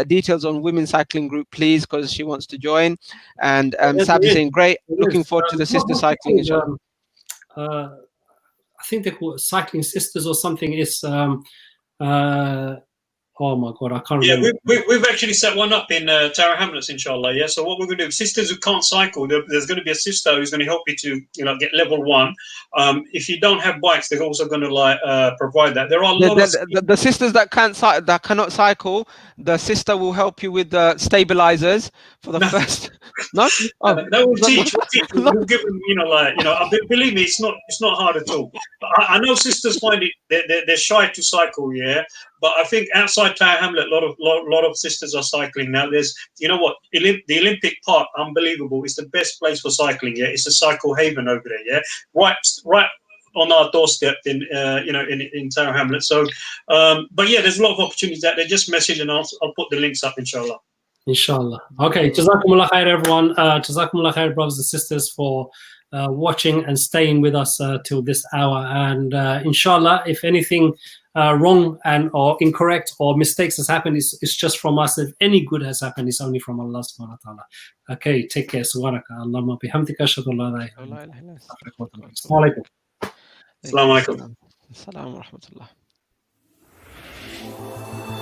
details on women's cycling group, please, because she wants to join. And Sabs is saying, great, looking forward to the sister cycling. I think they call it Cycling Sisters or something. It's oh my God, I can't remember. We've actually set one up in Tower Hamlets, inshallah. Yeah. So what we're going to do, sisters who can't cycle, there's going to be a sister who's going to help you to, you know, get level 1. If you don't have bikes, they're also going to provide that. There are a lot of the sisters that cannot cycle. The sister will help you with the stabilizers for the first. No, that will teach. We'll give them, you know, like, you know. Believe me, it's not hard at all. I know sisters find it they're shy to cycle, yeah. But I think outside Tower Hamlet, a lot of sisters are cycling now. There's, you know what, the Olympic Park, unbelievable. It's the best place for cycling. Yeah, it's a cycle haven over there. Yeah, right on our doorstep in you know, in Tower Hamlet. So, but yeah, there's a lot of opportunities out there. Just message and I'll put the links up, inshallah. Inshallah. Okay, Jazakumullah khair, everyone. Jazakumullah khair, brothers and sisters, for watching and staying with us till this hour. And inshallah, if anything wrong and or incorrect or mistakes has happened, it's just from us. If any good has happened, it's only from Allah subhanahu wa ta'ala. Okay, take care. Subhanaka Allahumma bihamdika ashhadu an la ilaha illa anta astaghfiruka wa atubu ilayk. Assalamu alaikum. Assalamu alaikum. Assalamu alaikum.